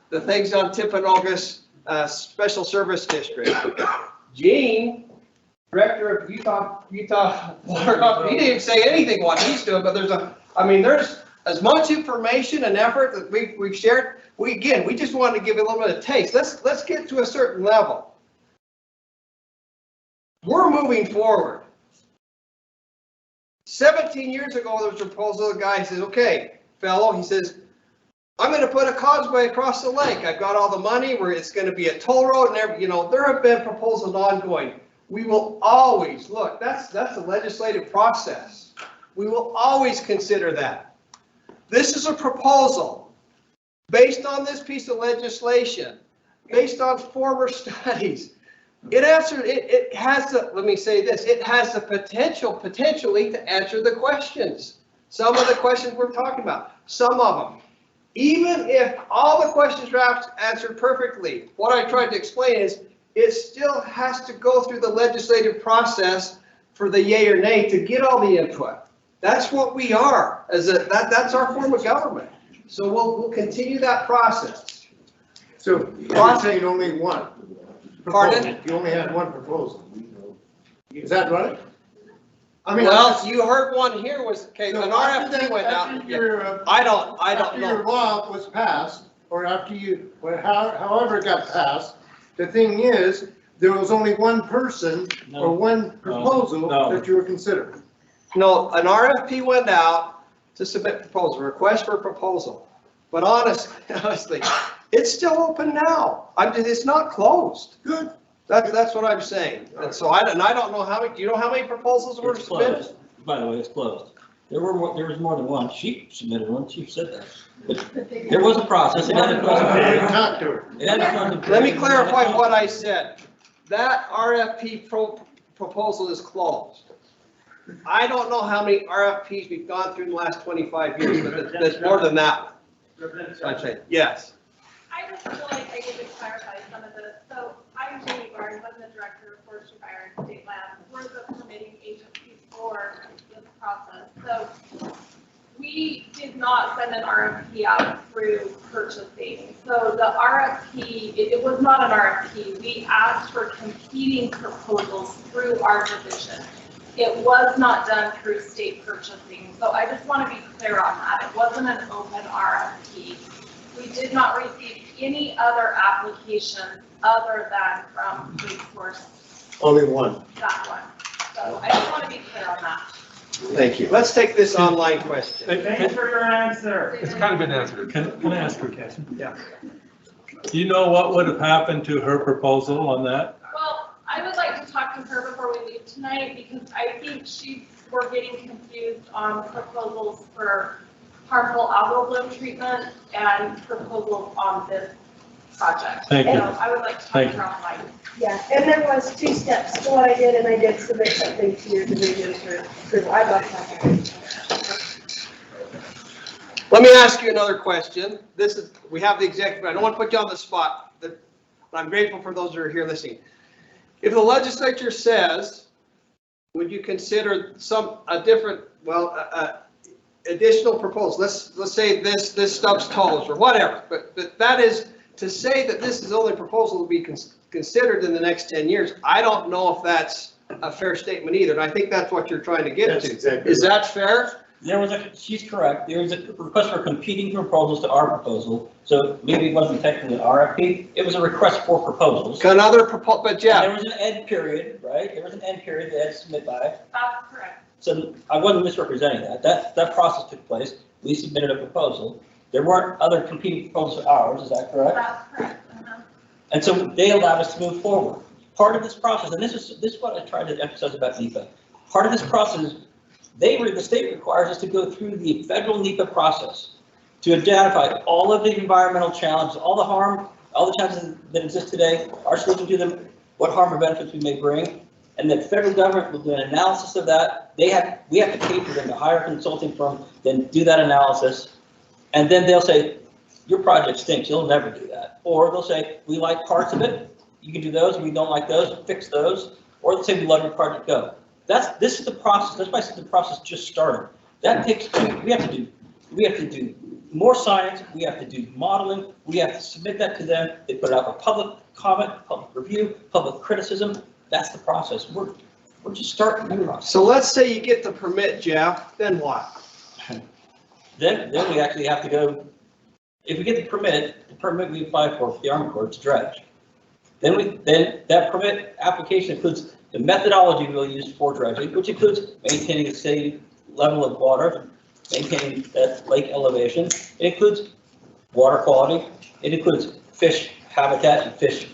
the things on Timpanogos Special Service District. Gene, director of Utah Water Company, he didn't even say anything what he's doing, but there's as much information and effort that we've shared. We just wanted to give it a little bit of taste. Let's get to a certain level. We're moving forward. 17 years ago, there was a proposal. The guy says, okay, fellow, he says, I'm going to put a causeway across the lake. I've got all the money where it's going to be a toll road and everything. There have been proposals ongoing. We will always look, that's a legislative process. We will always consider that. This is a proposal based on this piece of legislation, based on former studies. It has the potentially to answer the questions. Some of the questions we're talking about, some of them. Even if all the questions are answered perfectly, what I tried to explain is it still has to go through the legislative process for the yay or nay to get all the input. That's what we are, that's our form of government. So we'll continue that process. So you're saying only one? Pardon? You only had one proposal. Is that right? Well, you heard one here was, okay, So an RFP went out. I don't After know. your law was passed, or after however it got passed, the thing is, there was only one person or one proposal that you were considering. No, an RFP went out to submit proposal, request for proposal. But honestly, it's still open now. It's not closed. Good. That's what I'm saying. And so I don't know how many, do you know how many proposals were submitted? By the way, it's closed. There was more than one. She submitted one, she said that. But there was a process. It had to go through- Talk to her. it had to go through- Let me clarify what I said. That RFP proposal is closed. I don't know how many RFPs we've gone through in the last 25 years, but there's more than that. That's right. Yes. I just feel like I need to clarify some of this. So I'm Jamie Barnes, I'm the director of Forestry Fire and State Labs. We're the permitting agency for this process. So we did not send an RFP out through purchasing. So the RFP, it was not an RFP. We asked for competing proposals through our division. It was not done through state purchasing. So I just want to be clear on that. It wasn't an open RFP. We did not receive any other applications other than from Resource, Only one. that one. So I just want to be clear on that. Thank you. Let's take this online question. Thanks for your answer. It's kind of been answered. Can I ask her a question? Yeah. Do you know what would have happened to her proposal on that? Well, I would like to talk to her before we leave tonight because I think we're getting confused on proposals for harmful algal bloom treatment and proposals on this project. Thank you. So I would like to talk Thank to her online. Yeah, and there was 2 steps to what I did, and I did submit something to your division for approval. I'd like to have Let me ask you another question. We have the executive, I don't want to put you on the spot, but I'm grateful for those who are here listening. If the legislature says, would you consider additional proposal? Let's say this stuff's tolls or whatever, but that is to say that this is the only proposal to be considered in the next 10 years. I don't know if that's a fair statement either, and I think that's what you're trying to get That's to. exactly Is that fair? She's correct. There was a request for competing proposals to our proposal. So maybe it wasn't technically an RFP. It was a request for proposals. But yeah. And there was an end period, right? There was an end period they had to submit by. That's correct. So I wasn't misrepresenting that. That process took place. We submitted a proposal. There weren't other competing proposals to ours, is that correct? That's correct. And so they allowed us to move forward. Part of this process, and this is what I tried to emphasize about Nepa. Part of this process, the state requires us to go through the federal Nepa process to identify all of the environmental challenges, all the harm, all the challenges that exist today, our solution to them, what harm or benefits we may bring, and the federal government will do an analysis of that. We have to pay for them to hire a consulting firm, then do that analysis, and then they'll say, your project stinks, you'll never do that. Or they'll say, we like parts of it, you can do those, we don't like those, fix those, or they'll say, we let your project go. This is the process. That's why I said the process just started. That takes we have to do more science, we have to do modeling, we have to submit that to them, they put it out for public comment, public review, public criticism. That's the process. We're just starting the process. So let's say you get the permit, Jeff, then what? Then we actually have to go, if we get the permit we apply for the Army Corps to dredge. Then that permit application includes the methodology we'll use for dredging, which includes maintaining a safe level of water, maintaining that lake elevation. It includes water quality. It includes fish habitat and fish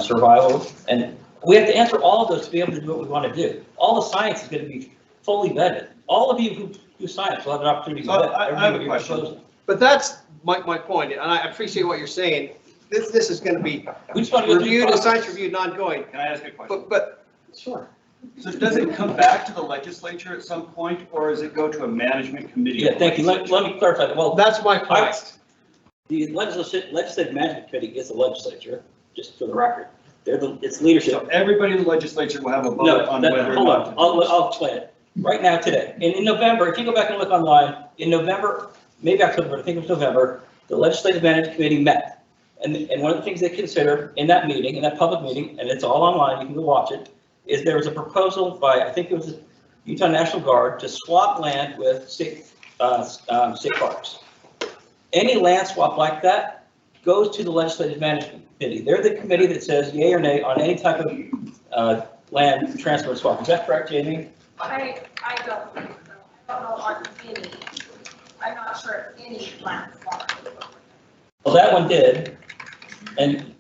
survival. And we have to answer all of those to be able to do what we want to do. All the science is going to be fully vetted. All of you who do science will have an opportunity to vet I have a question. But that's my point, and I appreciate what you're saying. This is going to be reviewed and science reviewed and ongoing. Can I ask a question? But sure. So does it come back to the legislature at some point, or does it go to a management committee? Yeah, thank you. Let me clarify that. Well, that's my point. The legislative management committee is the legislature, just for the record. It's leadership. So everybody in the legislature will have a vote on whether or not. I'll explain it. Right now, today, in November, if you go back and look online, in November, maybe October, I think it was November, the legislative management committee met. And one of the things they considered in that meeting, in that public meeting, and it's all online, you can go watch it, is there was a proposal by, I think it was the Utah National Guard, to swap land with state parks. Any land swap like that goes to the legislative management committee. They're the committee that says yay or nay on any type of land transfer swap. Is that correct, Jamie? I don't think so. I don't know on any. I'm not sure if any land swap. Well, that one did, and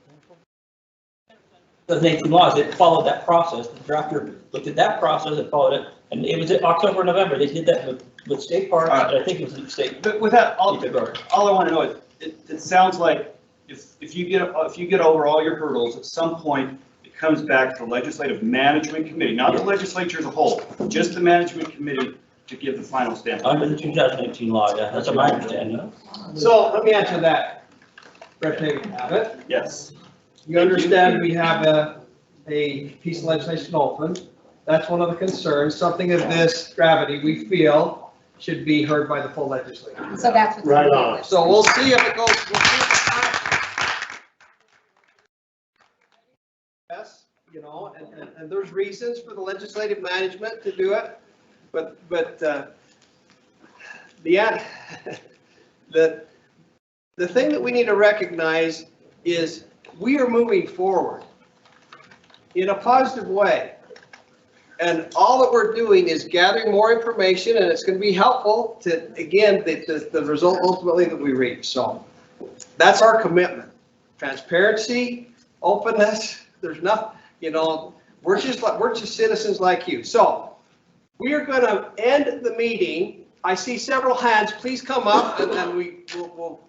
2018 laws, it followed that process. The drafter looked at that process and followed it, and it was in October, November. They did that with state parks, and I think it was the state. But with that, all Guard. I want to know is, it sounds like if you get over all your hurdles, at some point, it comes back to the legislative management committee, not the legislature as a whole, just the management committee to give the final stamp. Under the 2018 law, yeah, that's my understanding. So let me answer that. Representative Abbott, Yes. you understand we have a piece of legislation open. That's one of the concerns. Something of this gravity, we feel, should be heard by the full legislature. So that's what's. Right on. So we'll see if it goes. We'll see if it passes. Yes, you know, and there's reasons for the legislative management to do it, but the thing that we need to recognize is we are moving forward in a positive way. And all that we're doing is gathering more information, and it's going to be helpful to, again, the result ultimately that we reach. So that's our commitment. Transparency, openness, there's nothing, you know, we're just citizens like you. So we are going to end the meeting. I see several hands. Please come up, and then we'll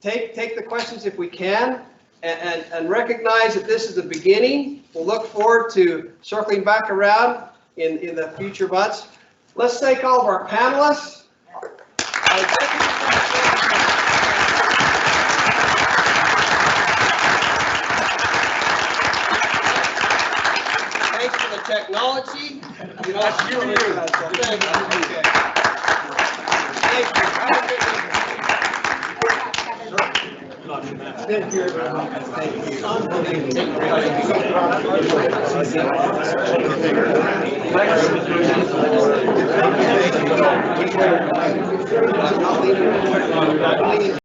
take the questions if we can, and recognize that this is the beginning. We'll look forward to circling back around in the future months. Let's thank all of our panelists. Thanks for the technology. You know, thank you. Thank you. Have a good evening. Thank you, everyone. Thank you.